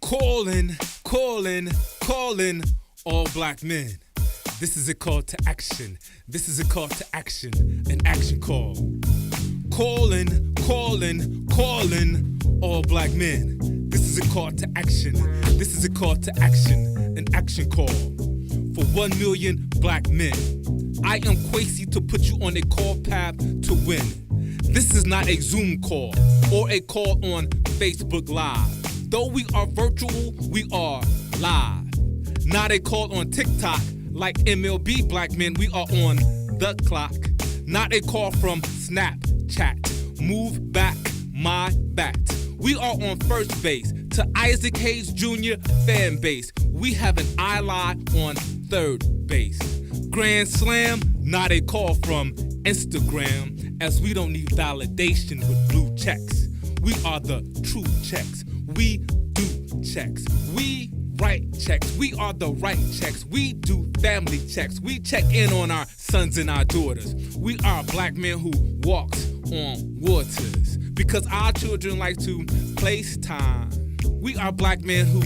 Calling all black men. This is a call to action. This is a call to action, an action call. Calling all black men. This is a call to action. This is a call to action, an action call. For 1 million black men. I am Kwesi to put you on a call path to win. This is not a Zoom call or a call on Facebook Live. Though we are virtual, we are live. Not a call on TikTok like MLB black men, we are on the clock. Not a call from Snapchat. Move back, my bat. We are on first base to Isaac Hayes Jr. fan base. We have an eye line on third base. Grand Slam, not a call from Instagram, as we don't need validation with blue checks. We are the true checks. We do checks. We write checks. We are the right checks. We do family checks. We check in on our sons and our daughters. We are black men who walks on waters because our children like to FaceTime. We are black men who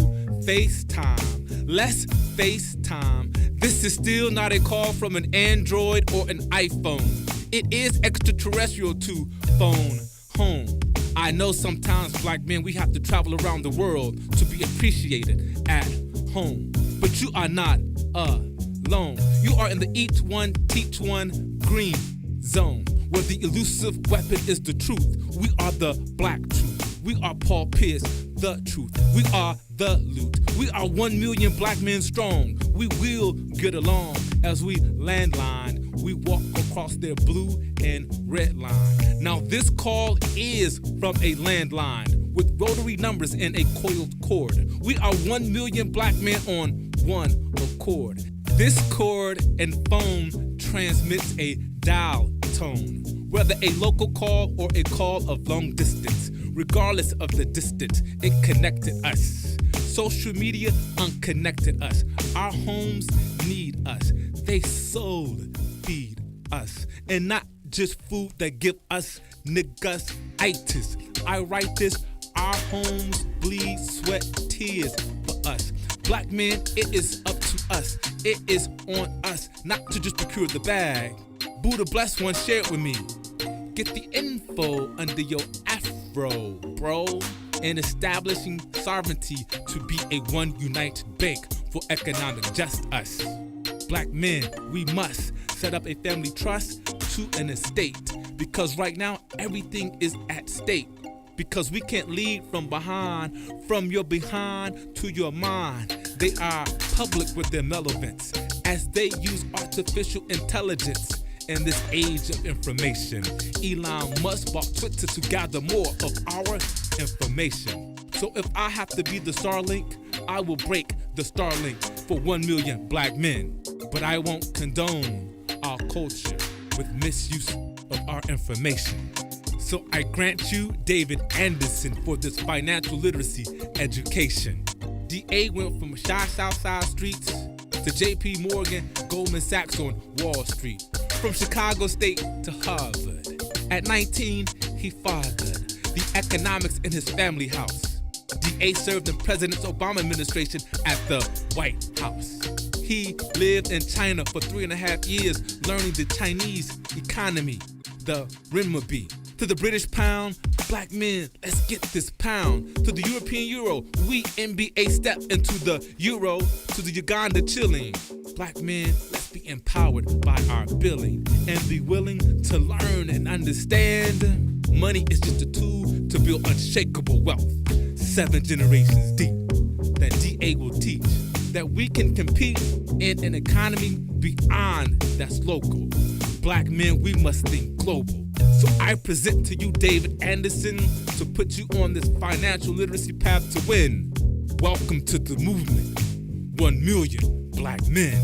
FaceTime. Let's FaceTime. This is still not a call from an Android or an iPhone. It is extraterrestrial to phone home. I know sometimes black men, we have to travel around the world to be appreciated at home. But you are not alone. You are in the each one, teach one green zone, where the elusive weapon is the truth. We are the black truth. We are Paul Pierce, the truth. We are the loot. We are 1 million black men strong. We will get along as we landline. We walk across their blue and red line. Now this call is from a landline with rotary numbers and a coiled cord. We are 1 million black men on one accord. This cord and phone transmits a dial tone, whether a local call or a call of long distance. Regardless of the distance, it connected us. Social media unconnected us. Our homes need us. They soul feed us. And not just food that give us niggas-itis. I write this, our homes bleed, sweat, tears for us. Black men, it is up to us. It is on us, not to just procure the bag. Buddha bless one, share it with me. Get the info under your afro, bro. And establishing sovereignty to be a one united bank for economic just us. Black men, we must set up a family trust to an estate, because right now everything is at stake. Because we can't lead from behind, from your behind to your mind. They are public with their relevance as they use artificial intelligence in this age of information. Elon Musk bought Twitter to gather more of our information. So if I have to be the Starlink, I will break the Starlink for 1 million black men. But I won't condone our culture with misuse of our information. So I grant you David Anderson for this financial literacy education. DA went from shy Southside streets to JP Morgan, Goldman Sachs on Wall Street. From Chicago State to Harvard. At 19, he fathered the economics in his family house. DA served in President Obama administration at the White House. He lived in China for 3.5 years, learning the Chinese economy, the renminbi. To the British pound, black men, let's get this pound. To the European euro, we NBA step into the euro. To the Uganda shilling, black men, let's be empowered by our billing and be willing to learn and understand. Money is just a tool to build unshakable wealth. 7 generations deep that DA will teach that we can compete in an economy beyond that's local. Black men, we must think global. So I present to you David Anderson to put you on this financial literacy path to win. Welcome to the movement. 1 million black men.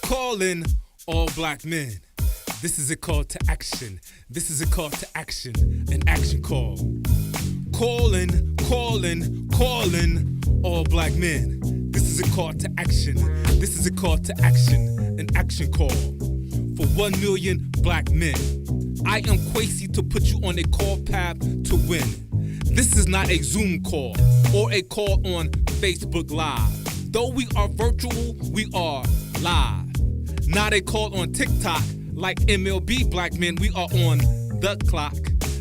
Calling all black men. This is a call to action. This is a call to action, an action call. Calling calling all black men. This is a call to action. This is a call to action, an action call for 1 million black men. I am Kwesi to put you on a call path to win. This is not a Zoom call or a call on Facebook Live. Though we are virtual, we are live. Not a call on TikTok like MLB black men, we are on the clock.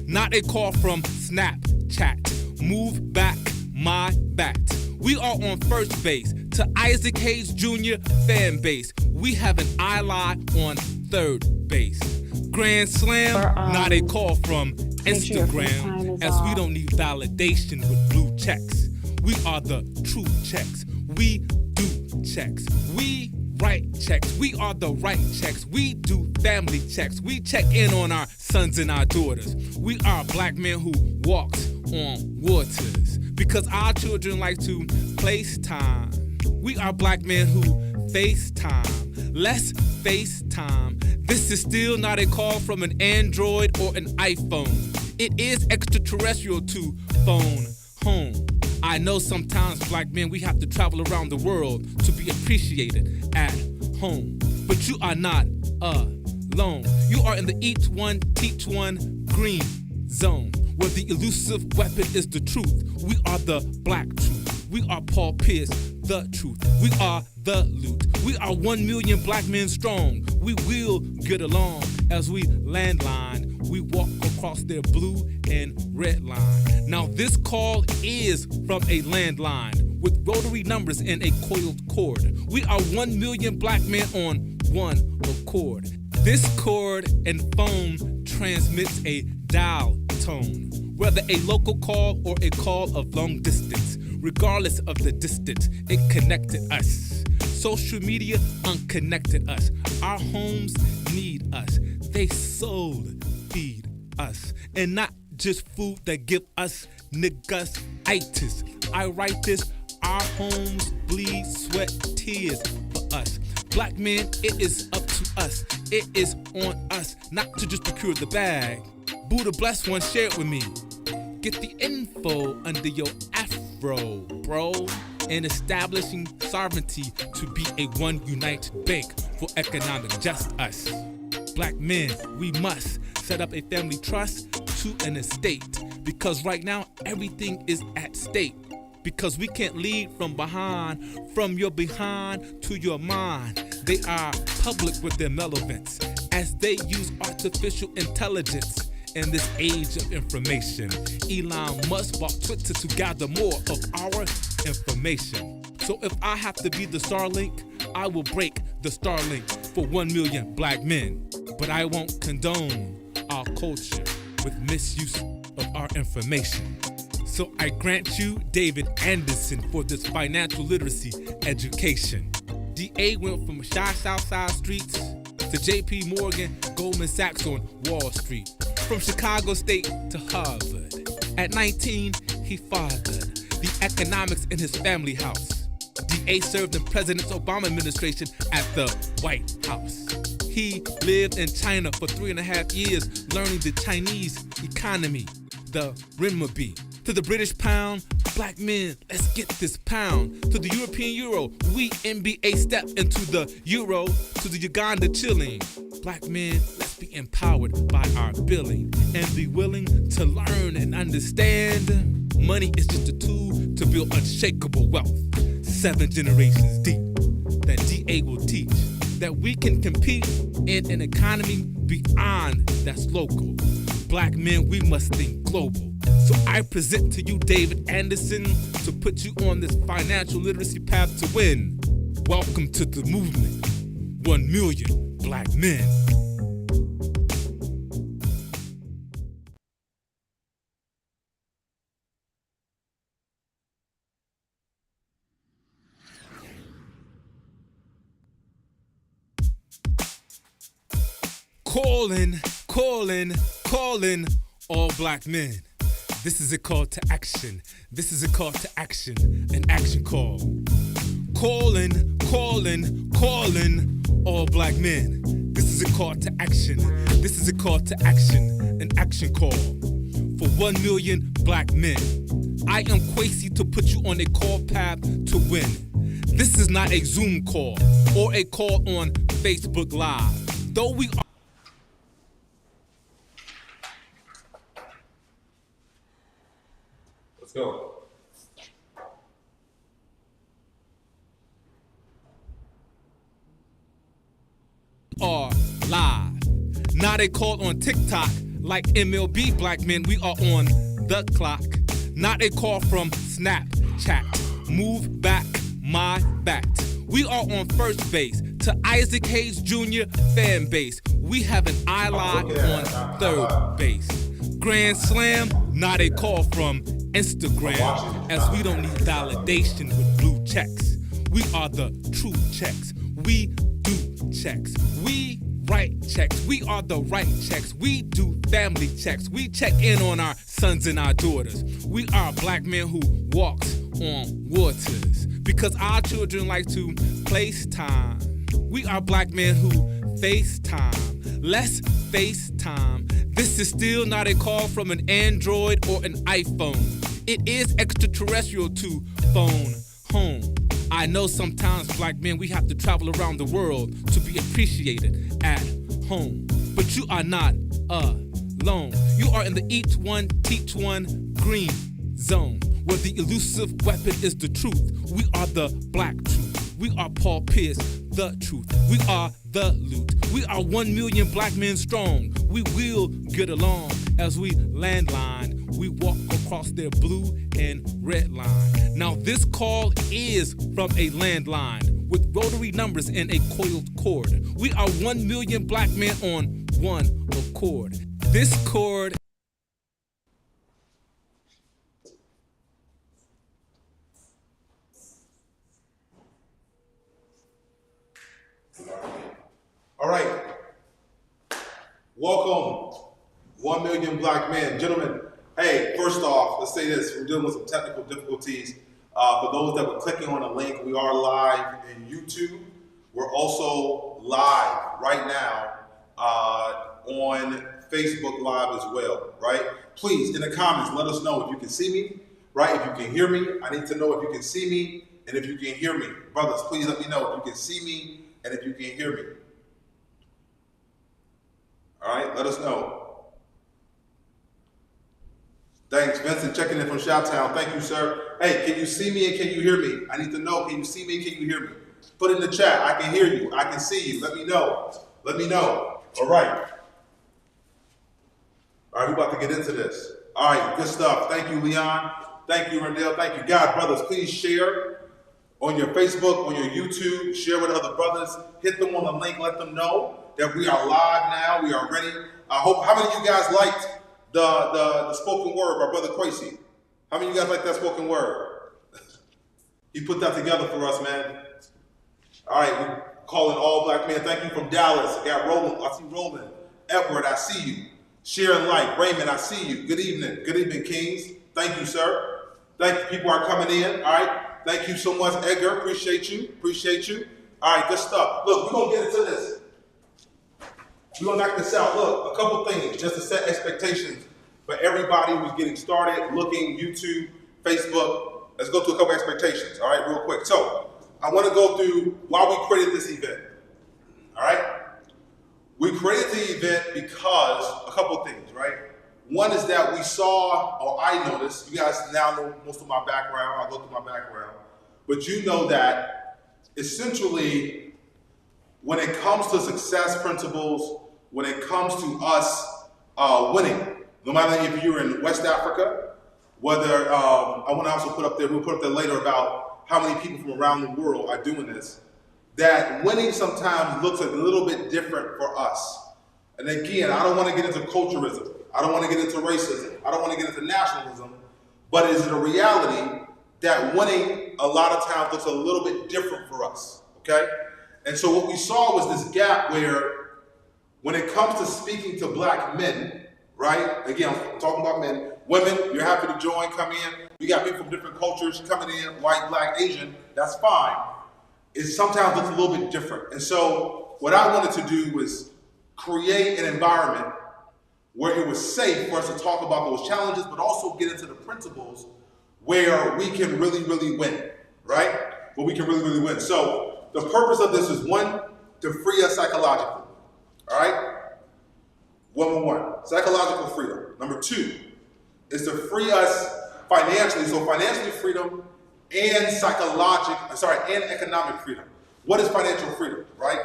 Not a call from Snapchat. Move back, my bat. We are on first base to Isaac Hayes Jr. fan base. We have an ally on third base. Grand Slam, not a call from Instagram, as we don't need validation with blue checks. We are the true checks. We do checks. We write checks. We are the right checks. We do family checks. We check in on our sons and our daughters. We are black men who walks on waters because our children like to FaceTime. We are black men who FaceTime. Let's FaceTime. This is still not a call from an Android or an iPhone. It is extraterrestrial to phone home. I know sometimes black men, we have to travel around the world to be appreciated at home. But you are not alone. You are in the each one, teach one green zone, where the elusive weapon is the truth. We are the black truth. We are Paul Pierce, the truth. We are the loot. We are 1 million black men strong. We will get along as we landline. We walk across their blue and red line. Now this call is from a landline with rotary numbers and a coiled cord. We are 1 million black men on one accord. This cord and phone transmits a dial tone, whether a local call or a call of long distance. Regardless of the distance, it connected us. Social media unconnected us. Our homes need us. They soul feed us. And not just food that give us niggas-itis. I write this, our homes bleed, sweat, tears for us. Black men, it is up to us. It is on us, not to just procure the bag. Buddha bless one, share it with me. Get the info under your afro, bro. And establishing sovereignty to be a one united bank for economic just us. Black men, we must set up a family trust to an estate, because right now everything is at stake. Because we can't lead from behind, from your behind to your mind. They are public with their relevance as they use artificial intelligence in this age of information. Elon Musk bought Twitter to gather more of our information. So if I have to be the Starlink, I will break the Starlink for 1 million black men. But I won't condone our culture with misuse of our information. So I grant you David Anderson for this financial literacy education. DA went from shy Southside streets to JP Morgan, Goldman Sachs on Wall Street. From Chicago State to Harvard. At 19, he fathered the economics in his family house. DA served in President Obama administration at the White House. He lived in China for 3.5 years, learning the Chinese economy, the renminbi. To the British pound, black men, let's get this pound. To the European euro, we NBA step into the euro. To the Uganda chilling, black men, let's be empowered by our billing and be willing to learn and understand. Money is just a tool to build unshakable wealth. 7 generations deep that DA will teach that we can compete in an economy beyond that's local. Black men, we must think global. So I present to you David Anderson to put you on this financial literacy path to win. Welcome to the movement. 1 million black men. Calling all black men. This is a call to action. This is a call to action, an action call. Calling all black men. This is a call to action. This is a call to action, an action call for for 1 million black men. I am Quasi to put you on a call path to win. This is not a Zoom call or a call on Facebook Live. Though we are Let's go. are live. Not a call on TikTok like MLB black men, we are on the clock. Not a call from Snapchat. Move back, my bat. We are on first base to Isaac Hayes Jr. fan base. We have an eye lock on third base. Grand Slam, not a call from Instagram, as we don't need validation with blue checks. We are the true checks. We do checks. We write checks. We are the right checks. We do family checks. We check in on our sons and our daughters. We are black men who walks on waters because our children like to FaceTime. We are black men who FaceTime. Let's FaceTime. This is still not a call from an Android or an iPhone. It is extraterrestrial to phone home. I know sometimes black men, we have to travel around the world to be appreciated at home. But you are not alone. You are in the each one, teach one green zone, where the elusive weapon is the truth. We are the black truth. We are Paul Pierce, the truth. We are the loot. We are 1 million black men strong. We will get along as we landline. We walk across their blue and red line. Now this call is from a landline with rotary numbers and a coiled cord. We are 1 million black men on one accord. This cord. All right. Welcome, 1 million black men. Gentlemen, hey, first off, let's say this. We're dealing with some technical difficulties. For those that were clicking on the link, we are live in YouTube. We're also live right now on Facebook Live as well, right? Please, in the comments, let us know if you can see me, right? If you can hear me. I need to know if you can see me and if you can hear me. Brothers, please let me know if you can see me and if you can hear me. All right, let us know. Thanks, Vincent, checking in from Shouttown. Thank you, sir. Hey, can you see me and can you hear me? I need to know, can you see me and can you hear me? Put it in the chat. I can hear you. I can see you. Let me know. Let me know. All right. All right, we're about to get into this. All right, good stuff. Thank you, Leon. Thank you, Rendell. Thank you, God. Brothers, please share on your Facebook, on your YouTube. Share with other brothers. Hit them on the link. Let them know that we are live now. We are ready. I hope, how many of you guys liked the spoken word by Brother Quasi? How many of you guys like that spoken word? He put that together for us, man. All right, we're calling all black men. Thank you from Dallas. I got Roland. I see Roland. Edward, I see you. Share and like. Raymond, I see you. Good evening. Good evening, Kings. Thank you, sir. Thank you. People are coming in. All right. Thank you so much, Edgar. Appreciate you. Appreciate you. All right, good stuff. Look, we're going to get into this. We're going to knock this out. Look, a couple things just to set expectations for everybody who's getting started, looking, YouTube, Facebook. Let's go through a couple expectations, all right, real quick. So I want to go through why we created this event, all right? We created the event because a couple things, right? One is that we saw, or I noticed, you guys now know most of my background, I'll go through my background, but you know that essentially when it comes to success principles, when it comes to us winning, no matter if you're in West Africa, whether, I want to also put up there, we'll put up there later about how many people from around the world are doing this, that winning sometimes looks a little bit different for us. And again, I don't want to get into culturalism. I don't want to get into racism. I don't want to get into nationalism. But is it a reality that winning a lot of times looks a little bit different for us, okay? And so what we saw was this gap where when it comes to speaking to black men, right? Again, I'm talking about men. Women, you're happy to join, come in. We got people from different cultures coming in, white, black, Asian, that's fine. It sometimes looks a little bit different. And so what I wanted to do was create an environment where it was safe for us to talk about those challenges, but also get into the principles where we can really, really win, right? Where we can really, really win. So the purpose of this is, one, to free us psychologically, all right? One. Psychological freedom. Number two is to free us financially. So financially freedom and and economic freedom. What is financial freedom, right?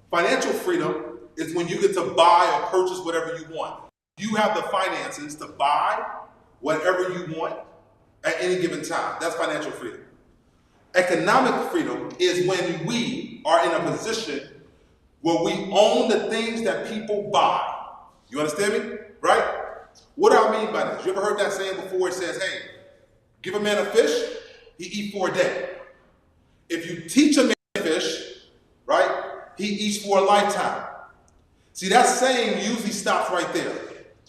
Financial freedom is when you get to buy or purchase whatever you want. You have the finances to buy whatever you want at any given time. That's financial freedom. Economic freedom is when we are in a position where we own the things that people buy. You understand me? Right? What do I mean by this? You ever heard that saying before? It says, hey, give a man a fish, he eat for a day. If you teach a man to fish, right, he eats for a lifetime. See, that saying usually stops right there,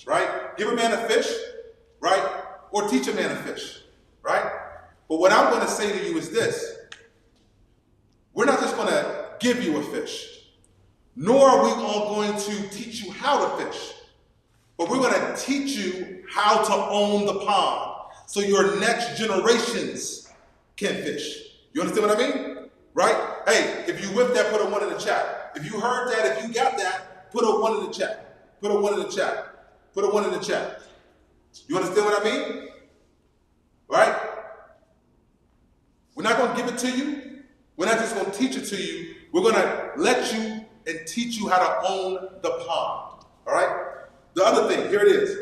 right? Give a man a fish, right, or teach a man a fish, right? But what I'm going to say to you is this. We're not just going to give you a fish, nor are we all going to teach you how to fish, but we're going to teach you how to own the pond so your next generations can fish. You understand what I mean? Right? Hey, if you whipped that, put a 1 in the chat. If you heard that, if you got that, put a 1 in the chat. Put a 1 in the chat. Put a 1 in the chat. You understand what I mean? Right? We're not going to give it to you. We're not just going to teach it to you. We're going to let you and teach you how to own the pond. All right? The other thing, here it is.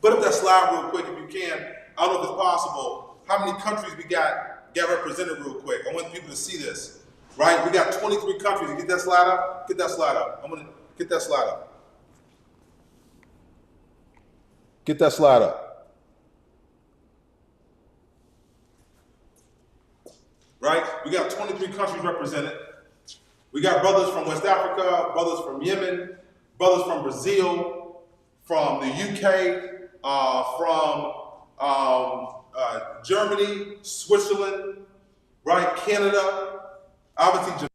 Put up that slide real quick if you can. I don't know if it's possible. How many countries we got represented real quick? I want people to see this. Right? We got 23 countries. Get that slide up? Get that slide up. I'm going to get that slide up. Get that slide up. Right? We got 23 countries represented. We got brothers from West Africa, brothers from Yemen, brothers from Brazil, from the UK, from Germany, Switzerland, right? Canada, obviously Japan.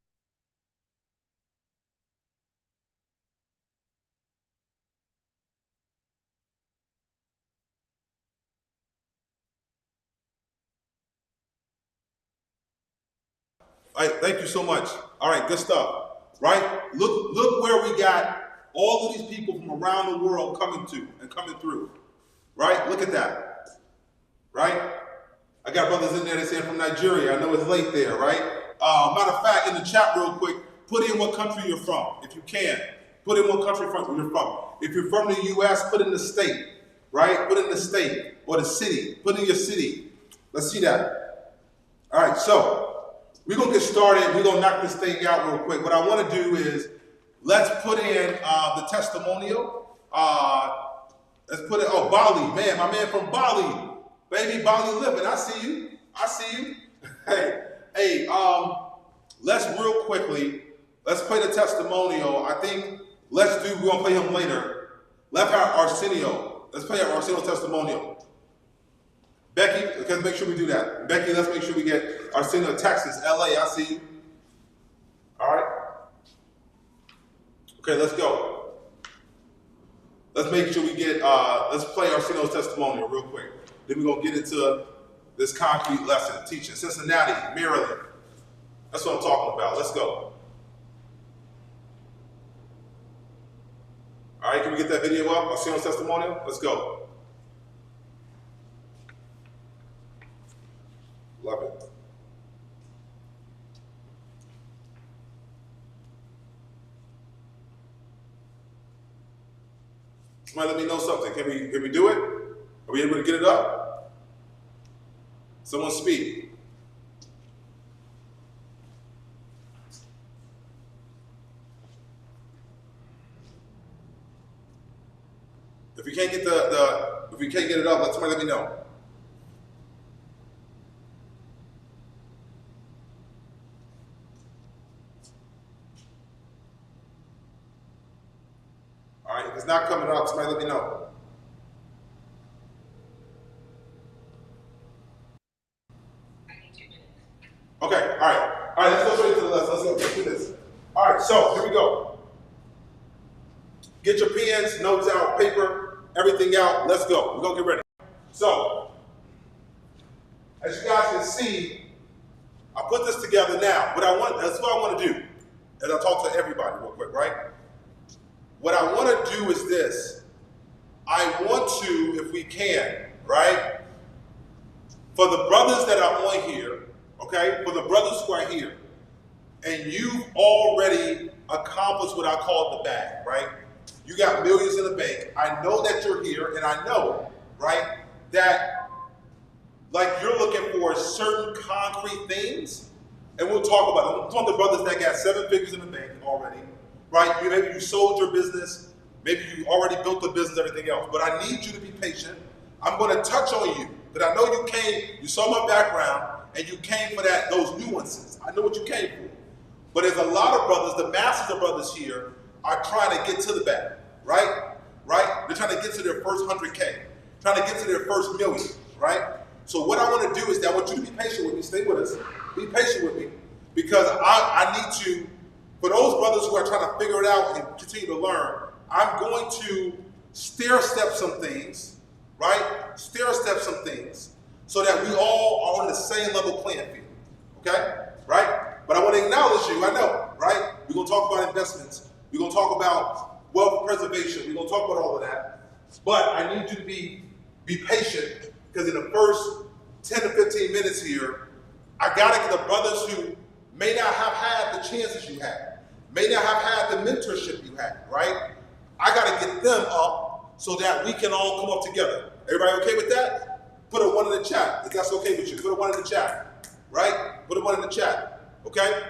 All right, thank you so much. All right, good stuff. Right? Look where we got all of these people from around the world coming through. Right? Look at that. Right? I got brothers in there that saying from Nigeria. I know it's late there, right? Matter of fact, in the chat real quick, put in what country you're from, if you can. Put in what country you're from. If you're from the U.S., put in the state, right? Put in the state or the city. Put in your city. Let's see that. All right, so we're going to get started. We're going to knock this thing out real quick. What I want to do is let's put in the testimonial. Let's put it, Bali. Man, my man from Bali. Baby, Bali living. I see you. Hey, let's real quickly, let's play the testimonial. I think we're going to play him later. Let's have Arsenio. Let's play our Arsenio testimonial. Becky, let's make sure we do that. Becky, let's make sure we get Arsenio, Texas, LA. I see you. All right. Okay, let's go. Let's make sure we get, let's play Arsenio's testimonial real quick. Then we're going to get into this concrete lesson, teaching. Cincinnati, Maryland. That's what I'm talking about. Let's go. All right, can we get that video up? Arsenio's testimonial? Let's go. Love it. Somebody let me know something. Can we do it? Are we able to get it up? Someone speak. If you can't get if you can't get it up, somebody let me know. All right, if it's not coming up, somebody let me know. Okay, all right, let's go straight to the lesson. Let's do this. All right, so here we go. Get your pens, notes out, paper, everything out. Let's go. We're going to get ready. So, as you guys can see, I put this together now. That's what I want to do. As I talk to everybody real quick, right? What I want to do is this. I want to, if we can, right? For the brothers that are on here, okay? For the brothers who are here, and you've already accomplished what I call the bag, right? You got millions in the bank. I know that you're here, and I know, right, that like you're looking for certain concrete things, and we'll talk about them. I'm talking to brothers that got 7 figures in the bank already, right? Maybe you sold your business, maybe you already built a business, everything else. But I need you to be patient. I'm going to touch on you, but I know you saw my background, and you came for those nuances. I know what you came for. But there's a lot of brothers, the masses of brothers here, are trying to get to the bag, right? Right? They're trying to get to their first 100K, trying to get to their first million, right? So what I want to do is that I want you to be patient with me. Stay with us. Be patient with me, because I need to, for those brothers who are trying to figure it out and continue to learn, I'm going to stair-step some things, right? Stair-step some things so that we all are on the same level playing field, okay? Right? But I want to acknowledge you, I know, right? We're going to talk about investments. We're going to talk about wealth preservation. We're going to talk about all of that. But I need you to be patient, because in the first 10 to 15 minutes here, I got to get the brothers who may not have had the chances you had, may not have had the mentorship you had, right? I got to get them up so that we can all come up together. Everybody okay with that? Put a 1 in the chat if that's okay with you. Put a 1 in the chat, right? Put a 1 in the chat. Okay?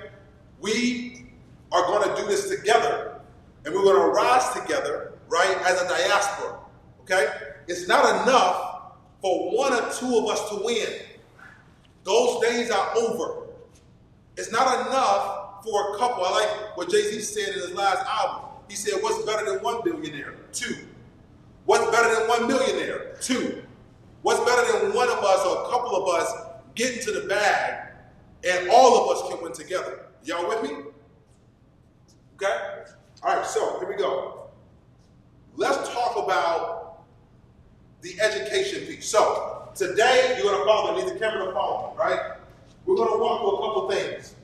We are going to do this together, and we're going to rise together, right, as a diaspora. Okay? It's not enough for 1 or 2 of us to win. Those days are over. It's not enough for a couple. I like what Jay-Z said in his last album. He said, what's better than 1 billionaire? 2. What's better than 1 millionaire? 2. What's better than one of us or a couple of us getting to the bag and all of us can win together? Y'all with me? Okay? All right, so here we go. Let's talk about the education piece. So today, you're going to follow me. Need the camera to follow me, right? We're going to walk through a couple things.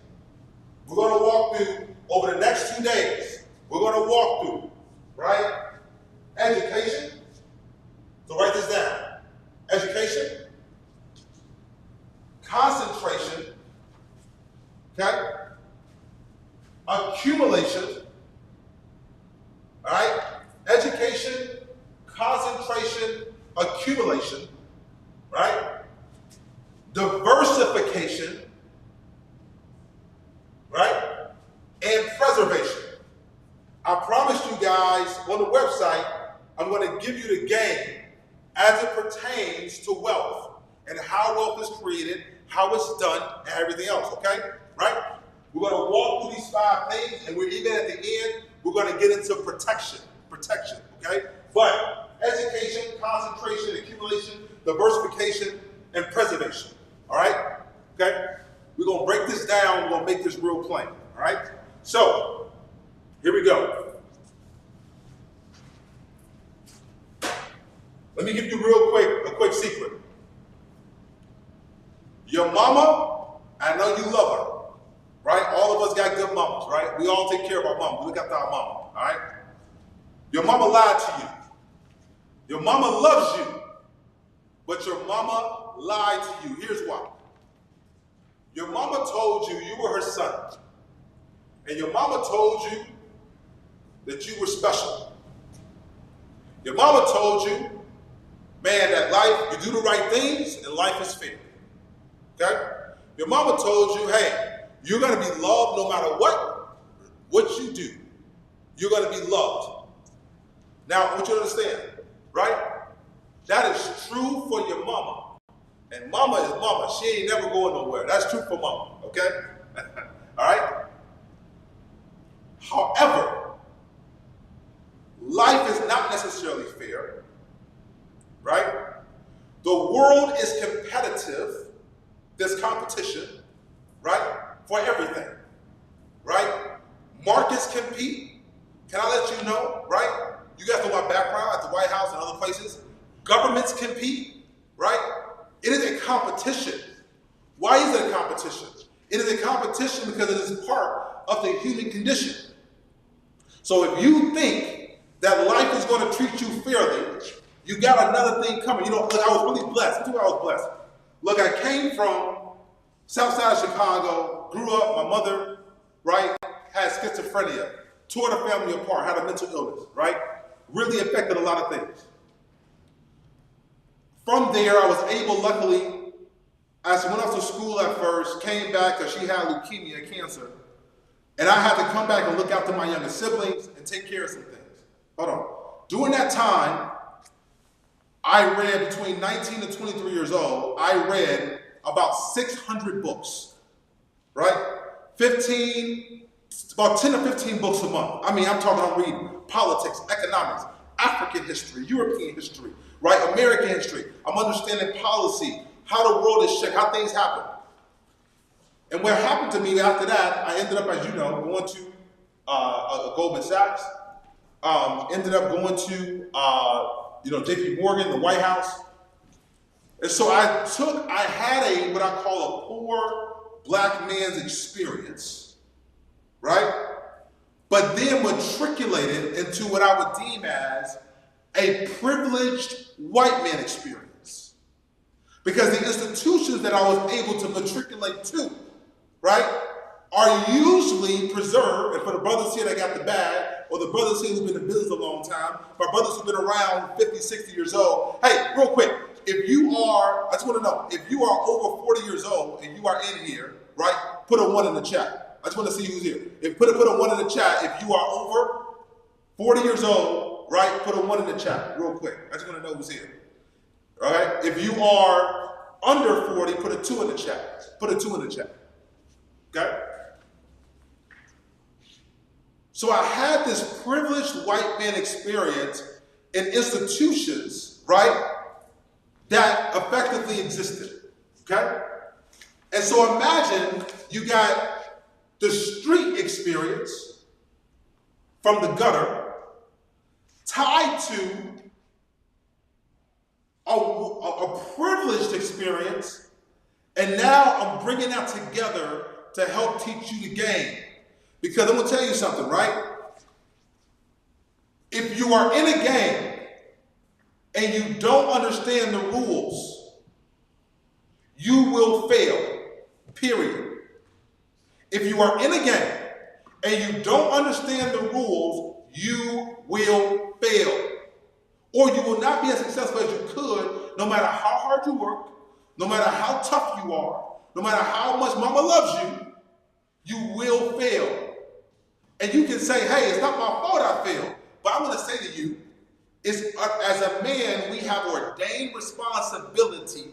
We're going to walk through, over the next 2 days, we're going to walk through, right? Education. So write this down. Education. Concentration. Okay? Accumulation. All right? Education, concentration, accumulation. Right? Diversification. Right? And preservation. I promised you guys on the website, I'm going to give you the game as it pertains to wealth and how wealth is created, how it's done, and everything else, okay? Right? We're going to walk through these 5 things, and we're even at the end, we're going to get into protection, okay? But education, concentration, accumulation, diversification, and preservation, all right? Okay? We're going to break this down, we're going to make this real plain, all right? So, here we go. Let me give you real quick, a quick secret. Your mama, I know you love her, right? All of us got good mamas, right? We all take care of our mama. We look after our mama, all right? Your mama lied to you. Your mama loves you, but your mama lied to you. Here's why. Your mama told you you were her son, and your mama told you that you were special. Your mama told you, man, that life, you do the right things and life is fair. Okay? Your mama told you, hey, you're going to be loved no matter what you do. You're going to be loved. Now, I want you to understand, right? That is true for your mama. And mama is mama. She ain't never going nowhere. That's true for mama, okay? All right? However, life is not necessarily fair, right? The world is competitive. There's competition, right? For everything, right? Markets compete. Can I let you know, right? You guys know my background at the White House and other places. Governments compete, right? It is a competition. Why is it a competition? It is a competition because it is part of the human condition. So if you think that life is going to treat you fairly, you got another thing coming. You know, look, I was really blessed. That's why I was blessed. Look, I came from South Side of Chicago, grew up, my mother, right, had schizophrenia, tore the family apart, had a mental illness, right? Really affected a lot of things. From there, I was able, luckily, I went off to school at first, came back because she had leukemia, cancer, and I had to come back and look after my younger siblings and take care of some things. Hold on. During that time, I read between 19 and 23 years old, I read about 600 books, right? About 10 or 15 books a month. I mean, I'm reading politics, economics, African history, European history, right? American history. I'm understanding policy, how the world is shaped, how things happen. And what happened to me after that, I ended up, as you know, going to Goldman Sachs, ended up going to JP Morgan, the White House. And so I had what I call a poor black man's experience, right? But then matriculated into what I would deem as a privileged white man experience. Because the institutions that I was able to matriculate to, right, are usually preserved, and for the brothers here that got the bag, or the brothers here who've been in business a long time, my brothers who've been around 50, 60 years old, hey, real quick, I just want to know, if you are over 40 years old and you are in here, right, put a 1 in the chat. I just want to see who's here. Put a 1 in the chat if you are over 40 years old, right, put a 1 in the chat, real quick. I just want to know who's here. All right? If you are under 40, put a 2 in the chat. Put a 2 in the chat. Okay? So I had this privileged white man experience in institutions, right, that effectively existed, okay? And so imagine you got the street experience from the gutter tied to a privileged experience, and now I'm bringing that together to help teach you the game. Because I'm going to tell you something, right? If you are in a game and you don't understand the rules, you will fail, period. If you are in a game and you don't understand the rules, you will fail. Or you will not be as successful as you could, no matter how hard you work, no matter how tough you are, no matter how much mama loves you, you will fail. And you can say, hey, it's not my fault I failed. But I'm going to say to you, as a man, we have an ordained responsibility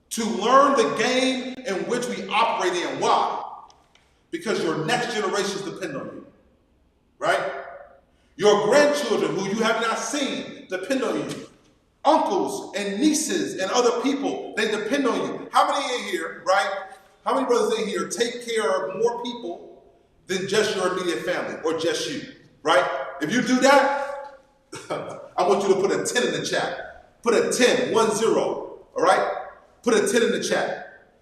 to learn the game in which we operate in. Why? Because your next generations depend on you, right? Your grandchildren, who you have not seen, depend on you. Uncles and nieces and other people, they depend on you. How many in here, right? How many brothers in here take care of more people than just your immediate family or just you, right? If you do that, I want you to put a 10 in the chat. Put a 10, 1, 0, all right? Put a 10 in the chat.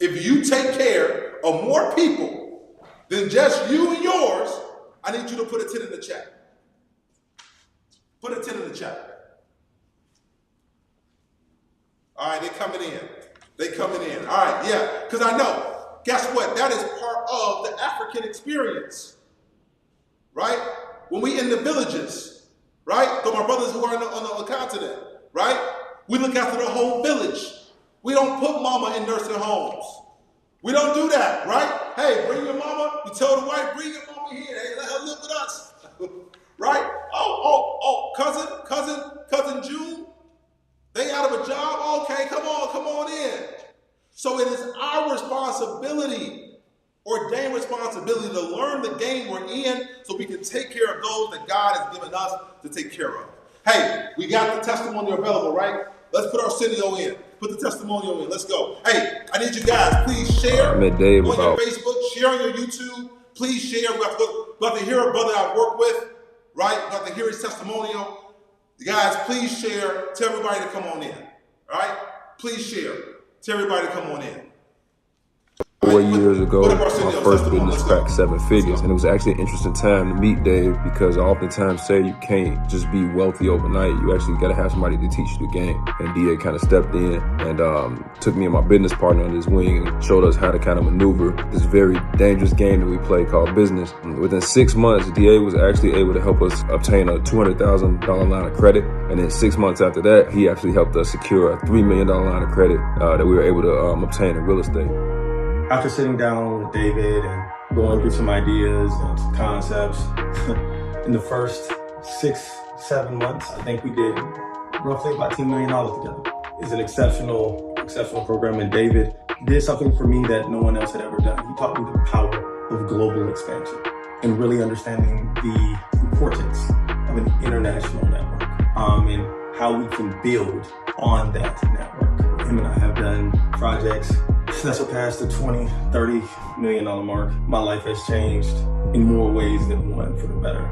If you take care of more people than just you and yours, I need you to put a 10 in the chat. Put a 10 in the chat. All right, they're coming in. All right, yeah, because I know. Guess what? That is part of the African experience, right? When we in the villages, right? So my brothers who are on the continent, right? We look after the whole village. We don't put mama in nursing homes. We don't do that, right? Hey, bring your mama. You tell the wife, bring your mama here. Hey, let her live with us, right? Cousin June, they out of a job? Okay, come on in. So it is our responsibility, ordained responsibility, to learn the game we're in so we can take care of those that God has given us to take care of. Hey, we got the testimonial available, right? Let's put our Arsenio in. Put the testimonial in. Let's go. Hey, I need you guys, please share on your Facebook, share on your YouTube. Please share. We have to go. about to hear a brother I work with, right? About to hear his testimonial. Guys, please share. Tell everybody to come on in, all right? Please share. Tell everybody to come on in. 4 years ago, my first business cracked 7 figures, and it was actually an interesting time to meet Dave because I oftentimes say you can't just be wealthy overnight. You actually got to have somebody to teach you the game. And DA kind of stepped in and took me and my business partner under his wing and showed us how to kind of maneuver this very dangerous game that we play called business. And within 6 months, DA was actually able to help us obtain a $200,000 line of credit. And then 6 months after that, he actually helped us secure a $3 million line of credit that we were able to obtain in real estate. After sitting down with David and going through some ideas and some concepts, in the first 6-7 months, I think we did roughly about $10 million together. It's an exceptional program, and David did something for me that no one else had ever done. He taught me the power of global expansion and really understanding the importance of an international network and how we can build on that network. Him and I have done projects that surpassed the $20-30 million mark. My life has changed in more ways than one for the better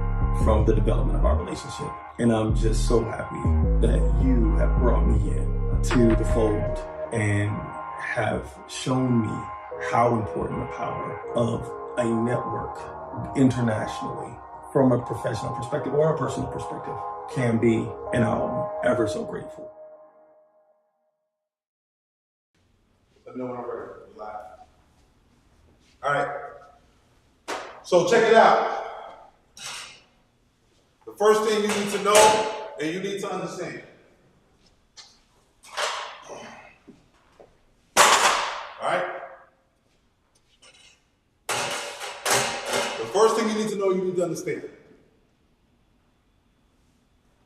from the development of our relationship. And I'm just so happy that you have brought me in to the fold and have shown me how important the power of a network internationally from a professional perspective or a personal perspective can be. And I'm ever so grateful. Let me know when I'm ready. We're live. All right. So check it out. The first thing you need to know and you need to understand. All right. The first thing you need to know, you need to understand.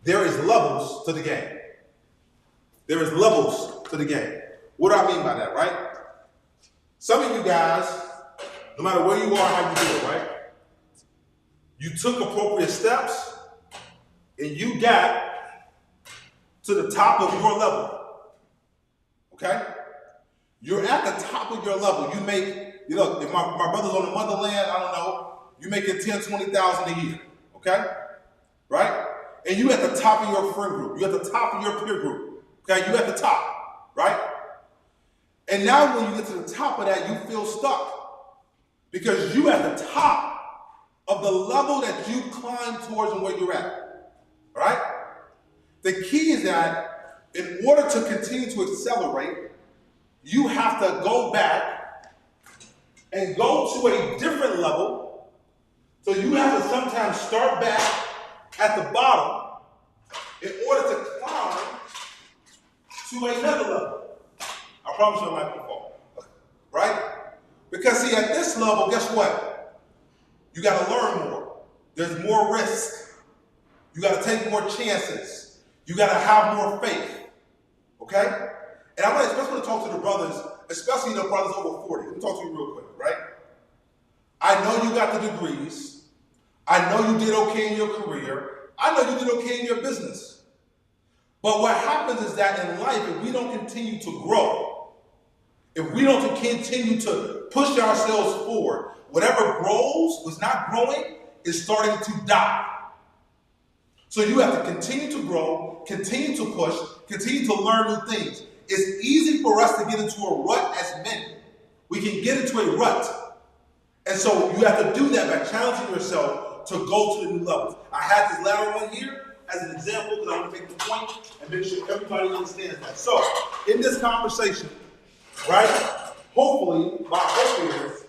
There is levels to the game. There is levels to the game. What do I mean by that, right? Some of you guys, no matter where you are, how you do it, right? You took appropriate steps and you got to the top of your level, okay? You're at the top of your level. You make, if my brother's on the motherland, I don't know, you making 10, 20,000 a year, okay? Right? And you at the top of your friend group. You at the top of your peer group, okay? You at the top, right? And now when you get to the top of that, you feel stuck because you at the top of the level that you climb towards and where you're at, all right? The key is that in order to continue to accelerate, you have to go back and go to a different level. So you have to sometimes start back at the bottom in order to climb to another level. I promise you I might fall, right? Because see, at this level, guess what? You got to learn more. There's more risk. You got to take more chances. You got to have more faith, okay? And I especially want to talk to the brothers, especially the brothers over 40. Let me talk to you real quick, right? I know you got the degrees. I know you did okay in your career. I know you did okay in your business. But what happens is that in life, if we don't continue to grow, if we don't continue to push ourselves forward, whatever grows was not growing is starting to die. So you have to continue to grow, continue to push, continue to learn new things. It's easy for us to get into a rut as men. We can get into a rut. And so you have to do that by challenging yourself to go to the new levels. I had this latter one here as an example because I want to make the point and make sure everybody understands that. So in this conversation, right, hopefully, my hope is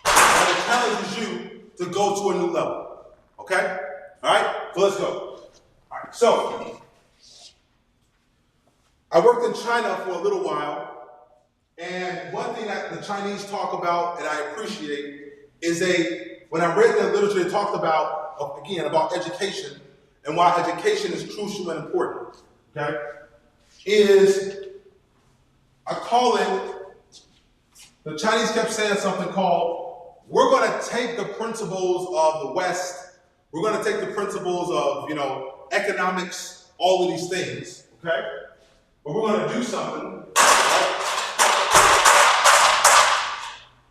that it challenges you to go to a new level. Okay? All right? So let's go. All right. So I worked in China for a little while, and one thing that the Chinese talk about and I appreciate is when I read the literature, they talked about, again, about education and why education is crucial and important, okay, is I call it, the Chinese kept saying something called, we're going to take the principles of the West, we're going to take the principles of, economics, all of these things, okay? But we're going to do something, right?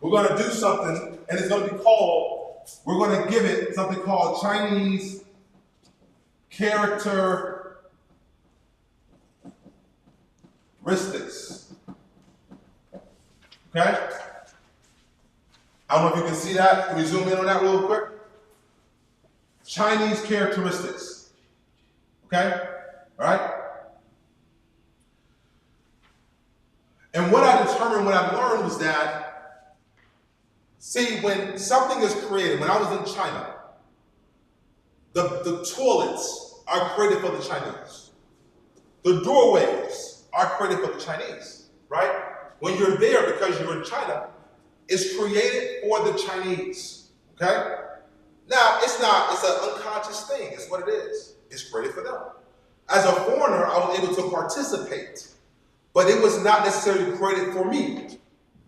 We're going to do something, and it's going to be called we're going to give it something called Chinese characteristics. Okay? I don't know if you can see that. Can we zoom in on that real quick? Chinese characteristics. Okay? All right? And what I determined, what I learned was that, see, when something is created, when I was in China, the toilets are created for the Chinese. The doorways are created for the Chinese, right? When you're there because you're in China, it's created for the Chinese, okay? Now, it's an unconscious thing. It's what it is. It's created for them. As a foreigner, I was able to participate, but it was not necessarily created for me.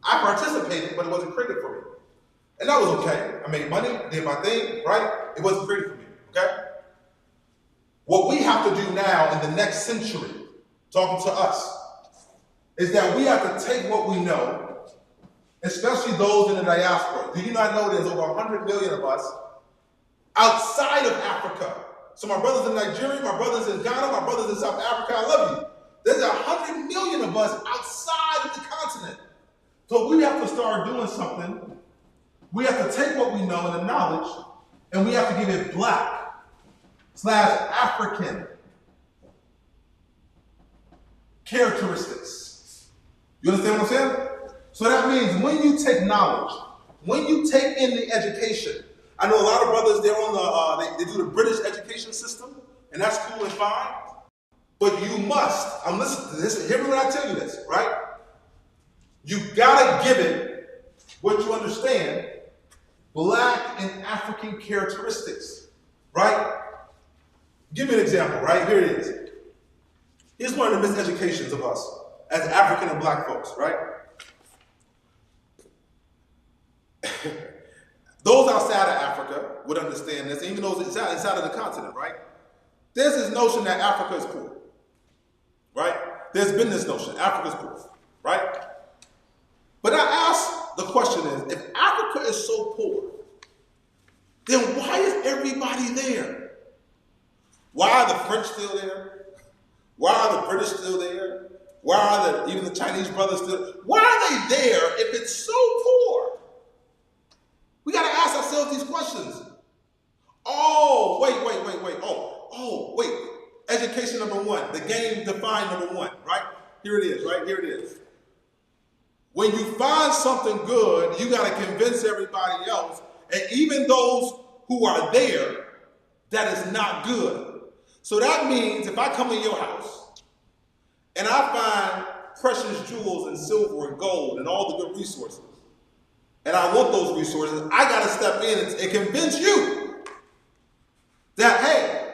I participated, but it wasn't created for me. And that was okay. I made money, did my thing, right? It wasn't created for me, okay? What we have to do now in the next century, talking to us, is that we have to take what we know, especially those in the diaspora. Do you not know there's over 100 million of us outside of Africa? So my brothers in Nigeria, my brothers in Ghana, my brothers in South Africa, I love you. There's 100 million of us outside of the continent. So we have to start doing something. We have to take what we know and the knowledge, and we have to give it Black/African characteristics. You understand what I'm saying? So that means when you take knowledge, when you take in the education, I know a lot of brothers, they're on they do the British education system, and that's cool and fine. But you must, I'm listening to this, hear me when I tell you this, right? You gotta give it what you understand, Black and African characteristics, right? Give me an example, right? Here it is. Here's one of the miseducations of us as African and Black folks, right? Those outside of Africa would understand this, even those inside of the continent, right? There's this notion that Africa is poor, right? There's been this notion, Africa's poor, right? But I ask, the question is, if Africa is so poor, then why is everybody there? Why are the French still there? Why are the British still there? Why are even the Chinese brothers still? Why are they there if it's so poor? We got to ask ourselves these questions. Oh, wait. Oh, wait. Education number one. The game defined number one, right? Here it is, right? Here it is. When you find something good, you got to convince everybody else, and even those who are there, that is not good. So that means if I come to your house and I find precious jewels and silver and gold and all the good resources, and I want those resources, I got to step in and convince you that, hey,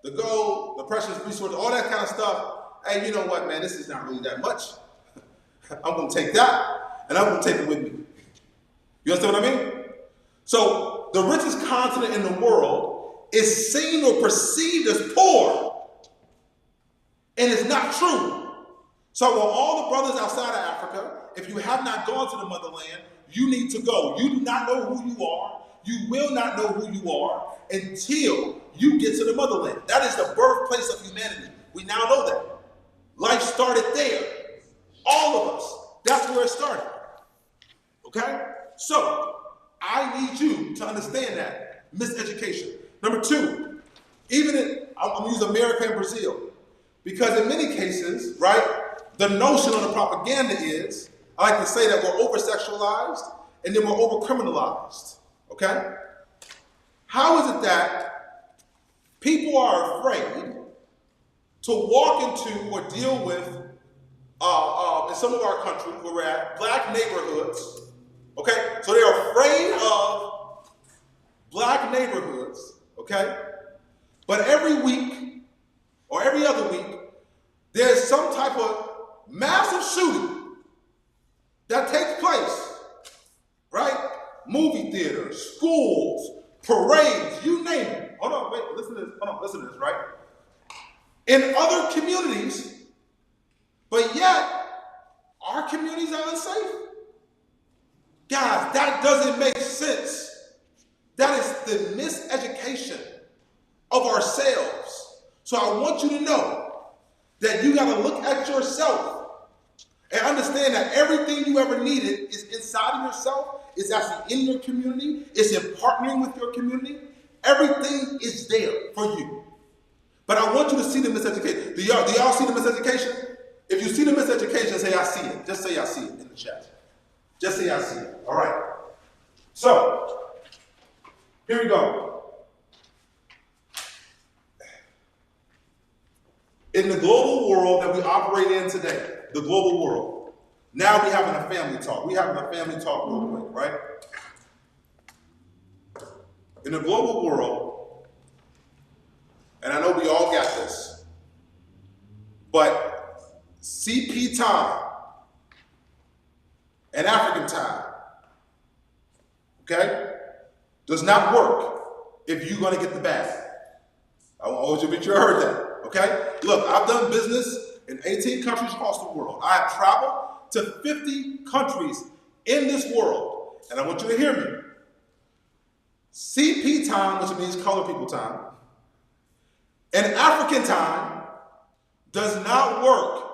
the gold, the precious resources, all that kind of stuff, hey, you know what, man, this is not really that much. I'm going to take that, and I'm going to take it with me. You understand what I mean? So the richest continent in the world is seen or perceived as poor, and it's not true. So when all the brothers outside of Africa, if you have not gone to the motherland, you need to go. You do not know who you are. You will not know who you are until you get to the motherland. That is the birthplace of humanity. We now know that. Life started there. All of us. That's where it started. Okay? So, I need you to understand that. Miseducation. Number two, I'm going to use America and Brazil. Because in many cases, right, the notion of the propaganda is, I like to say that we're over-sexualized and then we're over-criminalized. Okay? How is it that people are afraid to walk into or deal with, in some of our countries where we're at, Black neighborhoods? Okay? So they're afraid of Black neighborhoods, okay? But every week or every other week, there's some type of massive shooting that takes place, right? Movie theaters, schools, parades, you name it. Hold on, wait, listen to this. Hold on, listen to this, right? In other communities, but yet our communities are unsafe. Guys, that doesn't make sense. That the miseducation of ourselves. So I want you to know that you got to look at yourself and understand that everything you ever needed is inside of yourself, is actually in your community, is in partnering with your community. Everything is there for you. But I want you to see the miseducation. Do y'all see the miseducation? If you see the miseducation, say I see it. Just say I see it in the chat. Just say I see it. All right. So, here we go. In the global world that we operate in today, the global world, now we're having a family talk. We're having a family talk real quick, right? In the global world, and I know we all got this, but CP time and African time, okay, does not work if you're going to get the bag. I want you to be sure you heard that, okay? Look, I've done business in 18 countries across the world. I have traveled to 50 countries in this world, and I want you to hear me. CP time, which means color people time, and African time does not work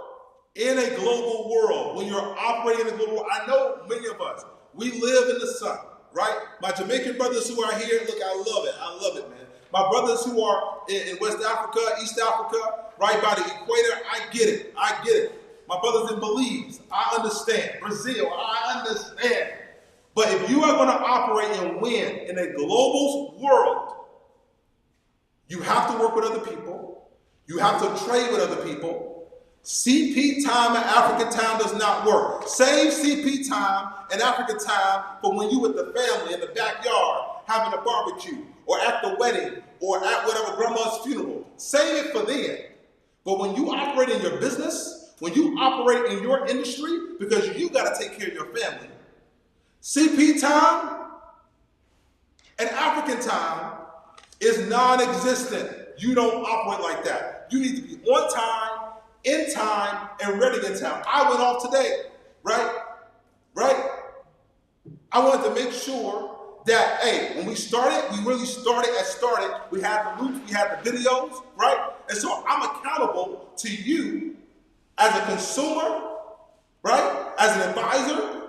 in a global world. When you're operating in a global world, I know many of us, we live in the sun, right? My Jamaican brothers who are here, look, I love it, man. My brothers who are in West Africa, East Africa, right by the equator, I get it. My brothers in Belize, I understand. Brazil, I understand. But if you are going to operate and win in a global world, you have to work with other people. You have to trade with other people. CP time and African time does not work. Save CP time and African time for when you with the family in the backyard having a barbecue or at the wedding or at whatever grandma's funeral. Save it for then. But when you operate in your business, when you operate in your industry, because you got to take care of your family, CP time and African time is non-existent. You don't operate like that. You need to be on time, in time, and ready in time. I went off today, right? I wanted to make sure that, hey, when we started, we really started. We had the loops, we had the videos, right? And so I'm accountable to you as a consumer, right? As an advisor,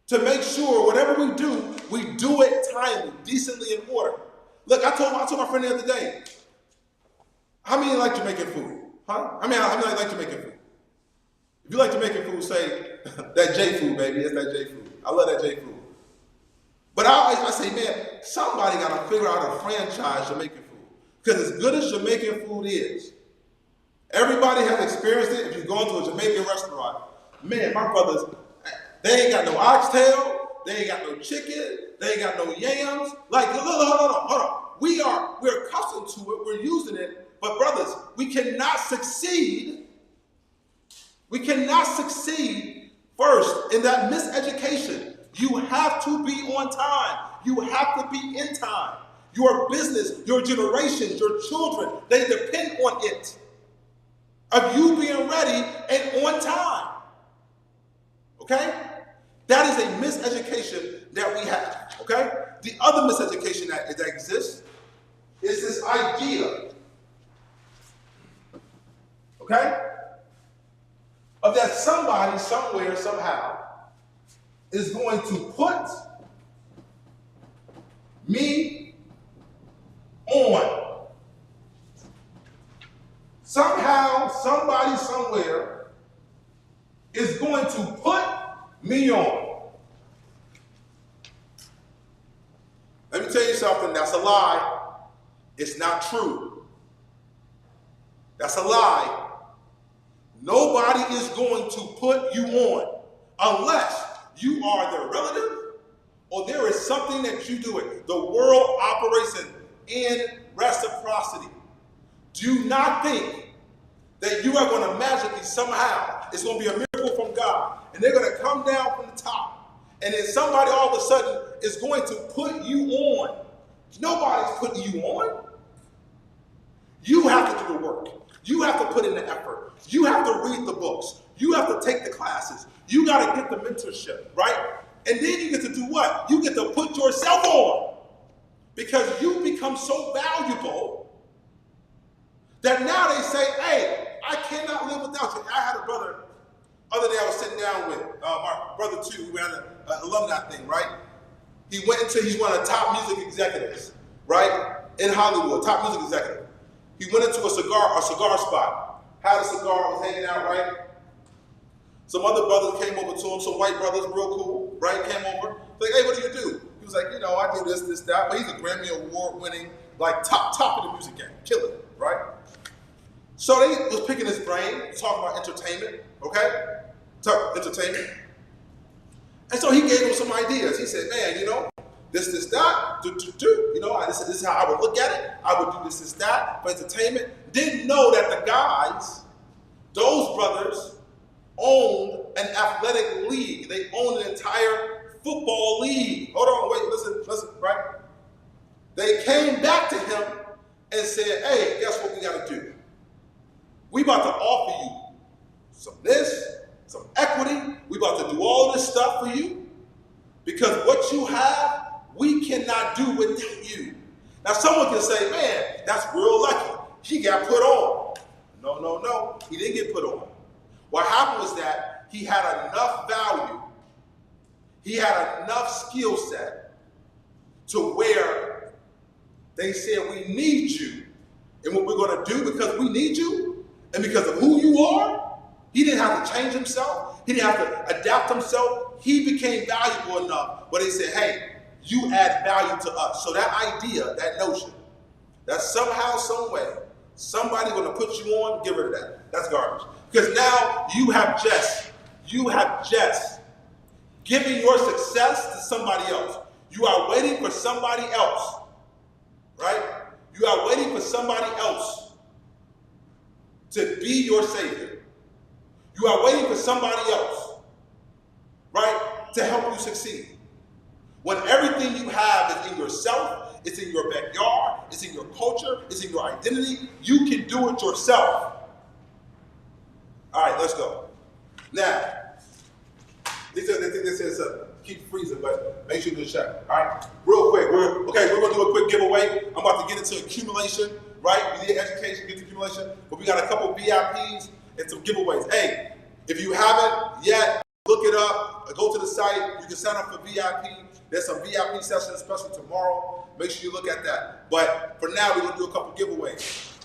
to make sure whatever we do it timely, decently, in order. Look, I told my friend the other day, how many like Jamaican food? Huh? How many like Jamaican food? If you like Jamaican food, say, that J food, baby. It's that J food. I love that J food. But I say, man, somebody got to figure out a franchise Jamaican food. Because as good as Jamaican food is, everybody has experienced it. If you go into a Jamaican restaurant, man, my brothers, they ain't got no oxtail, they ain't got no chicken, they ain't got no yams. Like, hold on. We're accustomed to it, we're using it. But brothers, we cannot succeed first in that miseducation. You have to be on time. You have to be in time. Your business, your generations, your children, they depend on it. Of you being ready and on time. Okay? That is a miseducation that we have. Okay? The other miseducation that exists is this idea, okay, of that somebody, somewhere, somehow is going to put me on. Somehow, somebody, somewhere is going to put me on. Let me tell you something, that's a lie. It's not true. That's a lie. Nobody is going to put you on unless you are their relative or there is something that you do it. The world operates in reciprocity. Do not think that you are going to magically somehow, it's going to be a miracle from God, and they're going to come down from the top, and then somebody all of a sudden is going to put you on. Nobody's putting you on. You have to do the work. You have to put in the effort. You have to read the books. You have to take the classes. You got to get the mentorship, right? And then you get to do what? You get to put yourself on. Because you become so valuable that now they say, hey, I cannot live without you. I had a brother, other day I was sitting down with my brother too, we had an alumni thing, right? He's one of the top music executives, right? In Hollywood, top music executive. He went into a cigar spot, had a cigar, was hanging out, right? Some other brothers came over to him, some white brothers, real cool, right? Came over, like, hey, what do you do? He was like, I do this, that, but he's a Grammy Award winning, like top of the music game, killing it, right? So they was picking his brain, talking about entertainment, okay? Entertainment. And so he gave him some ideas. He said, man, this, that, this is how I would look at it. I would do this, that, for entertainment. Didn't know that the guys, those brothers, owned an athletic league. They owned an entire football league. Hold on, wait, listen, right? They came back to him and said, hey, guess what we got to do? We about to offer you some equity. We about to do all this stuff for you because what you have, we cannot do without you. Now someone can say, man, that's real lucky. He got put on. No, he didn't get put on. What happened was that he had enough value, he had enough skill set to where they said, we need you. And what we're going to do because we need you and because of who you are, he didn't have to change himself. He didn't have to adapt himself. He became valuable enough where they said, hey, you add value to us. So that idea, that notion, that somehow, some way, somebody's going to put you on, get rid of that. That's garbage. Because now you have just given your success to somebody else. You are waiting for somebody else, right? You are waiting for somebody else to be your savior. You are waiting for somebody else, right, to help you succeed. When everything you have is in yourself, it's in your backyard, it's in your culture, it's in your identity, you can do it yourself. All right, let's go. Now, this says keep freezing, but make sure you check. All right, real quick. We're going to do a quick giveaway. I'm about to get into accumulation, right? We did education, get to accumulation, but we got a couple VIPs and some giveaways. Hey, if you haven't yet, look it up. Go to the site. You can sign up for VIP. There's some VIP sessions, especially tomorrow. Make sure you look at that. But for now, we're going to do a couple giveaways.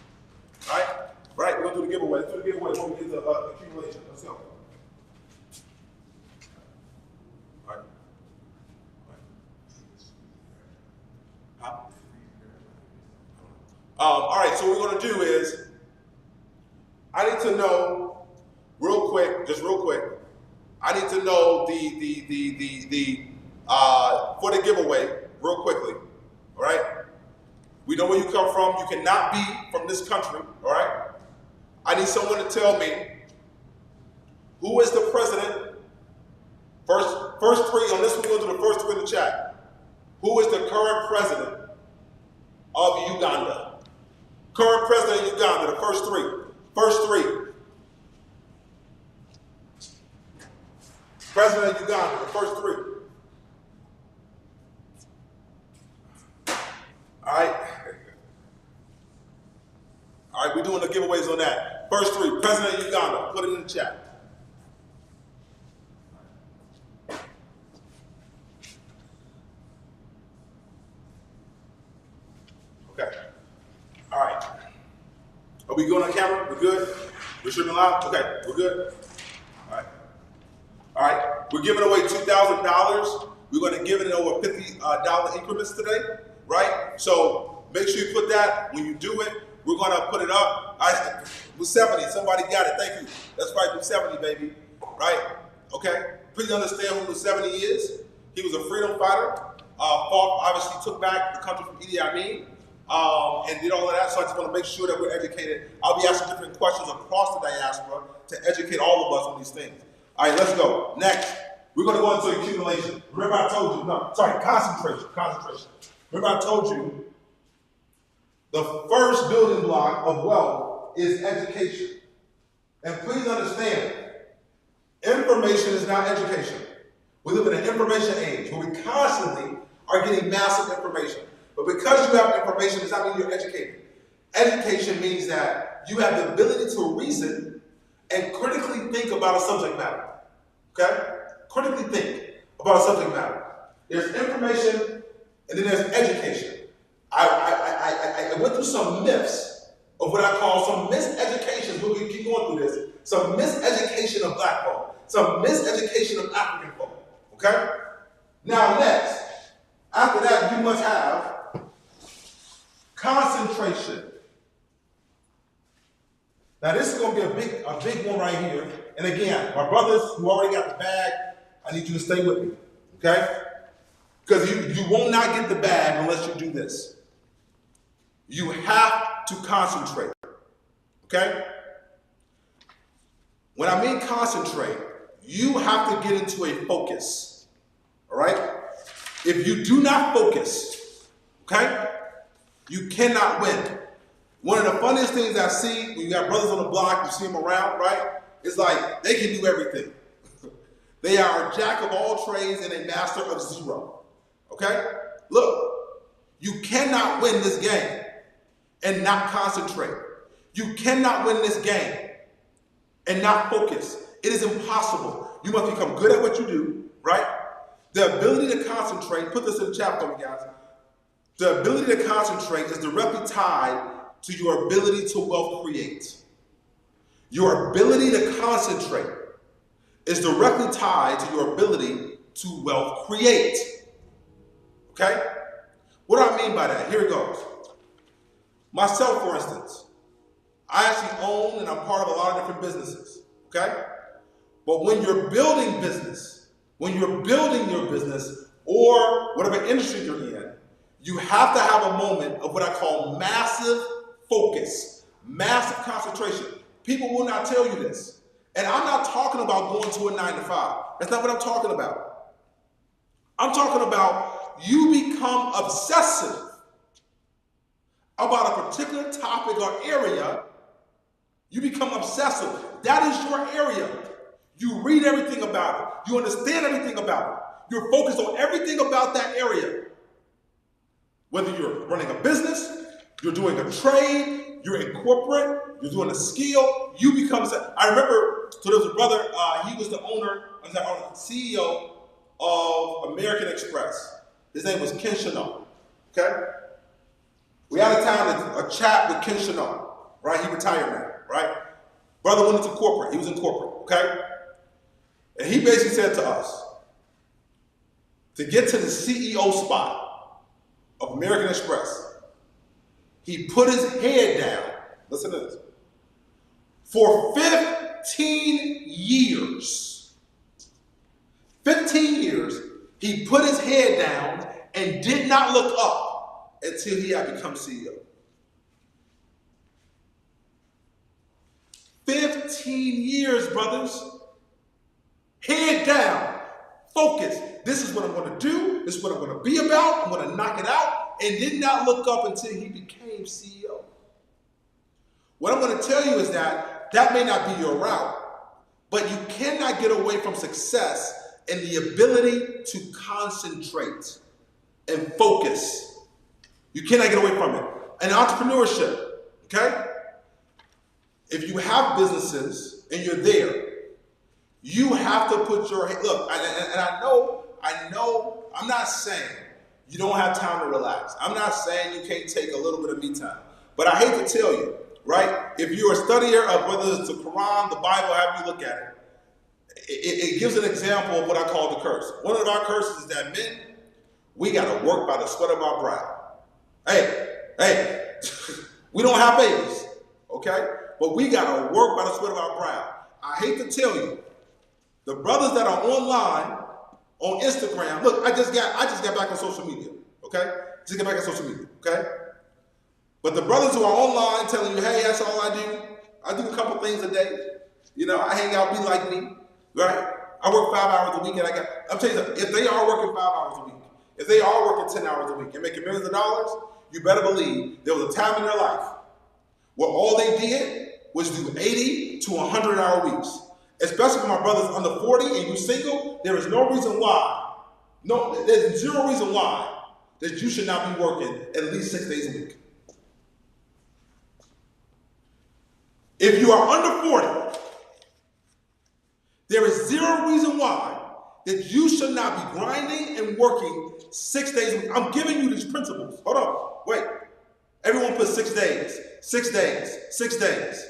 All right? Right, we're going to do the giveaway. Let's do the giveaway when we get to accumulation. Let's go. All right. Huh? All right, so what we're going to do is, I need to know, real quick, I need to know for the giveaway, real quickly, all right? We know where you come from. You cannot be from this country, all right? I need someone to tell me who is the president. First three on this one, we'll do the first three in the chat. Who is the current president of Uganda? Current president of Uganda, the first three. First three. President of Uganda, the first three. All right. All right, we're doing the giveaways on that. First three, President of Uganda, put it in the chat. Okay. All right. Are we going on camera? We're good? We're streaming live? Okay, we're good? All right. All right, we're giving away $2,000. We're going to give it in over $50 increments today, right? So make sure you put that when you do it. We're going to put it up. Blue 70, somebody got it. Thank you. That's right, Blue 70, baby. Right? Okay? Please understand who Blue 70 is. He was a freedom fighter. Obviously took back the country from Idi Amin and did all of that. So I just want to make sure that we're educated. I'll be asking different questions across the diaspora to educate all of us on these things. All right, let's go. Next, we're going to go into accumulation. Remember I told you, concentration. Remember I told you the first building block of wealth is education. And please understand, information is not education. We live in an information age where we constantly are getting massive information. But because you have information does not mean you're educated. Education means that you have the ability to reason and critically think about a subject matter. Okay? Critically think about a subject matter. There's information and then there's education. I went through some myths of what I call some miseducations. We'll keep going through this. Some miseducation of black folk. Some miseducation of African folk. Okay? Now next, after that, you must have concentration. Now this is going to be a big one right here. And again, my brothers who already got the bag, I need you to stay with me. Okay? Because you will not get the bag unless you do this. You have to concentrate. Okay? When I mean concentrate, you have to get into a focus. All right? If you do not focus, okay, you cannot win. One of the funniest things I see when you got brothers on the block, you see them around, right? It's like they can do everything. They are a jack of all trades and a master of zero. Okay? Look, you cannot win this game and not concentrate. You cannot win this game and not focus. It is impossible. You must become good at what you do, right? The ability to concentrate, put this in the chat for me, guys. The ability to concentrate is directly tied to your ability to wealth create. Your ability to concentrate is directly tied to your ability to wealth create. Okay? What do I mean by that? Here it goes. Myself, for instance, I actually own and I'm part of a lot of different businesses. Okay? But when you're building business, when you're building your business or whatever industry you're in, you have to have a moment of what I call massive focus, massive concentration. People will not tell you this. And I'm not talking about going to a 9 to 5. That's not what I'm talking about. I'm talking about you become obsessive about a particular topic or area. You become obsessive. That is your area. You read everything about it. You understand everything about it. You're focused on everything about that area. Whether you're running a business, you're doing a trade, you're in corporate, you're doing a skill, you become, I remember, so there was a brother, he was the owner, CEO of American Express. His name was Ken Chenault, okay? We had a chat with Ken Chenault, right? He retired now, right? Brother went into corporate, he was in corporate, okay? And he basically said to us, to get to the CEO spot of American Express, he put his head down, listen to this, for 15 years. 15 years, he put his head down and did not look up until he had become CEO. 15 years, brothers. Head down, focus. This is what I'm going to do. This is what I'm going to be about. I'm going to knock it out. And did not look up until he became CEO. What I'm going to tell you is that may not be your route, but you cannot get away from success and the ability to concentrate and focus. You cannot get away from it. And entrepreneurship, okay? If you have businesses and you're there, you have to put your, look, and I know, I'm not saying you don't have time to relax. I'm not saying you can't take a little bit of me time. But I hate to tell you, right? If you're a studier of whether it's the Quran, the Bible, however you look at it, it gives an example of what I call the curse. One of our curses is that men, we got to work by the sweat of our brow. Hey, we don't have babies, okay? But we got to work by the sweat of our brow. I hate to tell you, the brothers that are online, on Instagram, look, I just got back on social media, okay? Just get back on social media, okay? But the brothers who are online telling you, hey, that's all I do. I do a couple things a day. You know, I hang out, be like me, right? I work 5 hours a week, and I'm telling you something, if they are working 5 hours a week, if they are working 10 hours a week and making millions of dollars, you better believe there was a time in their life where all they did was do 80 to 100-hour weeks. Especially for my brothers under 40 and you single, there is no reason why. No, there's zero reason why that you should not be working at least 6 days a week. If you are under 40, there is zero reason why that you should not be grinding and working 6 days a week. I'm giving you these principles. Hold on, wait. Everyone put 6 days, 6 days, 6 days.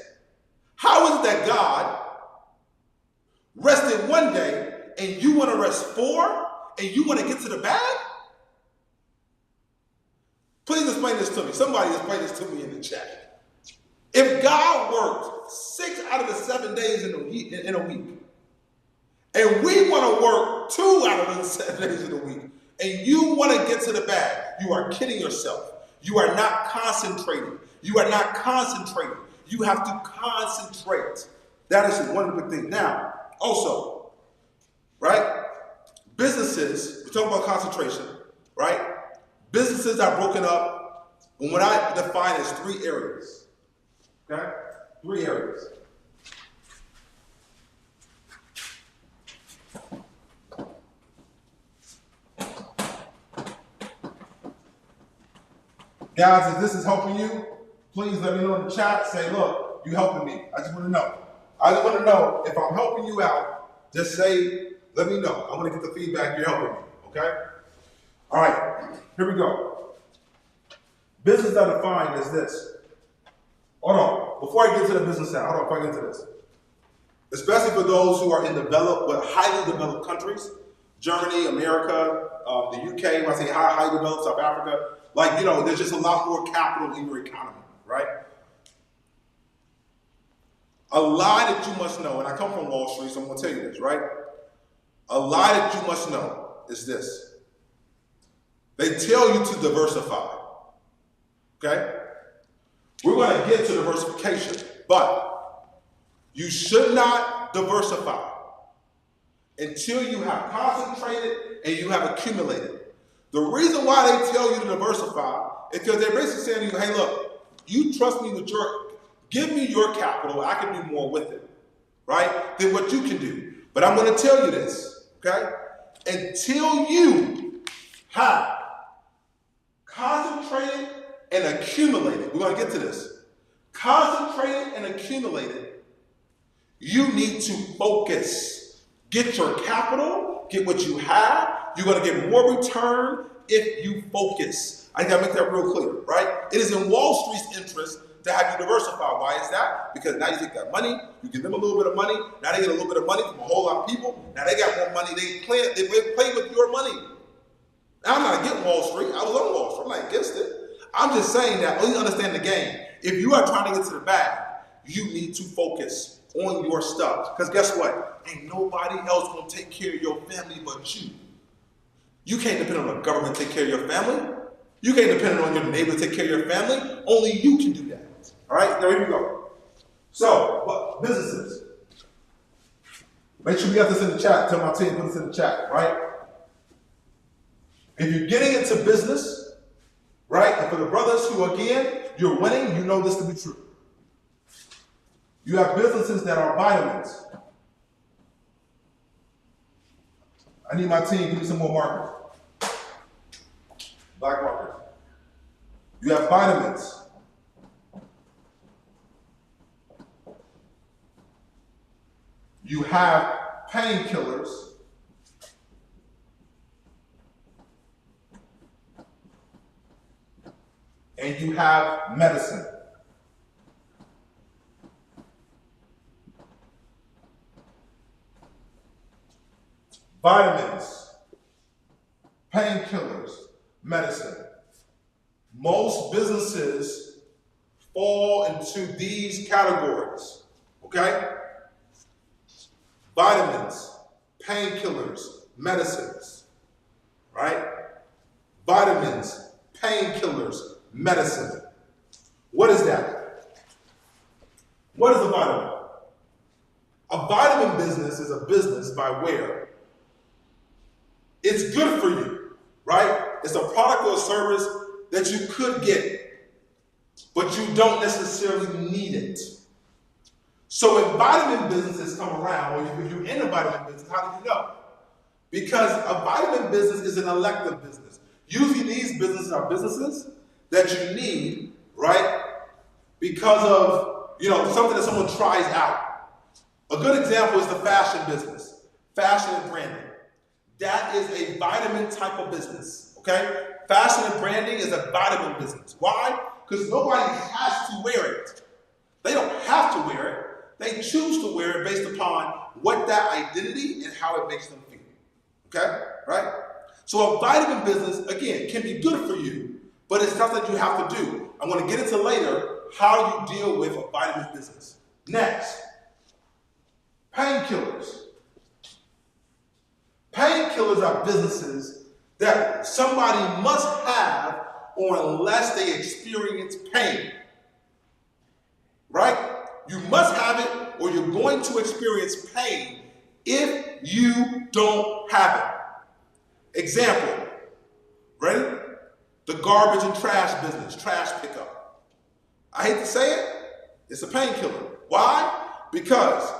How is it that God rested one day and you want to rest 4 and you want to get to the bag? Please explain this to me. Somebody explain this to me in the chat. If God worked 6 out of the 7 days in a week, and we want to work 2 out of the 7 days in a week, and you want to get to the bag, you are kidding yourself. You are not concentrating. You are not concentrating. You have to concentrate. That is one of the big things. Now, also, right? Businesses, we're talking about concentration, right? Businesses are broken up, and what I define as 3 areas. Okay? 3 areas. Guys, if this is helping you, please let me know in the chat. Say, look, you helping me. I just want to know. I just want to know if I'm helping you out. Just say, let me know. I want to get the feedback you're helping me. Okay? All right. Here we go. Business are defined as this. Hold on. Before I get to the business side, hold on. Before I get to this. Especially for those who are in developed, but highly developed countries. Germany, America, the UK, when I say highly developed, South Africa. Like, you know, there's just a lot more capital in your economy, right? A lie that you must know, and I come from Wall Street, so I'm going to tell you this, right? A lie that you must know is this. They tell you to diversify, okay? We're going to get to diversification, but you should not diversify until you have concentrated and you have accumulated. The reason why they tell you to diversify is because they're basically saying to you, hey, look, you trust me with give me your capital, I can do more with it, right, than what you can do. But I'm going to tell you this, okay? Until you have concentrated and accumulated, we're going to get to this, concentrated and accumulated, you need to focus. Get your capital, get what you have. You're going to get more return if you focus. I got to make that real clear, right? It is in Wall Street's interest to have you diversify. Why is that? Because now you take that money, you give them a little bit of money, now they get a little bit of money from a whole lot of people, now they got more money, they play with your money. Now I'm not against Wall Street, I was on Wall Street, I'm not against it. I'm just saying that, please understand the game. If you are trying to get to the bag, you need to focus on your stuff. Because guess what? Ain't nobody else going to take care of your family but you. You can't depend on the government to take care of your family. You can't depend on your neighbor to take care of your family. Only you can do that. All right, now here we go. So, businesses. Make sure we got this in the chat. Tell my team, put this in the chat, right? If you're getting into business, right, and for the brothers who, again, you're winning, you know this to be true. You have businesses that are vitamins. I need my team to give me some more markers. Black markers. You have vitamins. You have painkillers. And you have medicine. Vitamins, painkillers, medicine. Most businesses fall into these categories, okay? Vitamins, painkillers, medicines, right? Vitamins, painkillers, medicine. What is that? What is a vitamin? A vitamin business is a business by where it's good for you, right? It's a product or a service that you could get, but you don't necessarily need it. So when vitamin businesses come around, or if you're in a vitamin business, how do you know? Because a vitamin business is an elective business. Usually these businesses are businesses that you need, right? Because of, something that someone tries out. A good example is the fashion business, fashion and branding. That is a vitamin type of business, okay? Fashion and branding is a vitamin business. Why? Because nobody has to wear it. They don't have to wear it. They choose to wear it based upon what that identity and how it makes them feel, okay? Right? So a vitamin business, again, can be good for you, but it's something you have to do. I'm going to get into later how you deal with a vitamin business. Next, painkillers. Painkillers are businesses that somebody must have or unless they experience pain. Right? You must have it or you're going to experience pain if you don't have it. Example, ready? The garbage and trash business, trash pickup. I hate to say it, it's a painkiller. Why? Because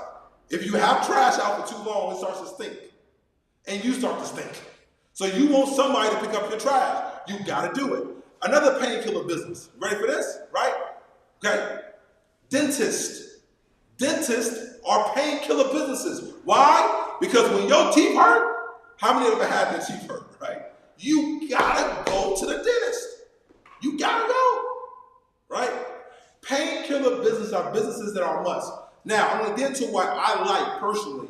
if you have trash out for too long, it starts to stink. And you start to stink. So you want somebody to pick up your trash. You gotta do it. Another painkiller business. Ready for this? Right? Okay. Dentists. Dentists are painkiller businesses. Why? Because when your teeth hurt, how many of you have had their teeth hurt, right? You gotta go to the dentist. You gotta go, right? Painkiller businesses are businesses that are must. Now, I'm gonna get into what I like personally.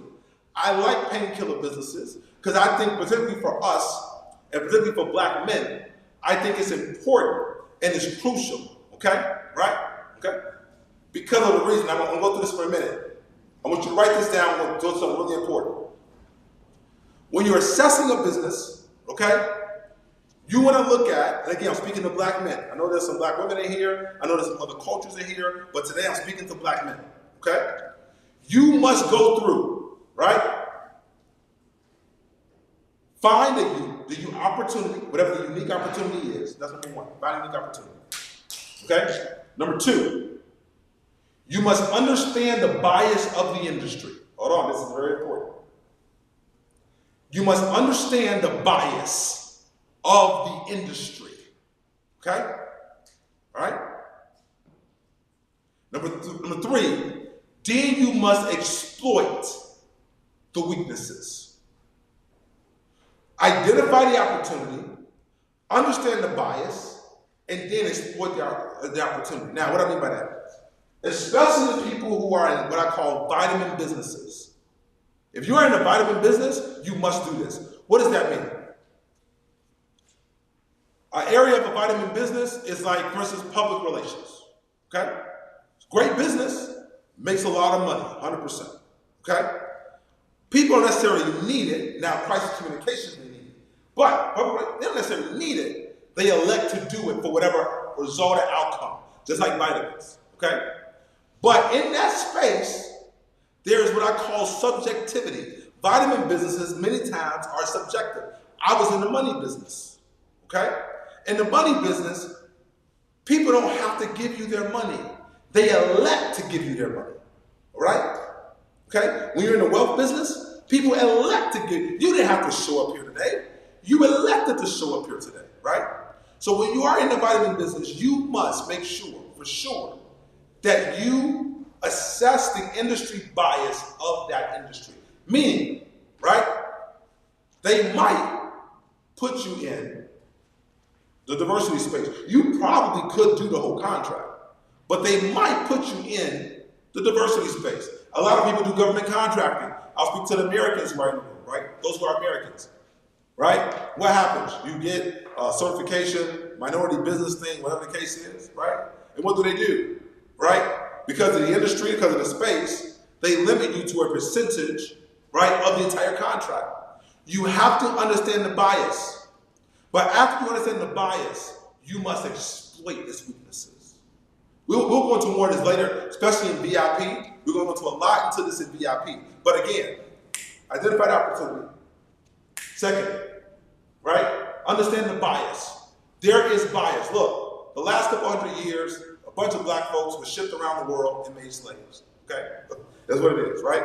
I like painkiller businesses because I think particularly for us, and particularly for black men, I think it's important and it's crucial, okay? Right? Okay? Because of the reason, I'm gonna go through this for a minute. I want you to write this down, we'll do something really important. When you're assessing a business, okay, you wanna look at, and again, I'm speaking to black men. I know there's some black women in here, I know there's some other cultures in here, but today I'm speaking to black men, okay? You must go through, right? Find the opportunity, whatever the unique opportunity is. That's number one. Find a unique opportunity. Okay? Number two, you must understand the bias of the industry. Hold on, this is very important. You must understand the bias of the industry. Okay? All right? Number three, then you must exploit the weaknesses. Identify the opportunity, understand the bias, and then exploit the opportunity. Now, what do I mean by that? Especially the people who are in what I call vitamin businesses. If you're in a vitamin business, you must do this. What does that mean? An area of a vitamin business is like, for instance, public relations. Okay? Great business, makes a lot of money, 100%. Okay? People don't necessarily need it. Now, crisis communications, they need it. But they don't necessarily need it. They elect to do it for whatever result or outcome, just like vitamins, okay? But in that space, there is what I call subjectivity. Vitamin businesses, many times, are subjective. I was in the money business, okay? In the money business, people don't have to give you their money. They elect to give you their money, all right? Okay? When you're in the wealth business, people elect to give. You didn't have to show up here today. You elected to show up here today, right? So when you are in the vitamin business, you must make sure, for sure, that you assess the industry bias of that industry. Meaning, right? They might put you in the diversity space. You probably could do the whole contract, but they might put you in the diversity space. A lot of people do government contracting. I'll speak to the Americans right now, right? Those who are Americans, right? What happens? You get certification, minority business thing, whatever the case is, right? And what do? Right? Because of the industry, because of the space, they limit you to a percentage, right, of the entire contract. You have to understand the bias. But after you understand the bias, you must exploit its weaknesses. We'll go into more of this later, especially in VIP. We're going to go into a lot into this in VIP. But again, identify the opportunity. Second, right? Understand the bias. There is bias. Look, the last couple hundred years, a bunch of black folks were shipped around the world and made slaves. Okay? That's what it is, right?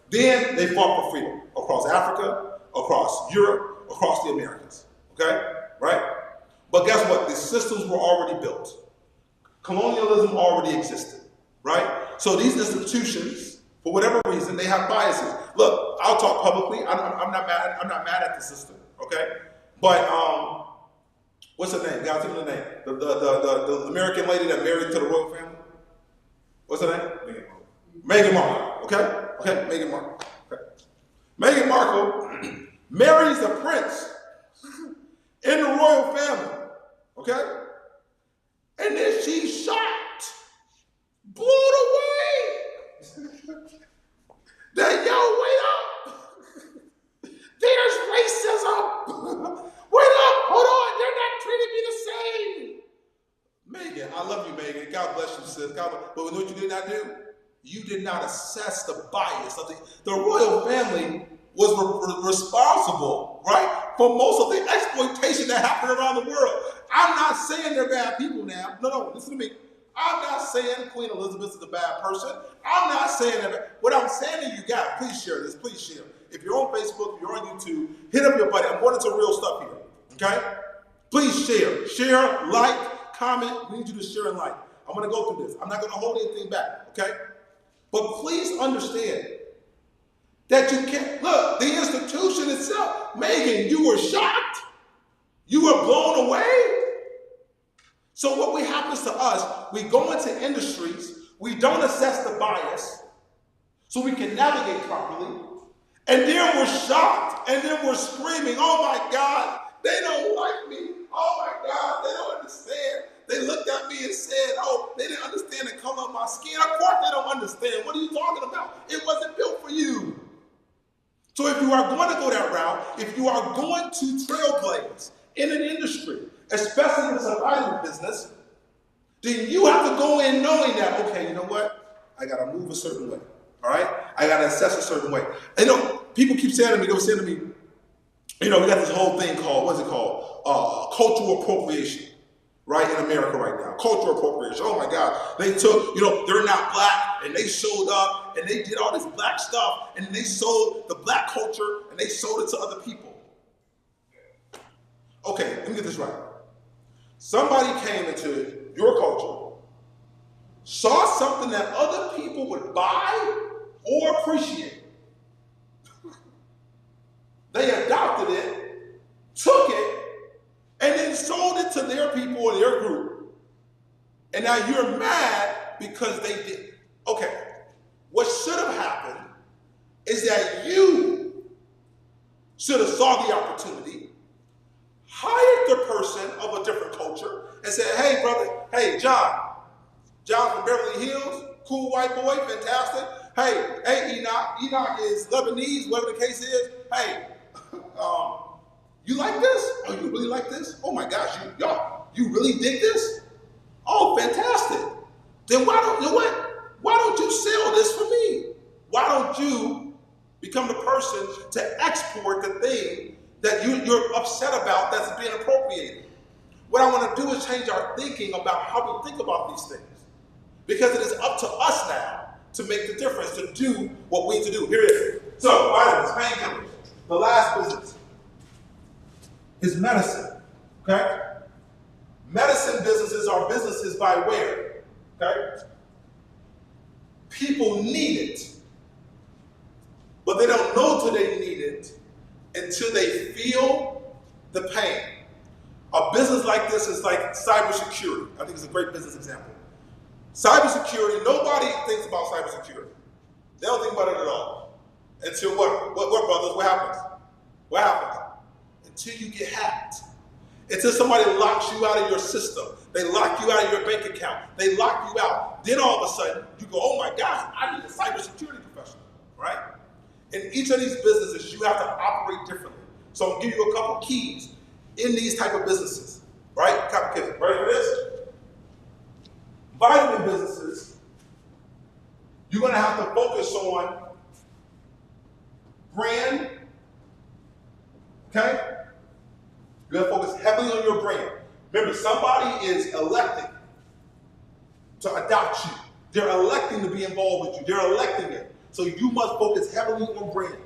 Then they fought for freedom across Africa, across Europe, across the Americas. Okay? Right? But guess what? The systems were already built. Colonialism already existed, right? So these institutions, for whatever reason, they have biases. Look, I'll talk publicly. I'm not mad. I'm not mad at the system, okay? But what's her name? Guys, give me the name. The American lady that married to the royal family. What's her name? Meghan Markle. Okay, Meghan Markle. Okay. Meghan Markle marries a prince in the royal family. Okay, and then she's shocked, blown away. That wait up. There's racism. Wait up, hold on. They're not treating me the same. Megan, I love you, Megan. God bless you, sis. But what you did not do? You did not assess the bias of the royal family was responsible, right, for most of the exploitation that happened around the world. I'm not saying they're bad people now. No, listen to me. I'm not saying Queen Elizabeth is a bad person. I'm not saying that. What I'm saying to you guys, please share this. Please share. If you're on Facebook, if you're on YouTube, hit up your buddy. I'm going into real stuff here. Okay? Please share. Share, like, comment. We need you to share and like. I'm going to go through this. I'm not going to hold anything back. Okay? But please understand that you can't. Look, the institution itself. Megan, you were shocked. You were blown away. So what happens to us, we go into industries, we don't assess the bias so we can navigate properly, and then we're shocked, and then we're screaming, oh my God, they don't like me. Oh my God, they don't understand. They looked at me and said, oh, they didn't understand the color of my skin. Of course they don't understand. What are you talking about? It wasn't built for you. So if you are going to go that route, if you are going to trailblaze in an industry, especially in the survival business, then you have to go in knowing that, okay, you know what? I got to move a certain way, all right? I got to assess a certain way. And people keep saying to me, they were saying to me, we got this whole thing called, what's it called? Cultural appropriation, right, in America right now. Cultural appropriation. Oh my God. They took, they're not black, and they showed up, and they did all this black stuff, and they sold the black culture, and they sold it to other people. Okay, let me get this right. Somebody came into your culture, saw something that other people would buy or appreciate. They adopted it, took it, and then sold it to their people or their group. And now you're mad because they did. Okay, what should have happened is that you should have saw the opportunity, hired the person of a different culture, and said, hey, brother, hey, John from Beverly Hills, cool white boy, fantastic. Hey, Enoch is Lebanese, whatever the case is. Hey, you like this? Oh, you really like this? Oh my gosh, you really dig this? Oh, fantastic. Then why don't you sell this for me? Why don't you become the person to export the thing that you're upset about that's being appropriated? What I want to do is change our thinking about how we think about these things. Because it is up to us now to make the difference, to do what we need to do. Here it is. So, vitamins, painkillers. The last business is medicine. Okay? Medicine businesses are businesses by where? Okay? People need it. But they don't know till they need it until they feel the pain. A business like this is like cybersecurity. I think it's a great business example. Cybersecurity, nobody thinks about cybersecurity. They don't think about it at all. Until what brothers? What happens? What happens? Until you get hacked. Until somebody locks you out of your system. They lock you out of your bank account. They lock you out. Then all of a sudden, you go, oh my God, I need a cybersecurity professional, right? In each of these businesses, you have to operate differently. So I'm going to give you a couple keys in these type of businesses, right? Ready for this? Vitamin businesses, you're going to have to focus on brand, okay? You're going to focus heavily on your brand. Remember, somebody is electing to adopt you. They're electing to be involved with you. They're electing it. So you must focus heavily on brand.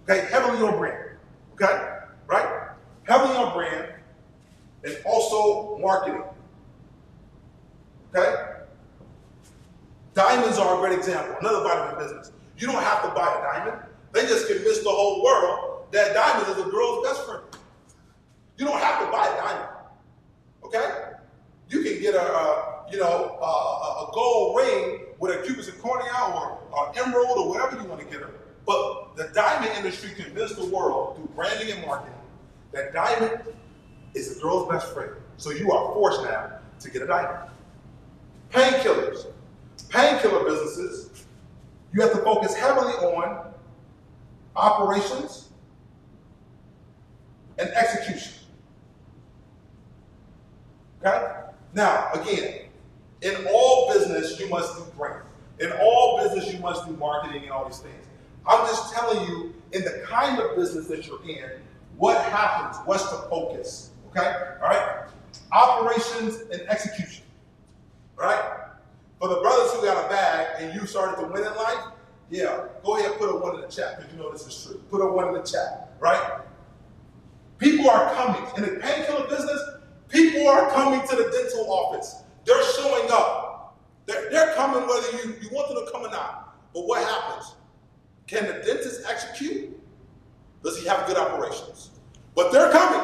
Okay, heavily on brand. Okay, right? Heavily on brand. and also marketing. Okay? Diamonds are a great example, another vitamin business. You don't have to buy a diamond. They just convinced the whole world that diamonds is a girl's best friend. You don't have to buy a diamond. Okay? You can get a gold ring with a cubic zirconia or emerald or whatever you want to get her. But the diamond industry convinced the world through branding and marketing that diamond is a girl's best friend. So you are forced now to get a diamond. Painkillers. Painkiller businesses, you have to focus heavily on operations and execution. Okay? Now, again, in all business, you must do brand. In all business, you must do marketing and all these things. I'm just telling you, in the kind of business that you're in, what happens, what's the focus, okay? All right? Operations and execution, all right? For the brothers who got a bag and you started to win in life, yeah, go ahead and put a 1 in the chat because you know this is true. Put a 1 in the chat, right? People are coming. In the painkiller business, people are coming to the dental office. They're showing up. They're coming whether you want them to come or not. But what happens? Can the dentist execute? Does he have good operations? But they're coming.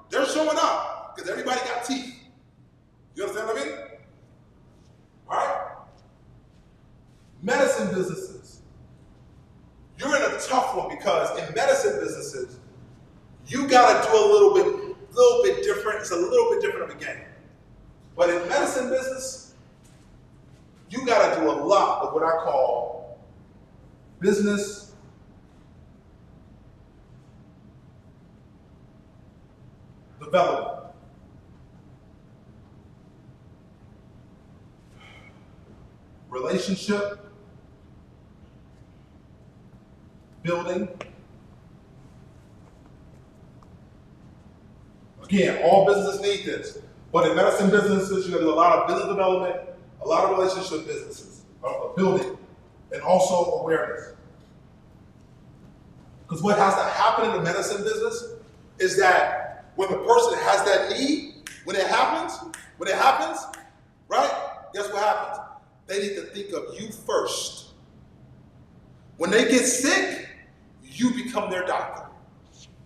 They're showing up because everybody got teeth. You understand what I mean? All right? Medicine businesses. You're in a tough one because in medicine businesses, you got to do a little bit different. It's a little bit different of a game. But in medicine business, you got to do a lot of what I call business development. Relationship building. Again, all businesses need this. But in medicine businesses, you have a lot of business development, a lot of relationship businesses, building, and also awareness. Because what has to happen in the medicine business is that when the person has that need, when it happens, right? Guess what happens? They need to think of you first. When they get sick, you become their doctor.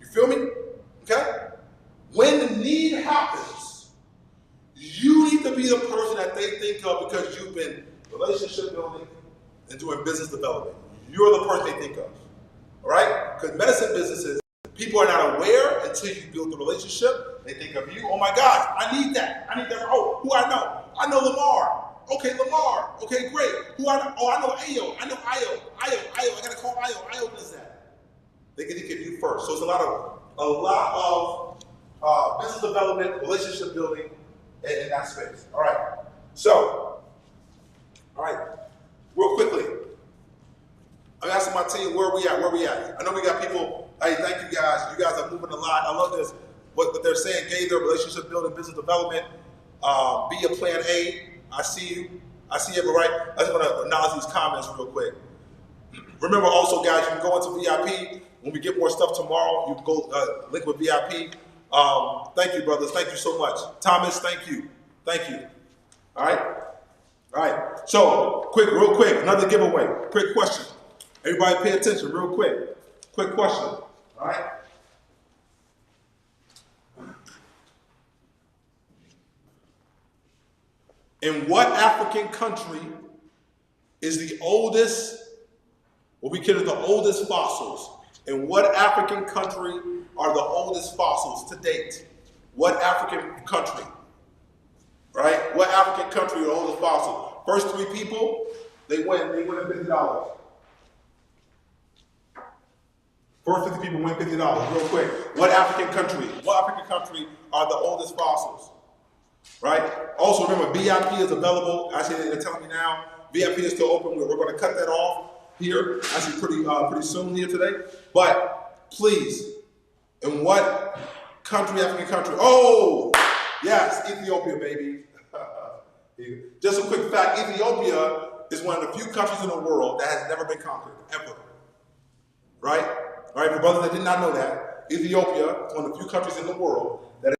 You feel me? Okay? When the need happens, you need to be the person that they think of because you've been relationship building and doing business development. You're the person they think of. All right? Because medicine businesses, people are not aware until you build the relationship. They think of you. Oh my gosh, I need that. Oh, who I know? I know Lamar. Okay, Lamar. Okay, great. Who I know? Oh, I know Ayo. I gotta call Ayo. Ayo does that. They can think of you first. So it's a lot of business development, relationship building in that space. All right. So, real quickly. I'm asking my team, where we at? I know we got people. Hey, thank you guys. You guys are moving a lot. I love this. What they're saying, Gaither, relationship building, business development, be a plan A. I see you. I see it, right? I just want to acknowledge these comments real quick. Remember also, guys, you can go into VIP. When we get more stuff tomorrow, you can go link with VIP. Thank you, brothers. Thank you so much. Thomas, thank you. All right. So, real quick, another giveaway. Quick question. Everybody pay attention real quick. Quick question. All right. In what African country is the oldest, what we consider the oldest fossils? In what African country are the oldest fossils to date? What African country? Right? What African country are the oldest fossils? First 3 people, they win $50. First 50 people win $50. Real quick. What African country are the oldest fossils? Right? Also remember, VIP is available. Actually, they're telling me now, VIP is still open. We're going to cut that off here, actually pretty soon here today. But please, in what country, African country? Oh, yes, Ethiopia, baby. Just a quick fact, Ethiopia is one of the few countries in the world that has never been conquered, ever. Right? All right, for brothers that did not know that, Ethiopia is one of the few countries in the world that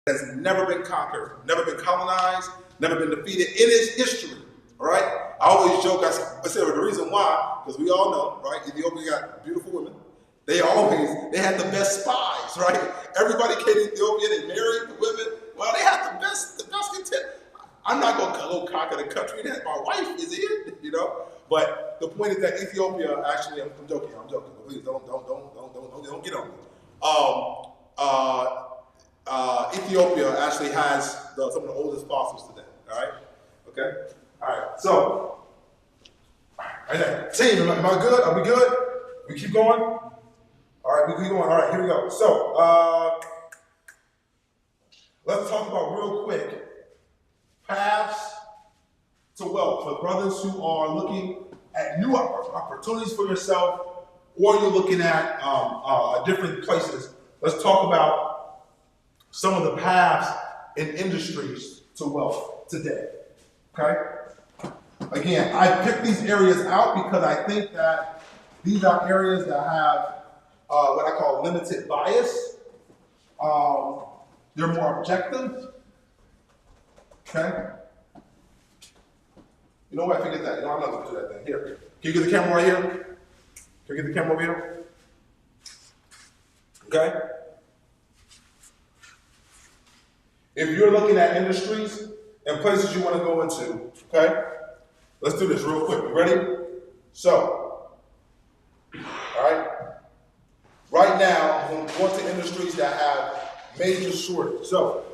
has never been conquered, never been colonized, never been defeated in its history, all right? I always joke, I said the reason why, because we all know, right? Ethiopia got beautiful women. They had the best spies, right? Everybody came to Ethiopia, they married the women. Well, they had the best content. I'm not going to go conquer the country that my wife is in, you know? But the point is that Ethiopia, actually, I'm joking, but please don't get on me. Ethiopia actually has some of the oldest fossils today, all right? Okay? All right, so, team, am I good? Are we good? We keep going? All right, we keep going. All right, here we go. So, let's talk about real quick paths to wealth for brothers who are looking at new opportunities for yourself, or you're looking at different places. Let's talk about some of the paths and industries to wealth today. Okay? Again, I picked these areas out because I think that these are areas that have what I call limited bias. They're more objective. Okay? You know what? Forget that. You know, I'm not going to do that thing. Here. Can you get the camera right here? Can you get the camera over here? Okay? If you're looking at industries and places you want to go into, okay? Let's do this real quick. You ready? So, all right? Right now, I'm going to industries that have major shortage. So,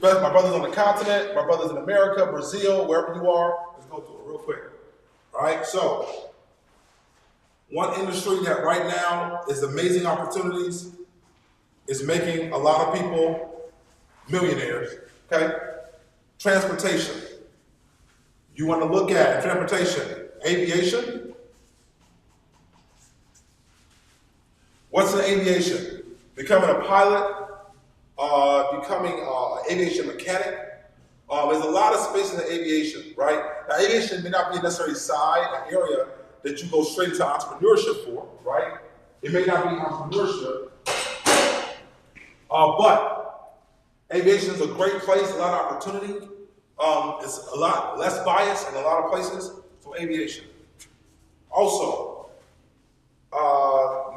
my brothers on the continent, my brothers in America, Brazil, wherever you are, let's go through it real quick. All right, so one industry that right now is amazing opportunities, is making a lot of people millionaires, okay? Transportation. You want to look at transportation, aviation. What's in aviation? Becoming a pilot, becoming an aviation mechanic. There's a lot of space in the aviation, right? Now, aviation may not be a necessary an area that you go straight into entrepreneurship for, right? It may not be entrepreneurship, but aviation is a great place, a lot of opportunity. It's a lot less bias in a lot of places, so aviation. Also,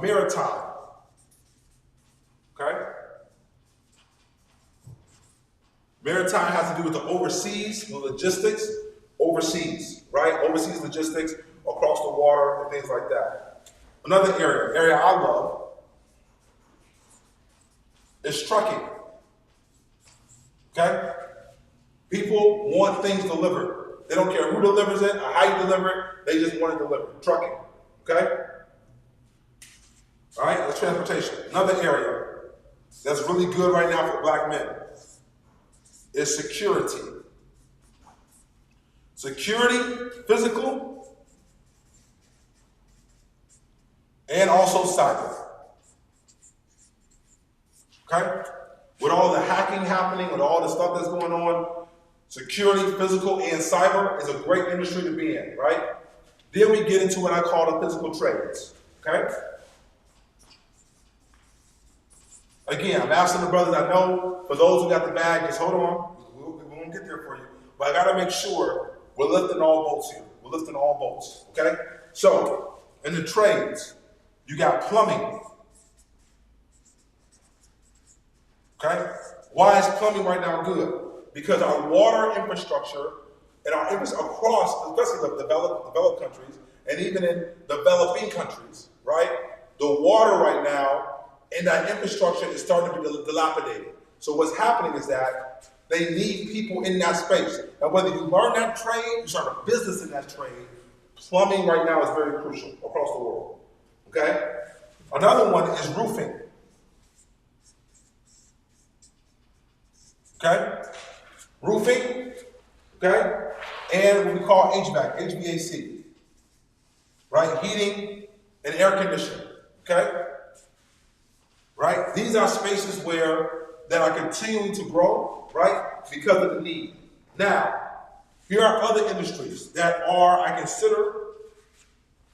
maritime, okay? Maritime has to do with the overseas, the logistics, overseas, right? Overseas logistics, across the water, and things like that. Another area I love, is trucking, okay? People want things delivered. They don't care who delivers it or how you deliver it, they just want it delivered. Trucking, okay? All right, that's transportation. Another area that's really good right now for black men is security. Security, physical, and also cyber. Okay? With all the hacking happening, with all the stuff that's going on, security, physical, and cyber is a great industry to be in, right? Then we get into what I call the physical trades, okay? Again, I'm asking the brothers I know, for those who got the bag, just hold on. We won't get there for you. But I gotta make sure we're lifting all boats here. We're lifting all boats, okay? So, in the trades, you got plumbing. Okay? Why is plumbing right now good? Because our water infrastructure and our infrastructure across, especially the developed countries, and even in developing countries, right? The water right now and that infrastructure is starting to be dilapidated. So what's happening is that they need people in that space. And whether you learn that trade, you start a business in that trade, plumbing right now is very crucial across the world. Okay? Another one is roofing. Okay? Roofing, okay? And what we call HVAC, right? Heating and air conditioning, okay? Right? These are spaces that are continuing to grow, right? Because of the need. Now, here are other industries that I consider,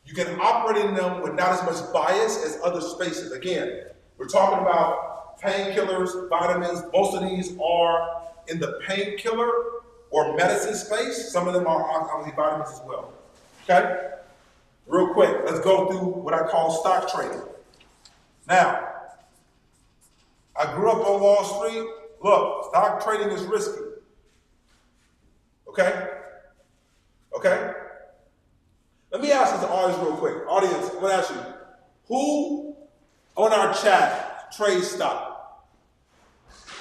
you can operate in them with not as much bias as other spaces. Again, we're talking about painkillers, vitamins. Most of these are in the painkiller or medicine space. Some of them are obviously vitamins as well. Okay? Real quick, let's go through what I call stock trading. Now, I grew up on Wall Street. Look, stock trading is risky. Okay? Okay? Let me ask this to audience real quick. Audience, I'm gonna ask you, who on our chat trades stock?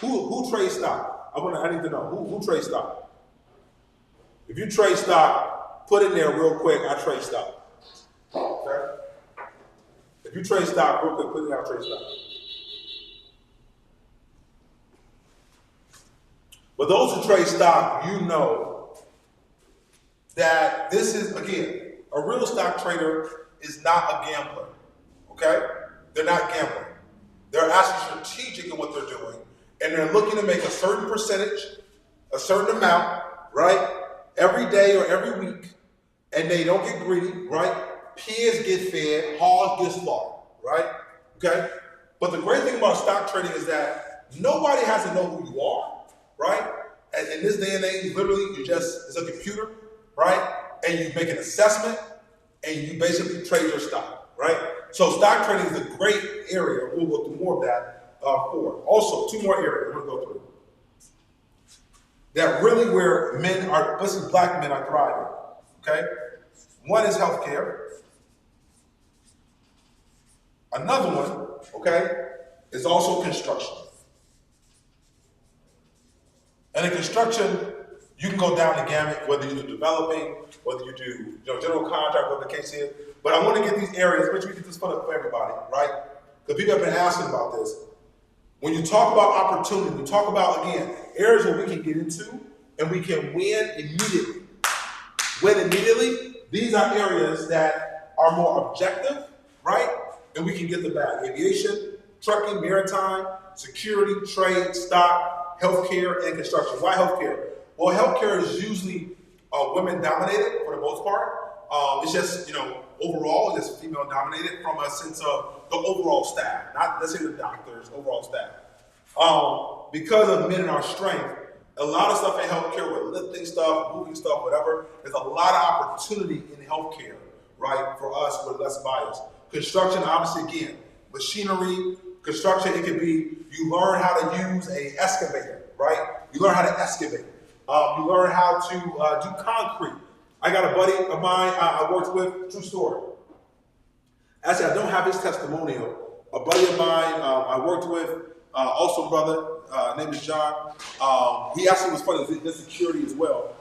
Who trades stock? I need to know. Who trades stock? If you trade stock, put in there real quick, I trade stock. Okay? If you trade stock, real quick, put in there, I trade stock. But those who trade stock, you know that this is, again, a real stock trader is not a gambler, okay? They're not gambling. They're actually strategic in what they're doing, and they're looking to make a certain percentage, a certain amount, right? Every day or every week, and they don't get greedy, right? Pigs get fed, hogs get slaughtered, right? Okay? But the great thing about stock trading is that nobody has to know who you are, right? And in this day and age, literally, it's a computer, right? And you make an assessment, and you basically trade your stock, right? So stock trading is a great area. We'll go through more of that for. Also, two more areas we're going to go through. That really where men are, especially black men, are thriving, okay? One is healthcare. Another one, okay, is also construction. And in construction, you can go down the gamut, whether you do developing, whether you do general contract, whatever the case is. But I want to get these areas, which we get this for everybody, right? Because people have been asking about this. When you talk about opportunity, we talk about, again, areas where we can get into and we can win immediately. Win immediately, these are areas that are more objective, right? And we can get the bag. Aviation, trucking, maritime, security, trade, stock, healthcare, and construction. Why healthcare? Well, healthcare is usually women dominated for the most part. It's just, overall, it's just female dominated from a sense of the overall staff, not necessarily the doctors, overall staff. Because of men and our strength, a lot of stuff in healthcare, with lifting stuff, moving stuff, whatever, there's a lot of opportunity in healthcare, right, for us with less bias. Construction, obviously, again, machinery, construction, it could be you learn how to use a excavator, right? You learn how to excavate. You learn how to do concrete. I got a buddy of mine I worked with, true story. Actually, I don't have his testimonial. A buddy of mine I worked with, also brother, name is John. He actually was funny, he did security as well.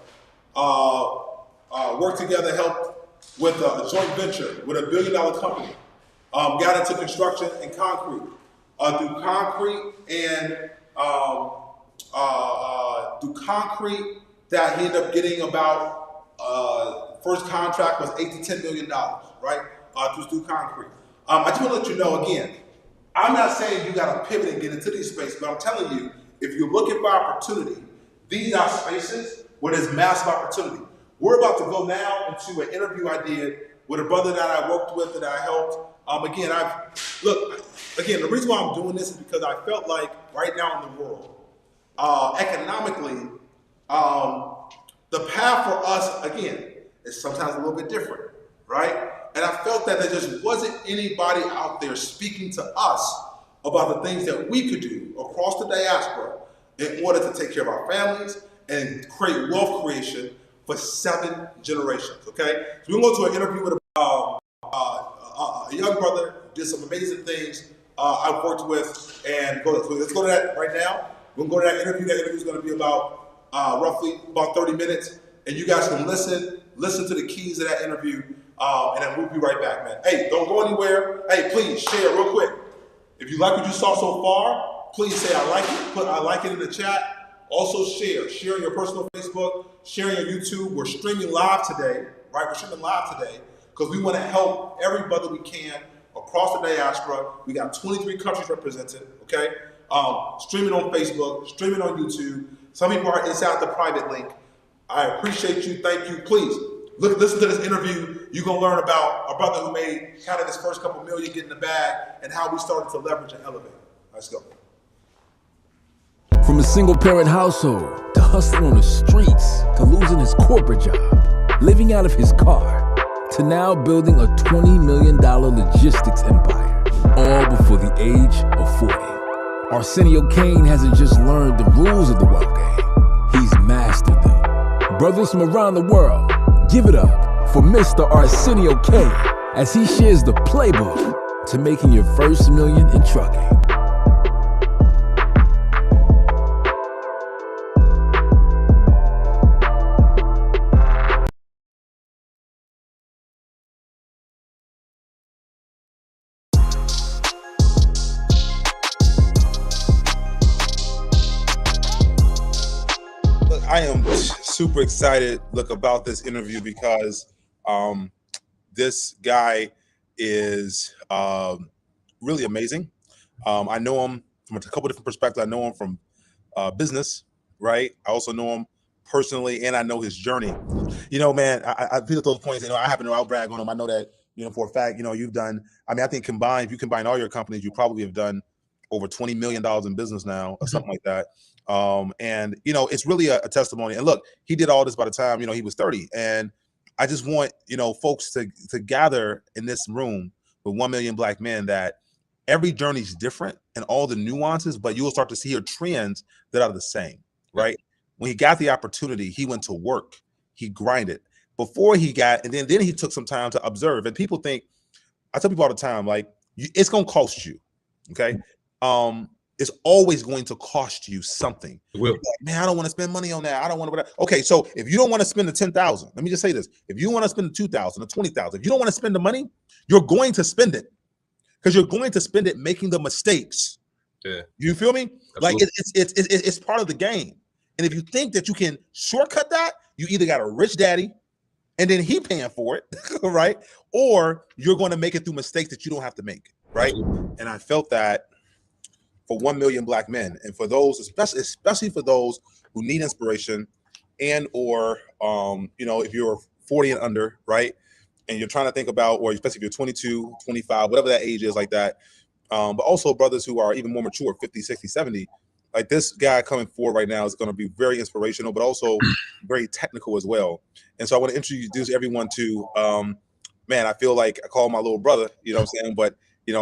Worked together, helped with a joint venture with $1 billion company. Got into construction and concrete. Through concrete and through concrete that he ended up getting about first contract was $8 to $10 million, right? Through concrete. I just want to let you know again, I'm not saying you got to pivot and get into these spaces, but I'm telling you, if you're looking for opportunity, these are spaces where there's massive opportunity. We're about to go now into an interview I did with a brother that I worked with that I helped. The reason why I'm doing this is because I felt like right now in the world, economically, the path for us, again, is sometimes a little bit different, right? And I felt that there just wasn't anybody out there speaking to us about the things that we could do across the diaspora in order to take care of our families and create wealth creation for 7 generations, okay? So we're going to go to an interview with a young brother who did some amazing things I've worked with, and let's go to that right now. We'll go to that interview. That interview is going to be about roughly about 30 minutes, and you guys can listen to the keys of that interview, and then we'll be right back, man. Hey, don't go anywhere. Hey, please share real quick. If you like what you saw so far, please say I like it. Put I like it in the chat. Also share on your personal Facebook, share on your YouTube. We're streaming live today, right? We're streaming live today because we want to help every brother we can across the diaspora. We got 23 countries represented, okay? Streaming on Facebook, streaming on YouTube. Some people are inside the private link. I appreciate you. Thank you. Please listen to this interview. You're going to learn about a brother who made kind of his first couple million, getting the bag, and how we started to leverage and elevate. Let's go. From a single-parent household, to hustling on the streets, to losing his corporate job, living out of his car, to now building a $20 million logistics empire, all before the age of 40. Arsenio Kane hasn't just learned the rules of the wealth game, he's mastered them. Brothers from around the world, give it up for Mr. Arsenio Kane as he shares the playbook to making your first million in trucking. I am super excited, about this interview because this guy is really amazing. I know him from a couple different perspectives. I know him from business, right? I also know him personally, and I know his journey. Man, I feel those points. I happen to outbrag on him. I know that, for a fact, you've done. I think if you combine all your companies, you probably have done over $20 million in business now, or something like that. And it's really a testimony. And look, he did all this by the time he was 30. And I just want folks to gather in this room with 1 million black men that every journey is different and all the nuances, but you will start to see here trends that are the same, right? When he got the opportunity, he went to work, he grinded before he got, and then he took some time to observe. And people think, I tell people all the time, it's gonna cost you, okay? It's always going to cost you something. It will. Man, I don't want to spend money on that. I don't want to. Okay, so if you don't want to spend the 10,000, let me just say this: if you want to spend the 2,000 or 20,000, if you don't want to spend the money, you're going to spend it because you're going to spend it making the mistakes. Yeah, you feel me? Absolutely. It's part of the game. And if you think that you can shortcut that, you either got a rich daddy, and then he paying for it, right? Or you're going to make it through mistakes that you don't have to make, right? Absolutely. And I felt that for 1 million black men, and for those, especially for those who need inspiration, and or if you're 40 and under, right, and you're trying to think about, or especially if you're 22, 25, whatever that age is, like that, but also brothers who are even more mature, 50, 60, 70, like this guy coming forward right now is going to be very inspirational, but also very technical as well. And so I want to introduce everyone to, I feel like I call my little brother, what I'm saying, but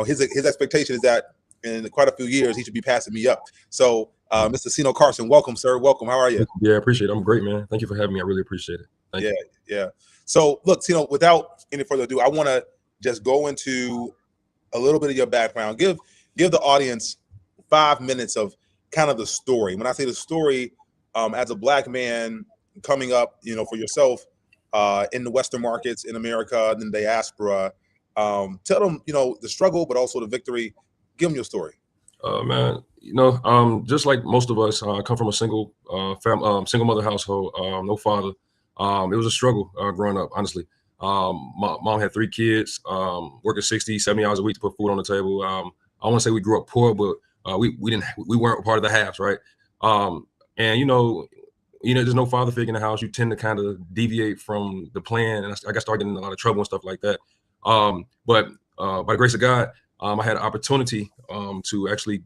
his expectation is that in quite a few years, he should be passing me up. So, Mr. Sino Carson, welcome, sir. Welcome. How are you? Yeah, I appreciate it. I'm great, man. Thank you for having me. I really appreciate it. Thank you. Yeah. So, look, Sino, without any further ado, I want to just go into a little bit of your background. Give the audience 5 minutes of kind of the story. When I say the story, as a black man coming up, for yourself in the Western markets in America and in the diaspora, tell them, the struggle, but also the victory. Give them your story. Man, just like most of us, I come from a single mother household, no father. It was a struggle growing up, honestly. My mom had 3 kids, working 60, 70 hours a week to put food on the table. I want to say we grew up poor, but we weren't part of the halves, right? And there's no father figure in the house. You tend to kind of deviate from the plan, and I got started getting in a lot of trouble and stuff like that. But by the grace of God, I had an opportunity to actually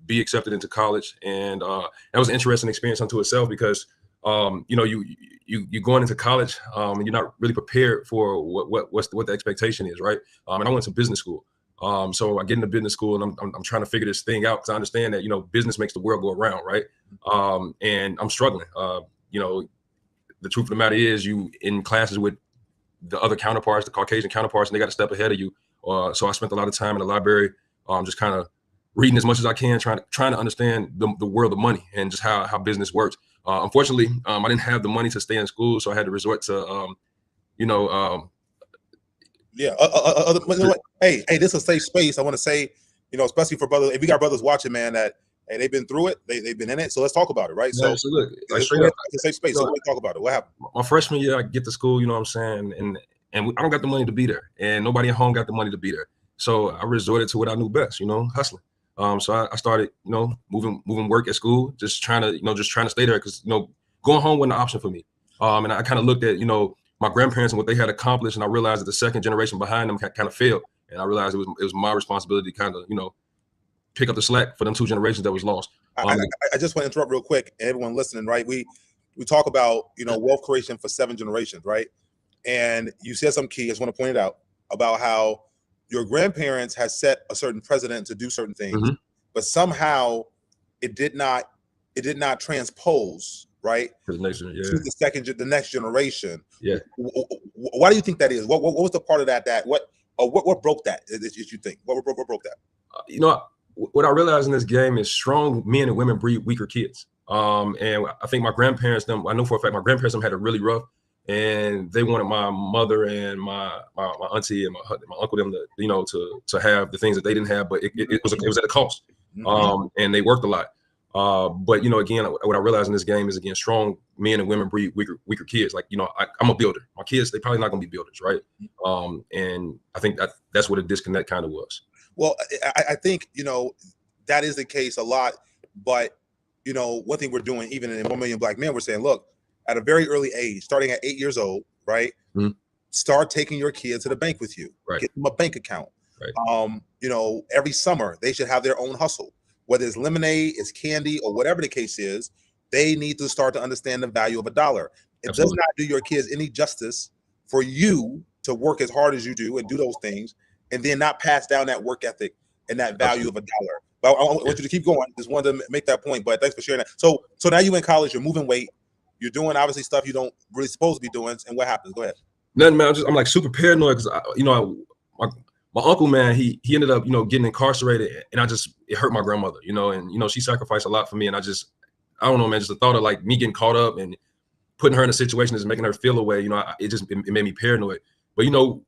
be accepted into college, and that was an interesting experience unto itself because you're going into college and you're not really prepared for what the expectation is, right? And I went to business school, so I get into business school and I'm trying to figure this thing out because I understand that business makes the world go around, right? And I'm struggling. The truth of the matter is, you in classes with the other counterparts, the Caucasian counterparts, and they got a step ahead of you. So I spent a lot of time in the library, just kind of reading as much as I can, trying to understand the world of money and just how business works. Unfortunately, I didn't have the money to stay in school, so I had to resort to, Hey, this is a safe space. I want to say, especially for brothers, if we got brothers watching, man, that hey, they've been through it, they've been in it. So let's talk about it, right? Yeah, so look, straight up, it's a safe space. So let's talk about it. What happened? My freshman year, I get to school, you know what I'm saying, and I don't got the money to be there, and nobody at home got the money to be there. So I resorted to what I knew best, hustling. So I started, moving work at school, just trying to stay there because, going home wasn't an option for me. And I kind of looked at, my grandparents and what they had accomplished, and I realized that the second generation behind them kind of failed. And I realized it was my responsibility to kind of, pick up the slack for them 2 generations that was lost. I just want to interrupt real quick, everyone listening, right? We talk about, wealth creation for 7 generations, right? And you said some key, I just want to point it out, about how your grandparents has set a certain precedent to do certain things, but somehow it did not transpose, right, to the next generation. Yeah. Why do you think that is? What was the part of that what broke that? Is you think what broke that? What I realized in this game is strong men and women breed weaker kids. And I think my grandparents, I know for a fact my grandparents had it really rough, and they wanted my mother and my auntie and my uncle them to have the things that they didn't have, but it was at a cost. And they worked a lot. But again, what I realized in this game is, again, strong men and women breed weaker kids. Like, I'm a builder. My kids, they probably not gonna be builders, right? And I think that's what a disconnect kind of was. Well, I think that is the case a lot. But one thing we're doing, even in 1 Million Black Men, we're saying, look, at a very early age, starting at 8 years old, right? Start taking your kids to the bank with you. Right. Get them a bank account. Right. Every summer they should have their own hustle. Whether it's lemonade, it's candy, or whatever the case is, they need to start to understand the value of a dollar. It does not do your kids any justice for you to work as hard as you do and do those things, and then not pass down that work ethic and that value of a dollar. But I want you to keep going. Just wanted to make that point. But thanks for sharing that. So now you're in college, you're moving weight, you're doing obviously stuff you don't really supposed to be doing. And what happens? Go ahead. Nothing, man. I'm like super paranoid because my uncle, man, he ended up, getting incarcerated, and it hurt my grandmother, and she sacrificed a lot for me, and I don't know, man, just the thought of like me getting caught up and putting her in a situation that's making her feel away, it made me paranoid. But it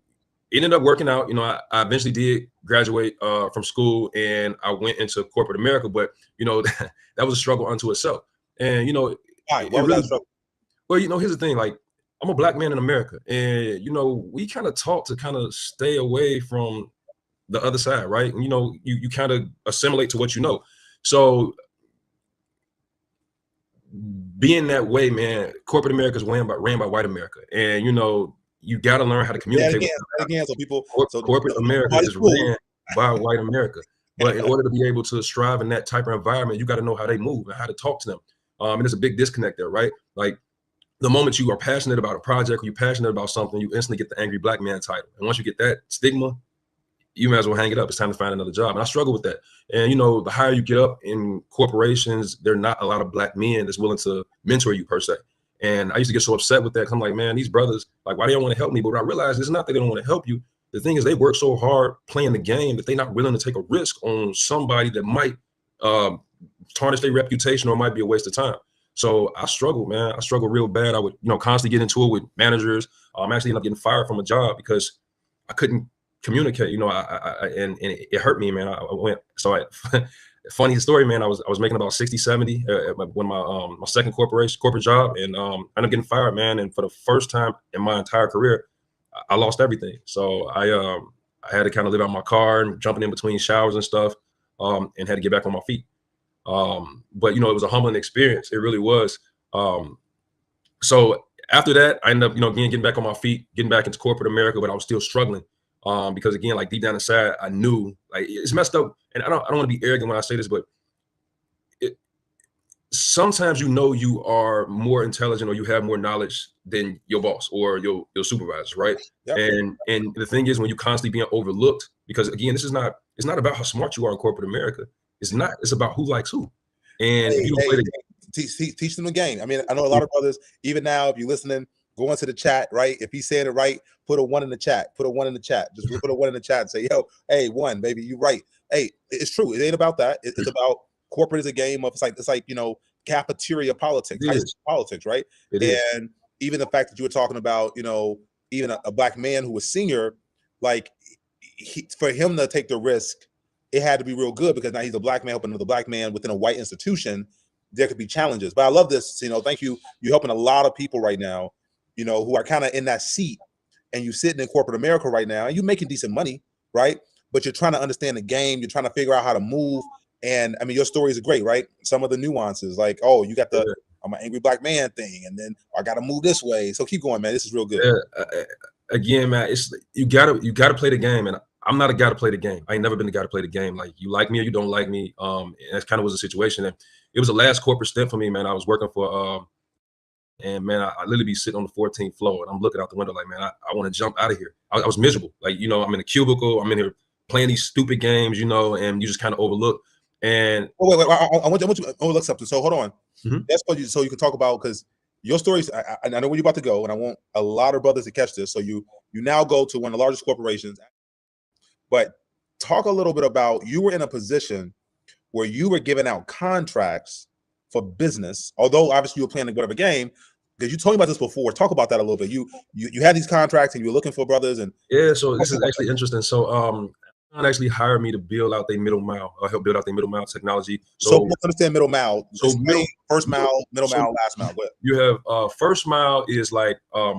ended up working out. I eventually did graduate from school, and I went into corporate America, but that was a struggle unto itself. And why? What was that struggle? Well, here's the thing, like, I'm a Black man in America, and we kind of taught to kind of stay away from the other side, right? And, you kind of assimilate to what you know. So being that way, man, corporate America is ran by white America, and you got to learn how to communicate. Again, so people, corporate America is ran by white America, but in order to be able to strive in that type of environment, you got to know how they move and how to talk to them. And there's a big disconnect there, right? Like, the moment you are passionate about a project or you're passionate about something, you instantly get the angry Black man title. And once you get that stigma, you might as well hang it up. It's time to find another job. And I struggle with that. And, the higher you get up in corporations, there are not a lot of Black men that's willing to mentor you per se. And I used to get so upset with that because I'm like, man, these brothers, like, why do they want to help me? But what I realized it's not that they don't want to help you. The thing is, they work so hard playing the game that they're not willing to take a risk on somebody that might tarnish their reputation or might be a waste of time. So I struggled, man. I struggled real bad. I would, constantly get into it with managers. I'm actually ended up getting fired from a job because I couldn't communicate. And it hurt me, man. I went. So funny story, man. I was making about 60, 70 when my second corporate job, and I ended up getting fired, man. And for the first time in my entire career, I lost everything. So I had to kind of live out my car and jumping in between showers and stuff, and had to get back on my feet. But it was a humbling experience. It really was. So after that, I ended up, again, getting back on my feet, getting back into corporate America, but I was still struggling. Because again, like, deep down inside, I knew, like, it's messed up. And I don't want to be arrogant when I say this, but sometimes you are more intelligent or you have more knowledge than your boss or your supervisors, right? Yep. And the thing is, when you're constantly being overlooked, because again, it's not about how smart you are in corporate America. It's about who likes who. And if you don't play the game, teach them the game. I mean, I know a lot of brothers, even now, if you're listening, go into the chat, right? If he's saying it right, put a 1 in the chat. Put a 1 in the chat. Just put a 1 in the chat and say, yo, hey, 1, baby, you right. Hey, it's true. It ain't about that. It's about corporate is a game of, it's like cafeteria politics, high school politics, right? And even the fact that you were talking about, even a Black man who was senior, like, for him to take the risk, it had to be real good, because now he's a Black man helping another Black man within a white institution. There could be challenges, but I love this. Thank you. You're helping a lot of people right now, who are kind of in that seat, and you sitting in corporate America right now, and you're making decent money, right? But you're trying to understand the game. You're trying to figure out how to move. And I mean, your stories are great, right? Some of the nuances, like, oh, you got the I'm an angry Black man thing, and then I got to move this way. So keep going, man. This is real good. Again, man, it's you gotta play the game, and I'm not a guy to play the game. I ain't never been the guy to play the game. Like, you like me or you don't like me. And that kind of was the situation. And it was the last corporate stint for me, man. I was working for, and man, I literally be sitting on the 14th floor and I'm looking out the window like, man, I want to jump out of here. I was miserable. Like, you know, I'm in a cubicle. I'm in here playing these stupid games, you know, and you just kind of overlook. And wait, I want you to overlook something. So hold on. That's what so you can talk about, because your stories, I know where you're about to go, and I want a lot of brothers to catch this. So you now go to one of the largest corporations, but talk a little bit about, you were in a position where you were giving out contracts for business, although obviously you were playing whatever game, because you told me about this before. Talk about that a little bit. You had these contracts and you were looking for brothers. And yeah, so this is actually interesting. So actually hired me to build out their middle mile, help build out their middle mile technology. So understand middle mile. So first mile, middle so mile, last mile. Go ahead. You have first mile is like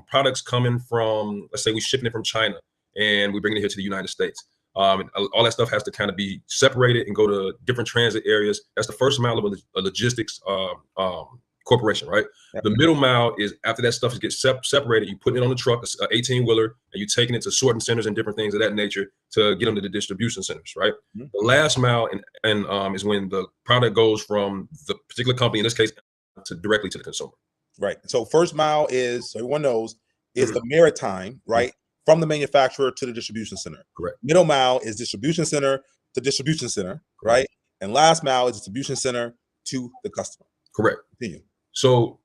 products coming from, let's say we shipping it from China and we bring it here to the United States. And all that stuff has to kind of be separated and go to different transit areas. That's the first mile of a logistics corporation, right? Yep. The middle mile is after that stuff gets separated, you put it on the truck, an 18-wheeler, and you taking it to sorting centers and different things of that nature to get them to the distribution centers, right? The last mile and is when the product goes from the particular company, in this case, to directly to the consumer. Right. So first mile is, so everyone knows, is the maritime, right? From the manufacturer to the distribution center. Correct. Middle mile is distribution center to distribution center, right? And last mile is distribution center to the customer. Correct. Continue. So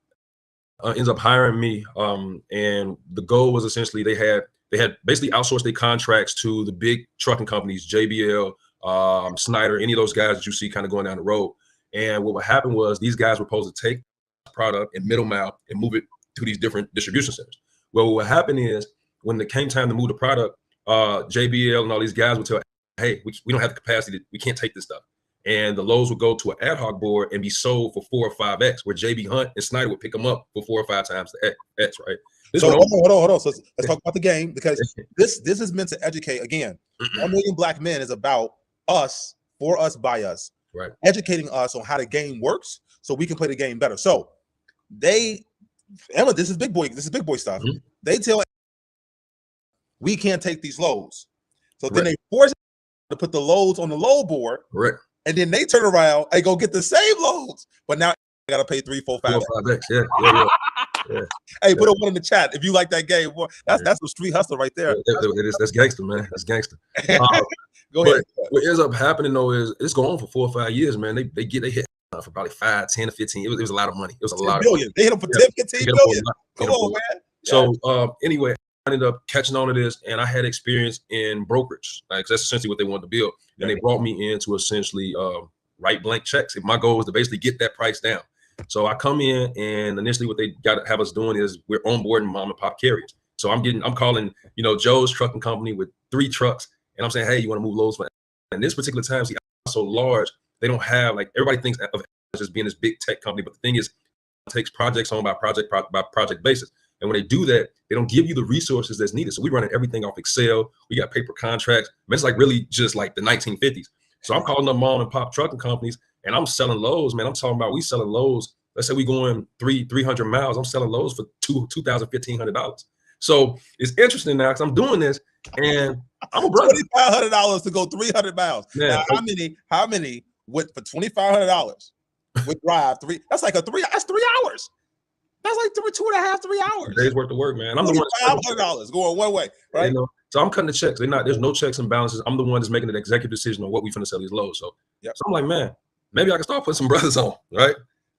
ends up hiring me, and the goal was essentially they had basically outsourced their contracts to the big trucking companies, JBL, Snyder, any of those guys that you see kind of going down the road. And what would happen was these guys were supposed to take the product in middle mile and move it to these different distribution centers. Well, what would happen is when it came time to move the product, JBL and all these guys would tell, hey, we don't have the capacity, we can't take this stuff. And the loads would go to an ad hoc board and be sold for 4 or 5x, where JB Hunt and Snyder would pick them up for 4 or 5 times the X, right? So hold on. So let's talk about the game, because this is meant to educate. Again, 1 Million Black Men is about us, for us, by us, right? Educating us on how the game works so we can play the game better. So Emma, this is big boy stuff. They tell we can't take these loads. So then they force to put the loads on the load board. Correct. And then they turn around and go get the same loads, but now you gotta pay 3, 4, 5. 5x. Yeah. Hey, put a one in the chat if you like that game. Boy, that's some street hustle right there. That's gangster, man. That's gangster. Go ahead. What ends up happening though is it's going on for 4 or 5 years, man. They hit for probably 5, 10 to 15. It was a lot of money. It was a lot of money. They hit them for 10, 15 billion. Come on, man. So anyway, I ended up catching on to this, and I had experience in brokerage, because that's essentially what they wanted to build. And they brought me in to essentially write blank checks. If my goal was to basically get that price down. So I come in, and initially what they got to have us doing is we're onboarding mom and pop carriers. So I'm calling, Joe's trucking company with 3 trucks, and I'm saying, hey, you want to move loads? And this particular time, see, I'm so large, they don't have, like, everybody thinks of it as just being this big tech company, but the thing is, it takes projects on by project basis. And when they do that, they don't give you the resources that's needed. So we're running everything off Excel. We got paper contracts. I mean, it's like really just like the 1950s. So I'm calling up mom and pop trucking companies, and I'm selling loads, man. I'm talking about we selling loads. Let's say we going 300 miles. I'm selling loads for $2,000, $1,500. So it's interesting now because I'm doing this, and I'm a brother. $2,500 to go 300 miles. Man, now, how many would for $2,500 would drive 3? That's like that's 3 hours. That's like 2.5, 3 hours. Days worth of work, man. I'm the one $500 going one way, right? So I'm cutting the checks. There's no checks and balances. I'm the one that's making an executive decision on what we finna sell these loads. So, so I'm like, man, maybe I can start putting some brothers on, right?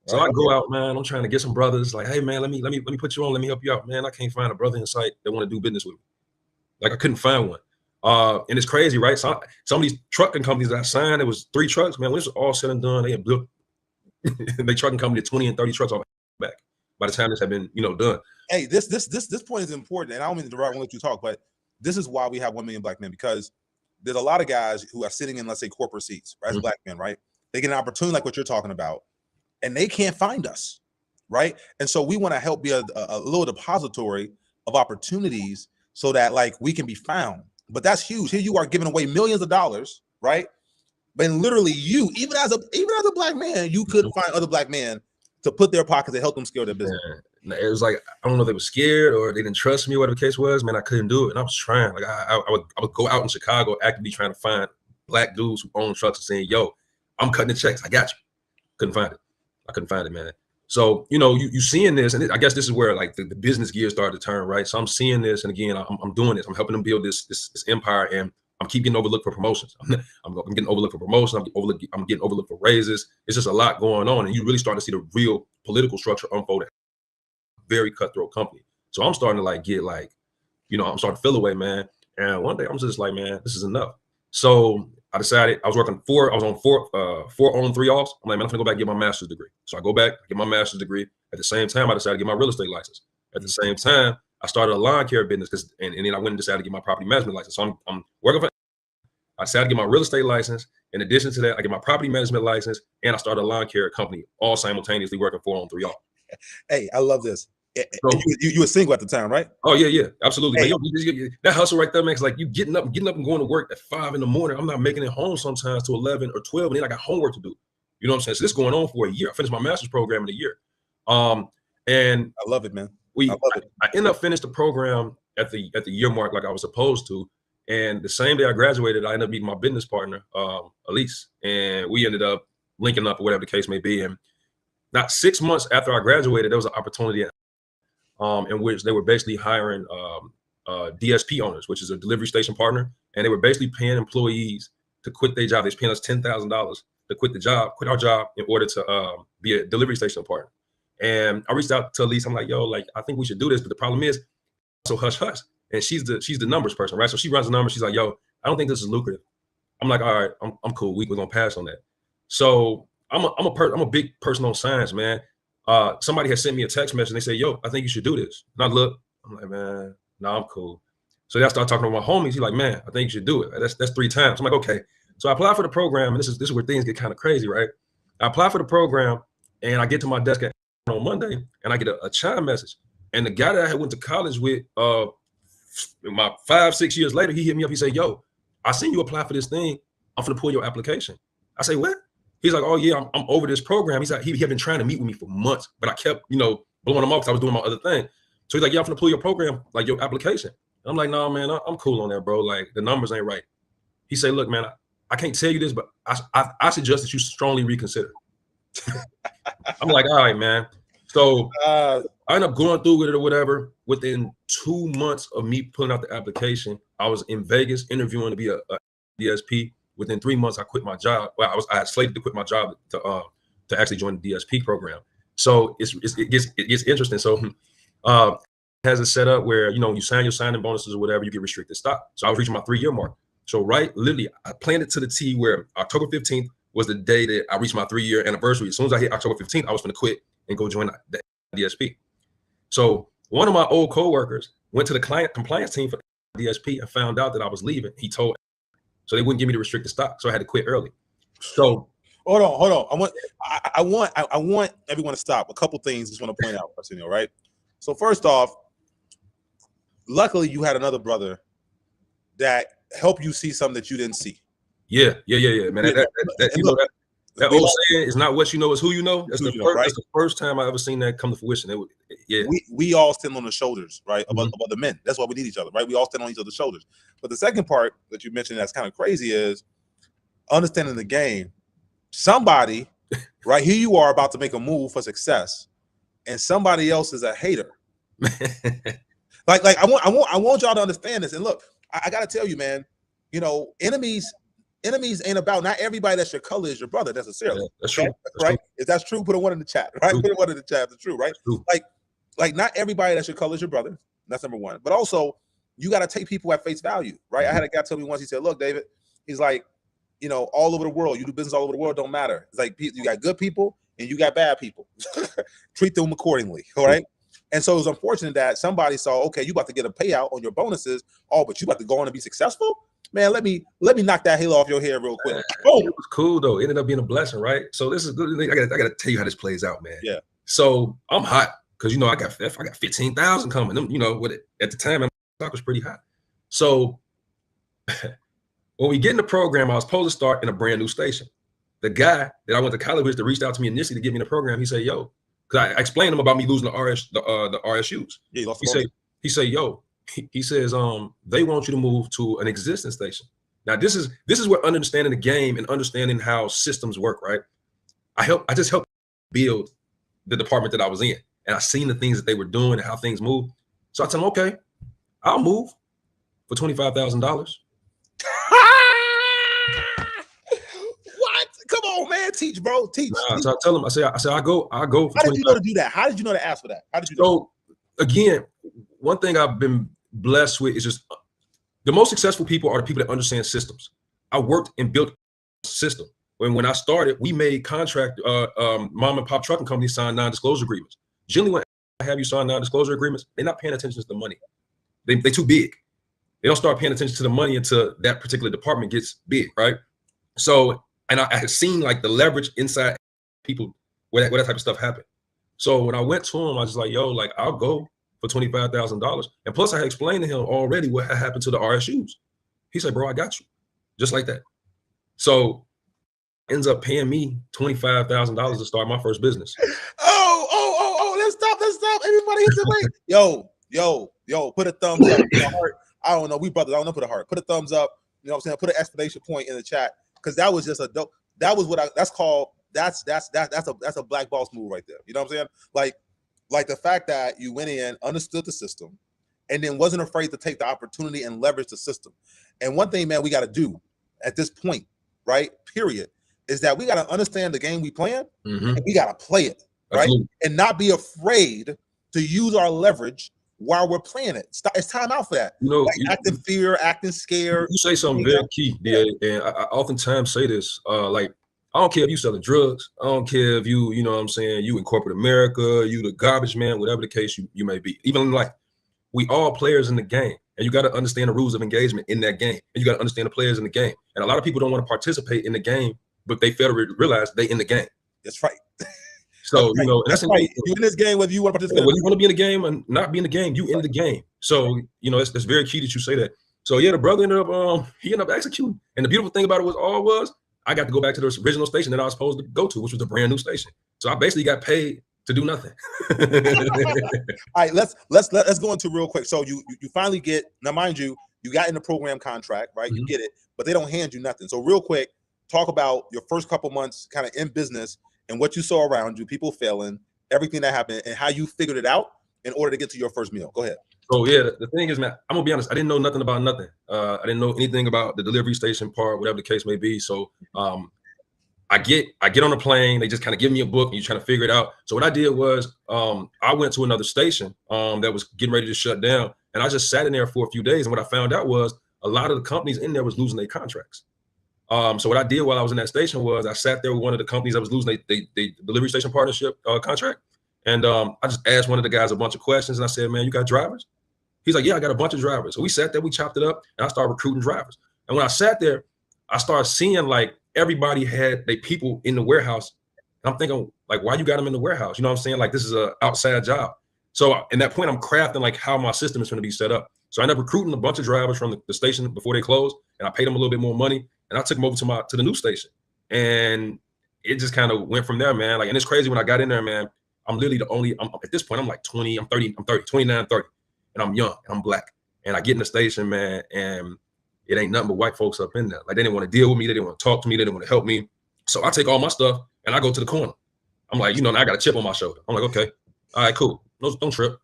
So I go out, man. I'm trying to get some brothers. Like, hey, man, let me put you on. Let me help you out, man. I can't find a brother in sight that want to do business with me. Like, I couldn't find one. And it's crazy, right? So some of these trucking companies that I signed, it was 3 trucks, man. When this was all said and done, they had built they trucking company 20 and 30 trucks off back by the time this had been, done. Hey, this point is important, and I don't mean to let you talk, but this is why we have 1 Million Black Men, because there's a lot of guys who are sitting in, let's say, corporate seats, right? As Black men, right? They get an opportunity like what you're talking about, and they can't find us, right? And so we want to help be a little depository of opportunities so that, like, we can be found. But that's huge. Here you are giving away millions of dollars, right? But literally, you, even as a Black man, you could find other Black men to put their pockets and help them scale their business. It was like, I don't know if they were scared or they didn't trust me, whatever the case was, man, I couldn't do it. And I was trying. Like I would go out in Chicago actively trying to find black dudes who own trucks and saying, yo, I'm cutting the checks. I got you. Couldn't find it. I couldn't find it, man. So, you know, you seeing this, and I guess this is where like the business gears started to turn, right? So I'm seeing this, and again, I'm doing this. I'm helping them build this empire, and I'm keep getting overlooked for promotions. I'm getting overlooked for promotions. I'm getting overlooked for raises. It's just a lot going on, and you really start to see the real political structure unfold. Very cutthroat company. So I'm starting to like get like, you know, I'm starting to feel away, man. And one day I'm just like, man, this is enough. So I decided I was on four on 3 offs. I'm like, man, I'm gonna go back and get my master's degree. So I go back, get my master's degree. At the same time, I decided to get my real estate license. At the same time, I started a lawn care business and then I went and decided to get my property management license. So I'm working for, I decided to get my real estate license. In addition to that, I get my property management license and I started a lawn care company, all simultaneously working 4 on 3 off. Hey, I love this. So, you were single at the time, right? Oh yeah, absolutely. Hey. Yo, that hustle right there, man. It's like you getting up and going to work at 5 in the morning. I'm not making it home sometimes to 11 or 12, and then I got homework to do. You know what I'm saying? So this is going on for a year. I finished my master's program in a year. And I love it, man. I ended up finished the program at the year mark like I was supposed to. And the same day I graduated, I ended up meeting my business partner, Elise, and we ended up linking up or whatever the case may be. And not 6 months after I graduated, there was an opportunity in which they were basically hiring DSP owners, which is a delivery station partner, and they were basically paying employees to quit their job. They was paying us $10,000 to quit our job in order to be a delivery station partner. And I reached out to Elise. I'm like, yo, like I think we should do this, but the problem is, so hush hush. And she's the numbers person, right? So she runs the numbers. She's like, yo, I don't think this is lucrative. I'm like, all right, I'm cool. We're gonna pass on that. So I'm a big person on science, man. Somebody had sent me a text message and they said, yo, I think you should do this. And I look, I'm like, man, no, I'm cool. So then I started talking to my homies. He's like, man, I think you should do it. That's 3 times. I'm like, okay. So I applied for the program, and this is where things get kind of crazy, right? I apply for the program, and I get to my desk on Monday, and I get a chime message. And the guy that I went to college with, my 5-6 years later, he hit me up. He said, yo, I seen you apply for this thing. I'm gonna pull your application. I say, what? He's like, oh yeah, I'm over this program. He's like, he had been trying to meet with me for months, but I kept, you know, blowing him off because I was doing my other thing. So he's like, yeah, I'm gonna pull your program, like your application. And I'm like, no, man, I'm cool on that, bro. Like the numbers ain't right. He said, look, man, I can't tell you this, but I suggest that you strongly reconsider. I'm like, all right, man. So I end up going through with it or whatever. Within 2 months of me putting out the application, I was in Vegas interviewing to be a DSP. Within 3 months, I quit my job. Well, I had slated to quit my job to actually join the DSP program. So it gets interesting. So has it set up where, you know, you sign your signing bonuses or whatever, you get restricted stock. So I was reaching my 3-year mark. So literally, I planned it to the T where October 15th was the day that I reached my 3-year anniversary. As soon as I hit October 15th, I was going to quit and go join the DSP. So one of my old coworkers went to the client compliance team for DSP and found out that I was leaving. He told, so they wouldn't give me the restricted stock. So I had to quit early. So hold on. I want everyone to stop. A couple things I just want to point out, Arsenio, right? So first off, luckily you had another brother that helped you see something that you didn't see. Yeah, man. That old saying is not what you know, is who you know. That's the first time I ever seen that come to fruition. We all stand on the shoulders, right, of other men. That's why we need each other, right? We all stand on each other's shoulders. But the second part that you mentioned that's kind of crazy is understanding the game. Somebody, right, here you are about to make a move for success, and somebody else is a hater. like I want y'all to understand this. And look, I got to tell you, man, you know, enemies ain't about, not everybody that's your color is your brother necessarily. Yeah, that's true. That's right? True. If that's true, put a 1 in the chat, right? True. Put a 1 in the chat. It's true, right? True. Like not everybody that's your color is your brother. That's number one. But also, you got to take people at face value, right? I had a guy tell me once, he said, look, David, he's like, you know, all over the world, you do business all over the world, don't matter. It's like you got good people and you got bad people. Treat them accordingly, all right? And so it was unfortunate that somebody saw, okay, you about to get a payout on your bonuses. Oh, but you about to go on and be successful? Man, let me knock that halo off your head real quick. Oh, it was cool though. It ended up being a blessing, right? So this is good. I gotta tell you how this plays out, man. Yeah. So I'm hot because you know I got 15,000 coming. You know, at the time, my stock was pretty hot. So when we get in the program, I was supposed to start in a brand new station. The guy that I went to college with that reached out to me initially to get me in the program, he said, "Yo, because I explained to him about me losing the RSUs. Yeah, you lost He say, yo, he says, they want you to move to an existing station. Now this is where understanding the game and understanding how systems work, right? I just helped build the department that I was in, and I seen the things that they were doing and how things move. So I tell them, okay, I'll move for $25,000. What? Come on, man. Teach, bro. Teach. Nah, so I tell them, I say, I go. For How did you know to do that? How did you know to ask for that? How did you know? So again, one thing I've been blessed with is just the most successful people are the people that understand systems. I worked and built a system. When I started, we made contract mom and pop trucking companies sign non-disclosure agreements. Generally, when I have you sign non-disclosure agreements, they're not paying attention to the money. They're too big. They don't start paying attention to the money until that particular department gets big, right? So, and I had seen like the leverage inside people where that type of stuff happened. So when I went to him, I was like, yo, like I'll go for $25,000. And plus I had explained to him already what had happened to the RSUs. He said, bro, I got you. Just like that. So ends up paying me $25,000 to start my first business. Oh, let's stop. Everybody hit the link. Yo, put a thumbs up. Put a heart. I don't know. We brothers, I don't know, put a heart. Put a thumbs up. You know what I'm saying? Put an exclamation point in the chat. Because that was just a dope. That was what that's a black boss move right there. You know what I'm saying? Like the fact that you went in, understood the system, and then wasn't afraid to take the opportunity and leverage the system. And one thing, man, we got to do at this point, right? Period, is that we got to understand the game we playing, and we got to play it, right? Absolutely. And not be afraid to use our leverage while we're playing it. It's time out for that. You know, like acting fear, acting scared. You say something very key, DA, and I oftentimes say this, like, I don't care if you selling drugs. I don't care if you know what I'm saying, you in corporate America, you the garbage man, whatever the case you may be. Even in life, we all players in the game, and you got to understand the rules of engagement in that game, and you got to understand the players in the game. And a lot of people don't want to participate in the game, but they fail to realize they in the game. That's right. So, you know, that's right. You in this game, whether you want to participate. Whether you want to be in the game and not be in the game, you in the game. So, you know, that's very key that you say that. So yeah, the brother ended up, he ended up executing. And the beautiful thing about it was I got to go back to the original station that I was supposed to go to, which was a brand new station. So I basically got paid to do nothing. All right, let's go into real quick. So you finally get, now mind you, you got in the program contract, right? You get it, but they don't hand you nothing. So real quick, talk about your first couple months kind of in business and what you saw around you, people failing, everything that happened, and how you figured it out in order to get to your first meal. Go ahead. So yeah, the thing is, man, I'm gonna be honest, I didn't know nothing about nothing. I didn't know anything about the delivery station part, whatever the case may be. So I get on a plane, they just kind of give me a book and you're trying to figure it out. So what I did was I went to another station that was getting ready to shut down, and I just sat in there for a few days. And what I found out was a lot of the companies in there was losing their contracts. So what I did while I was in that station was I sat there with one of the companies that was losing the delivery station partnership contract. And I just asked one of the guys a bunch of questions, and I said, man, you got drivers? He's like, yeah, I got a bunch of drivers. So we sat there, we chopped it up, and I started recruiting drivers. And when I sat there, I started seeing like everybody had their people in the warehouse. And I'm thinking, like, why you got them in the warehouse? You know what I'm saying? Like, this is an outside job. So in that point, I'm crafting like how my system is going to be set up. So I ended up recruiting a bunch of drivers from the station before they closed, and I paid them a little bit more money, and I took them over to the new station. And it just kind of went from there, man. Like, and it's crazy when I got in there, man. I'm literally at this point, I'm like 20, I'm 30, 29, 30. And I'm young and I'm black. And I get in the station, man, and it ain't nothing but white folks up in there. Like, they didn't want to deal with me. They didn't want to talk to me. They didn't want to help me. So I take all my stuff and I go to the corner. I'm like, you know, I got a chip on my shoulder. I'm like, okay, all right, cool. No, don't trip.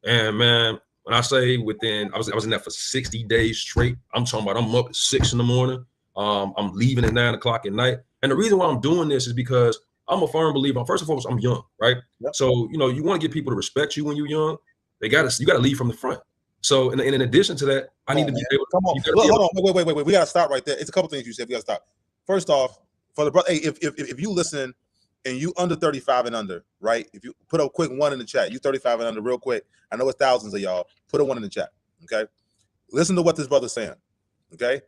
And man, when I say I was in there for 60 days straight. I'm talking about I'm up at 6 in the morning. I'm leaving at 9 o'clock at night. And the reason why I'm doing this is because I'm a firm believer. First and foremost, I'm young, right? Yep. So, you know, you want to get people to respect you when you're young. You got to lead from the front. So, and in addition to that, I need to be able to come on. Hold on, wait. We got to stop right there. It's a couple things you said. We got to stop. First off, for the brother, hey, if you listen and you under 35 and under, right? If you put a quick 1 in the chat, you 35 and under, real quick. I know it's thousands of y'all. Put a 1 in the chat. Okay. Listen to what this brother's saying. Okay.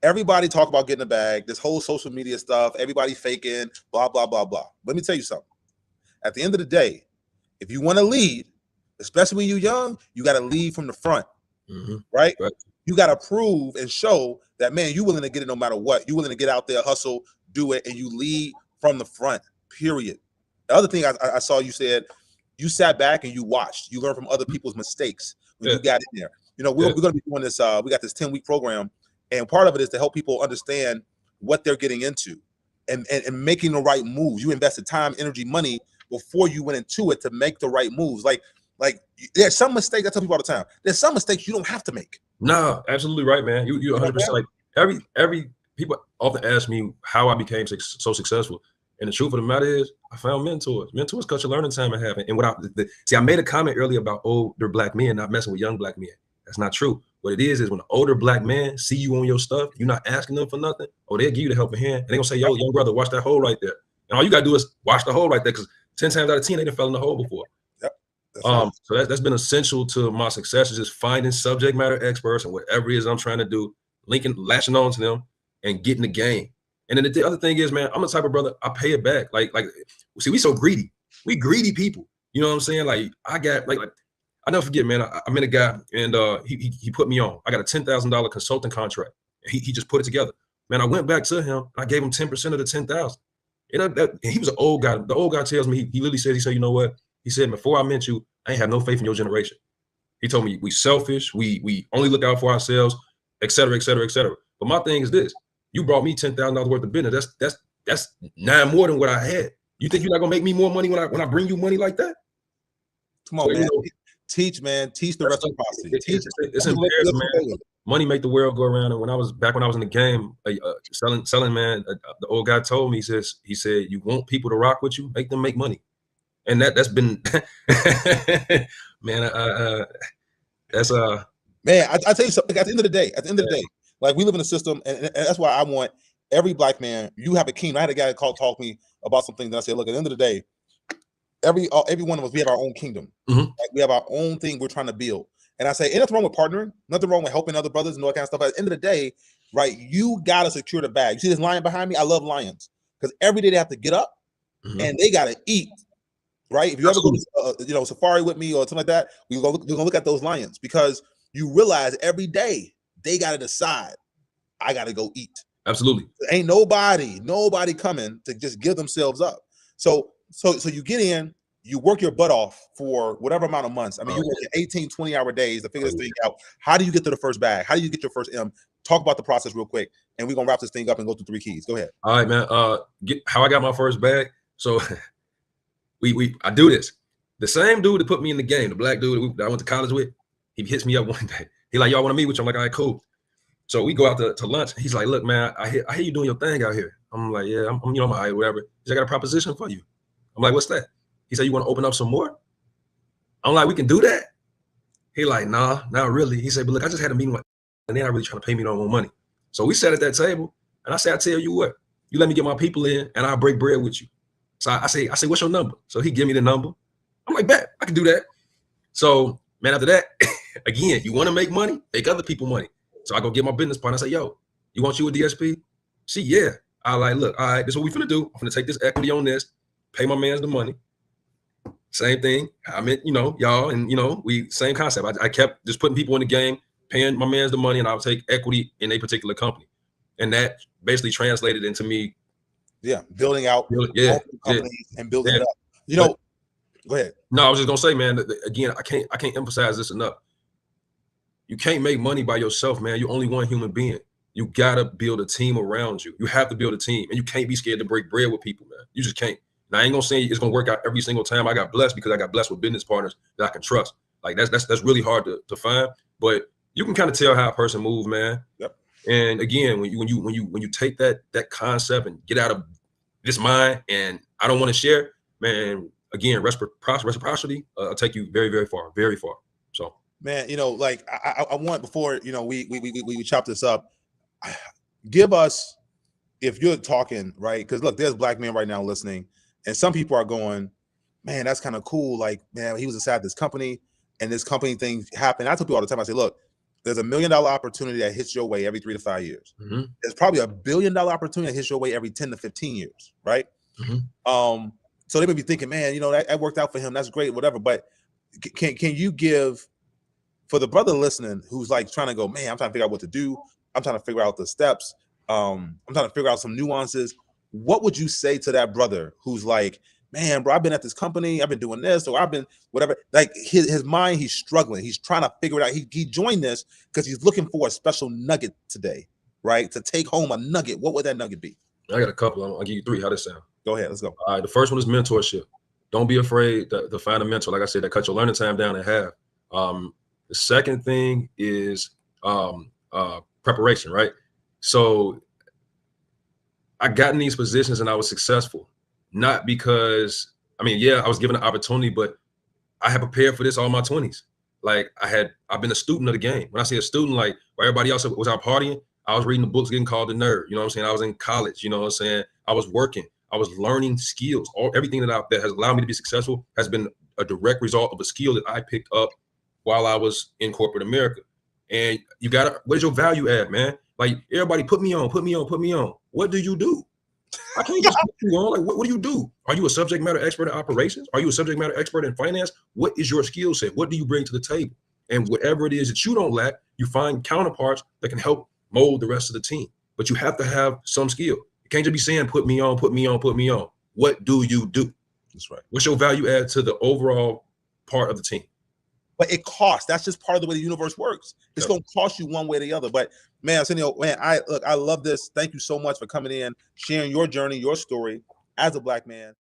Everybody talk about getting a bag, this whole social media stuff, everybody faking, blah, blah, blah, blah. Let me tell you something. At the end of the day, if you want to lead, especially when you're young, you got to lead from the front, right? You got to prove and show that, man, you're willing to get it no matter what. You're willing to get out there, hustle, do it, and you lead from the front, period. The other thing I saw you said, you sat back and you watched. You learned from other people's mistakes when you got in there. You know, we're going to be doing this. We got this 10-week program, and part of it is to help people understand what they're getting into and making the right moves. You invested time, energy, money before you went into it to make the right moves. Like there's some mistakes. I tell people all the time. There's some mistakes you don't have to make. No, absolutely right, man. You 100%. Like every people often ask me how I became so successful, and the truth of the matter is, I found mentors. Mentors cut your learning time in half. And without see, I made a comment earlier about older black men not messing with young black men. That's not true. What it is when an older black man see you on your stuff, you're not asking them for nothing, or they'll give you the helping hand, and they're gonna say, "Yo, young brother, watch that hole right there." And all you gotta do is watch the hole right there, because 10 times out of 10 they done fell in the hole before. So that's been essential to my success, is just finding subject matter experts and whatever it is I'm trying to do, latching on to them and getting the game. And then the other thing is, man, I'm the type of brother, I pay it back. Like, see, we so greedy. We greedy people. You know what I'm saying? Like, I got like I never forget, man. I met a guy, and he put me on. I got a $10,000 consulting contract. He just put it together. Man, I went back to him. And I gave him 10% of the 10,000. You know, and he was an old guy. The old guy tells me, he literally said, you know what? He said, before I met you, I ain't have no faith in your generation. He told me we selfish, we only look out for ourselves, et cetera, et cetera, et cetera. But my thing is this: you brought me $10,000 worth of business. That's 9 more than what I had. You think you're not gonna make me more money when I bring you money like that? Come on, so, man. You know, teach the reciprocity. It's imperative, man. Money make the world go around. And when I was in the game, selling, man, the old guy told me, he said, you want people to rock with you, make them make money. And that's been, man, that's man. I tell you something. At the end of the day, like, we live in a system, and that's why I want every black man. You have a kingdom. I had a guy talk to me about something that I said, look, at the end of the day, every one of us, we have our own kingdom. Like, we have our own thing we're trying to build. And I say, ain't nothing wrong with partnering, nothing wrong with helping other brothers and all that kind of stuff. But at the end of the day, right, you gotta secure the bag. You see this lion behind me? I love lions, because every day they have to get up and they gotta eat. Right? If you ever go to safari with me or something like that, we're gonna look at those lions, because you realize every day they gotta decide, I gotta go eat. Absolutely. There ain't nobody coming to just give themselves up. So you get in, you work your butt off for whatever amount of months. I mean, you work 18, 20-hour days to figure this thing out. How do you get to the first bag? How do you get your first M? Talk about the process real quick, and we're gonna wrap this thing up and go through 3 keys. Go ahead. All right, man. How I got my first bag. So I do this. The same dude that put me in the game, the black dude that I went to college with, he hits me up one day. He like, y'all want to meet with you? I'm like, all right, cool. So we go out to lunch. He's like, look, man, I hear you doing your thing out here. I'm like, yeah, I'm all right, whatever. He's like, I got a proposition for you. I'm like, what's that? He said, you want to open up some more? I'm like, we can do that. He like, nah, not really. He said, but look, I just had a meeting with, and they're not really trying to pay me no more money. So we sat at that table, and I said, I tell you what, you let me get my people in, and I'll break bread with you. So I say, what's your number? So he give me the number. I'm like, bet, I can do that. So, man, after that, again, you want to make money, make other people money. So I go get my business partner. I say, yo, you want you a DSP? She, yeah. I like, look, all right, this is what we finna do. I'm finna take this equity on this, pay my mans the money. Same thing. I meant, y'all, and we same concept. I kept just putting people in the game, paying my mans the money, and I'll take equity in a particular company. And that basically translated into me. Yeah, building out companies and building it up. Go ahead. No, I was just gonna say, man. Again, I can't emphasize this enough. You can't make money by yourself, man. You're only one human being. You gotta build a team around you. You have to build a team, and you can't be scared to break bread with people, man. You just can't. Now, I ain't gonna say it's gonna work out every single time. I got blessed because I got blessed with business partners that I can trust. Like that's really hard to find, but you can kind of tell how a person moves, man. Yep. And again, when you take that concept and get out of this mind, and I don't want to share, man. Again, reciprocity take you very, very far, very far. So, man, like I want, before we chop this up, give us, if you're talking, right? Because look, there's black men right now listening, and some people are going, man, that's kind of cool. Like, man, he was inside this company, and this company thing happened. I tell people all the time, I say, look, there's $1 million opportunity that hits your way every 3 to 5 years. Mm-hmm. There's probably $1 billion opportunity that hits your way every 10 to 15 years, right? Mm-hmm. So they may be thinking, man, that worked out for him. That's great, whatever. But can you give, for the brother listening who's like trying to go, man, I'm trying to figure out what to do. I'm trying to figure out the steps. I'm trying to figure out some nuances. What would you say to that brother who's like, man, bro, I've been at this company, I've been doing this, or I've been whatever. Like his mind, he's struggling. He's trying to figure it out. He joined this because he's looking for a special nugget today, right? To take home a nugget. What would that nugget be? I got a couple. I'll give you 3. How does that sound? Go ahead. Let's go. All right. The first one is mentorship. Don't be afraid to find a mentor. Like I said, that cut your learning time down in half. The second thing is preparation, right? So I got in these positions and I was successful, not because, I mean, yeah, I was given an opportunity, but I had prepared for this all my 20s. Like I've been a student of the game. When I say a student, like while everybody else was out partying, I was reading the books, getting called a nerd. You know what I'm saying? I was in college, you know what I'm saying? I was working, I was learning skills. Everything that has allowed me to be successful has been a direct result of a skill that I picked up while I was in corporate America. And you gotta, where's your value add, man? Like everybody put me on. What do you do? I can't just put you on. Like, what do you do? Are you a subject matter expert in operations? Are you a subject matter expert in finance? What is your skill set? What do you bring to the table? And whatever it is that you don't lack, you find counterparts that can help mold the rest of the team. But you have to have some skill. You can't just be saying, put me on. What do you do? That's right. What's your value add to the overall part of the team? But it costs. That's just part of the way the universe works. It's going to cost you one way or the other. But man, Arsenio, man, I love this. Thank you so much for coming in, sharing your journey, your story as a Black man.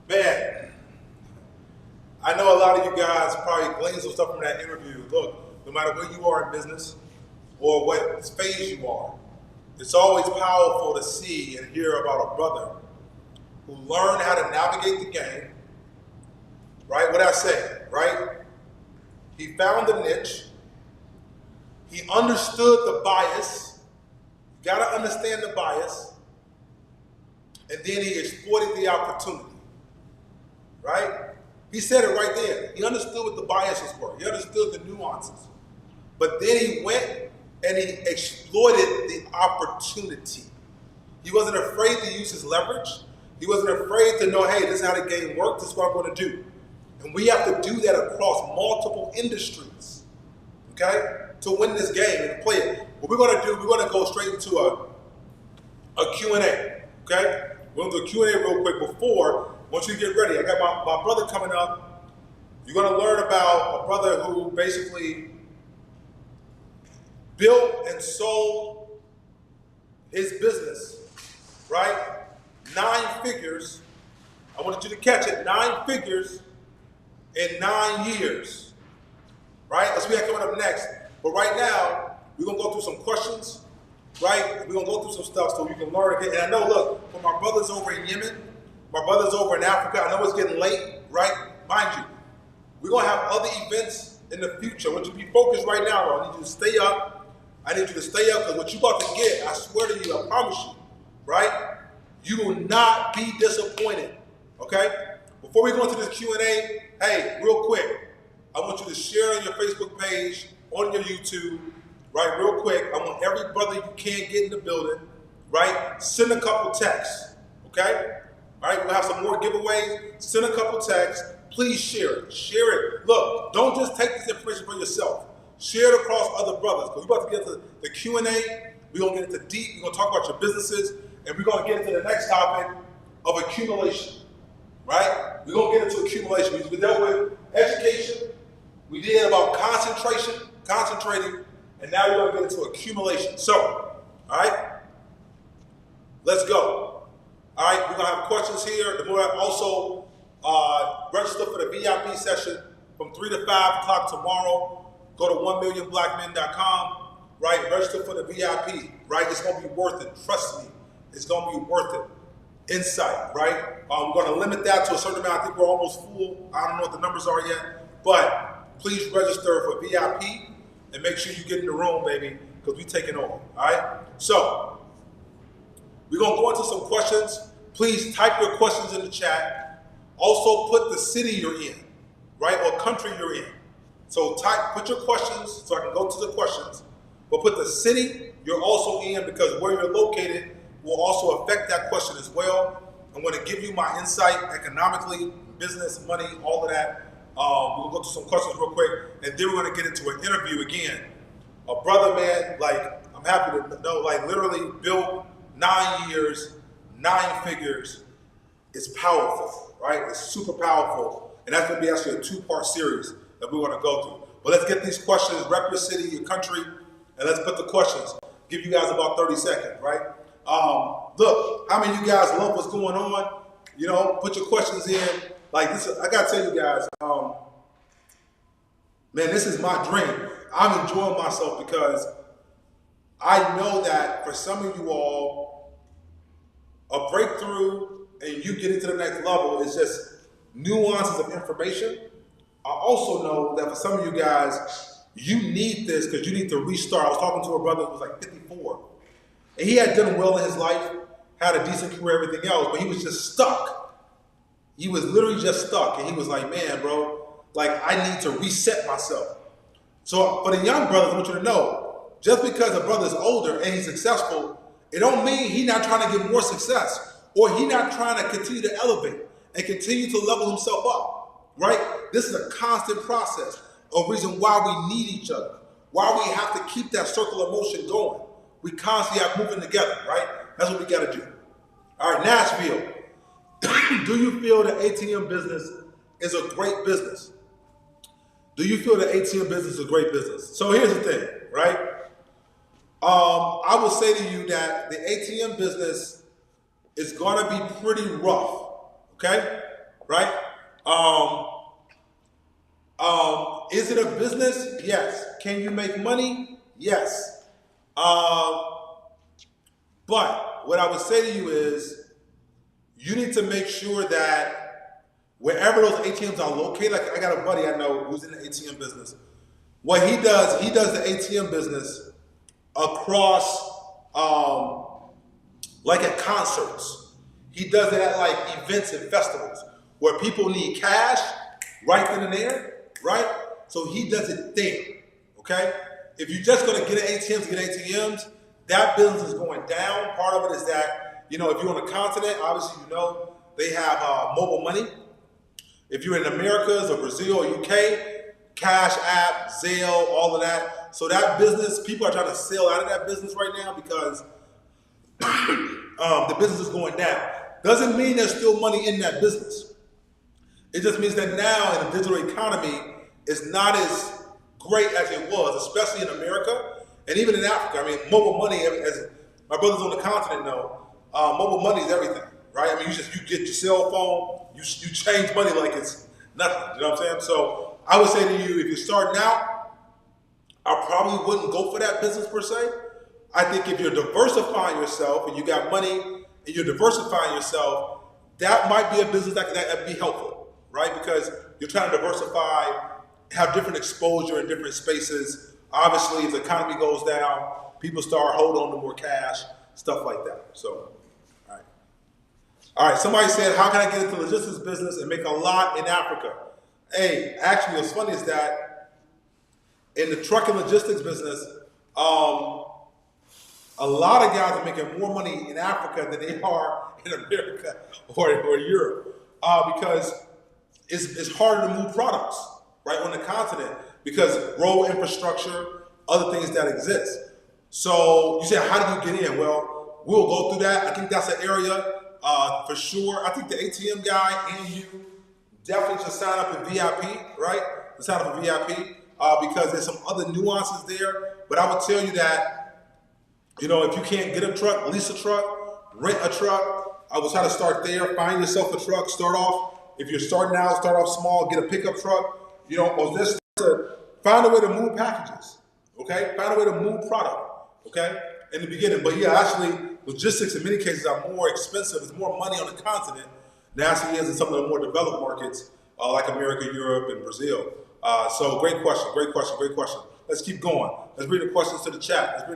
Man, I know a lot of you guys probably gleaned some stuff from that interview. Look, no matter where you are in business or what phase you are, it's always powerful to see and hear about a brother who learned how to navigate the game, right? What I say, right? He found the niche. He understood the bias. You gotta understand the bias. And then he exploited the opportunity, right? He said it right there. He understood what the biases were. He understood the nuances. But then he went and he exploited the opportunity. He wasn't afraid to use his leverage. He wasn't afraid to know, hey, this is how the game works. This is what I'm going to do. And we have to do that across multiple industries, okay, to win this game and play it. What we're going to do, we're going to go straight into a Q&A, okay? We're going to do a Q&A real quick before, once you get ready. I got my brother coming up. You're going to learn about a brother who basically built and sold his business, right? 9 figures. I wanted you to catch it. 9 figures in 9 years, right? That's what we have coming up next. But right now, we're going to go through some questions, right? We're going to go through some stuff so you can learn. And I know, look, for my brothers over in Yemen, my brothers over in Africa, I know it's getting late, right? Mind you, we're going to have other events in the future. I want you to be focused right now, bro. I need you to stay up. I need you to stay up because what you're about to get, I swear to you, I promise you, right? You will not be disappointed, okay? Before we go into this Q&A, hey, real quick, I want you to share on your Facebook page, on your YouTube, right? Real quick, I want every brother you can get in the building, right? Send a couple texts, okay? All right, we'll have some more giveaways. Send a couple texts. Please share it. Share it. Look, don't just take this information for yourself. Share it across other brothers. Because we're about to get to the Q&A. We're going to get into deep. We're going to talk about your businesses. And we're going to get into the next topic of accumulation. Right? We're going to get into accumulation. We dealt with education. We did about concentrating. And now we're going to get into accumulation. So, all right? Let's go. All right? We're going to have questions here. We're going to also register for the VIP session from 3 to 5 o'clock tomorrow. Go to 1millionblackmen.com, right? Register for the VIP, right? It's going to be worth it. Trust me. It's going to be worth it. Insight, right? We're going to limit that to a certain amount. I think we're almost full. I don't know what the numbers are yet. But please register for VIP and make sure you get in the room, baby, because we're taking over, all right? So we're going to go into some questions. Please type your questions in the chat. Also put the city you're in, right? Or country you're in. So put your questions so I can go to the questions, but put the city you're also in because where you're located will also affect that question as well. I'm going to give you my insight economically, business, money, all of that. We'll go to some questions real quick, and then we're going to get into an interview again a brother, man, like, I'm happy to know, like, literally built 9 years, 9 figures. It's powerful, right? It's super powerful. And that's going to be actually a 2-part series that we're going to go through. But let's get these questions, rep your city, your country, and let's put the questions. Give you guys about 30 seconds, right? Look, how many of you guys love what's going on? You know, put your questions in. Like, this is, I got to tell you guys, man, this is my dream. I'm enjoying myself because I know that for some of you all, a breakthrough and you getting to the next level is just nuances of information. I also know that for some of you guys, you need this because you need to restart. I was talking to a brother who was like 54. And he had done well in his life, had a decent career, everything else, but he was just stuck. He was literally just stuck. And he was like, man, bro, like, I need to reset myself. So for the young brothers, I want you to know, just because a brother is older and he's successful, it don't mean he's not trying to get more success or he's not trying to continue to elevate and continue to level himself up, right? This is a constant process, a reason why we need each other, why we have to keep that circle of motion going. We constantly are moving together, right? That's what we got to do. All right, Nashville. Do you feel the ATM business is a great business? Do you feel the ATM business is a great business? So here's the thing, right? I will say to you that the ATM business is going to be pretty rough, okay? Right? Is it a business? Yes. Can you make money? Yes. But what I would say to you is you need to make sure that wherever those ATMs are located, like I got a buddy I know who's in the ATM business. What he does the ATM business across, like at concerts. He does it at like events and festivals where people need cash right then and there, right? So he does it there, okay? If you're just gonna get an ATM to get ATMs, that business is going down. Part of it is that, you know, if you're on the continent, obviously you know they have mobile money. If you're in the Americas or Brazil or UK, Cash App, Zelle, all of that. So that business, people are trying to sell out of that business right now because the business is going down. Doesn't mean there's still money in that business. It just means that now in the digital economy, it's not as great as it was, especially in America and even in Africa. I mean, mobile money, as my brothers on the continent know, mobile money is everything, right? I mean, you get your cell phone, you change money like it's nothing, you know what I'm saying? So I would say to you, if you're starting out, I probably wouldn't go for that business per se. I think if you're diversifying yourself and you got money and you're diversifying yourself, that might be a business that be helpful, right? Because you're trying to diversify, have different exposure in different spaces. Obviously, if the economy goes down, people start holding on to more cash, stuff like that. So, all right. All right, somebody said, how can I get into the logistics business and make a lot in Africa? Hey, actually, what's funny is that in the truck and logistics business, a lot of guys are making more money in Africa than they are in America or Europe because it's harder to move products, right, on the continent because road infrastructure, other things that exist. So you say, how do you get in? Well, we'll go through that. I think that's an area for sure. I think the ATM guy and you definitely should sign up in VIP, right? Sign up in VIP because there's some other nuances there. But I would tell you that, you know, if you can't get a truck, lease a truck, rent a truck. I would try to start there. Find yourself a truck. Start off. If you're starting out, start off small. Get a pickup truck. You know, or just find a way to move packages. Okay, find a way to move product. Okay, in the beginning. But yeah, actually, logistics in many cases are more expensive. There's more money on the continent than actually is in some of the more developed markets like America, Europe, and Brazil. So great question. Great question. Great question. Let's keep going. Let's bring the questions to the chat.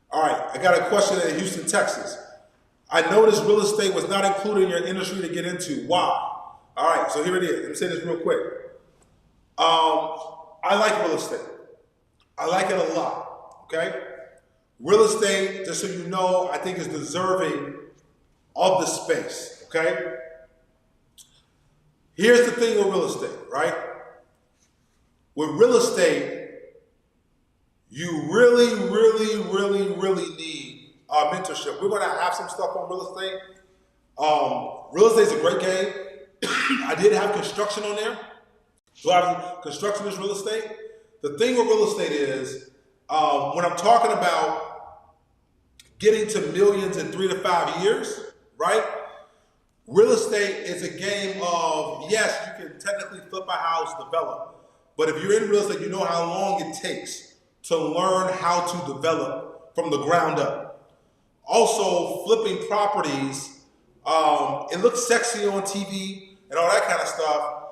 All right, I got a question in Houston, Texas. I noticed real estate was not included in your industry to get into. Why? All right, so here it is. Let me say this real quick. I like real estate. I like it a lot, okay? Real estate, just so you know, I think is deserving of the space, okay? Here's the thing with real estate, right? With real estate, you really, really, really, really need mentorship. We're going to have some stuff on real estate. Real estate is a great game. I did have construction on there. So obviously, construction is real estate. The thing with real estate is, when I'm talking about getting to millions in 3 to 5 years, right? Real estate is a game of, yes, you can technically flip a house, develop. But if you're in real estate, you know how long it takes to learn how to develop from the ground up. Also, flipping properties, it looks sexy on TV and all that kind of stuff,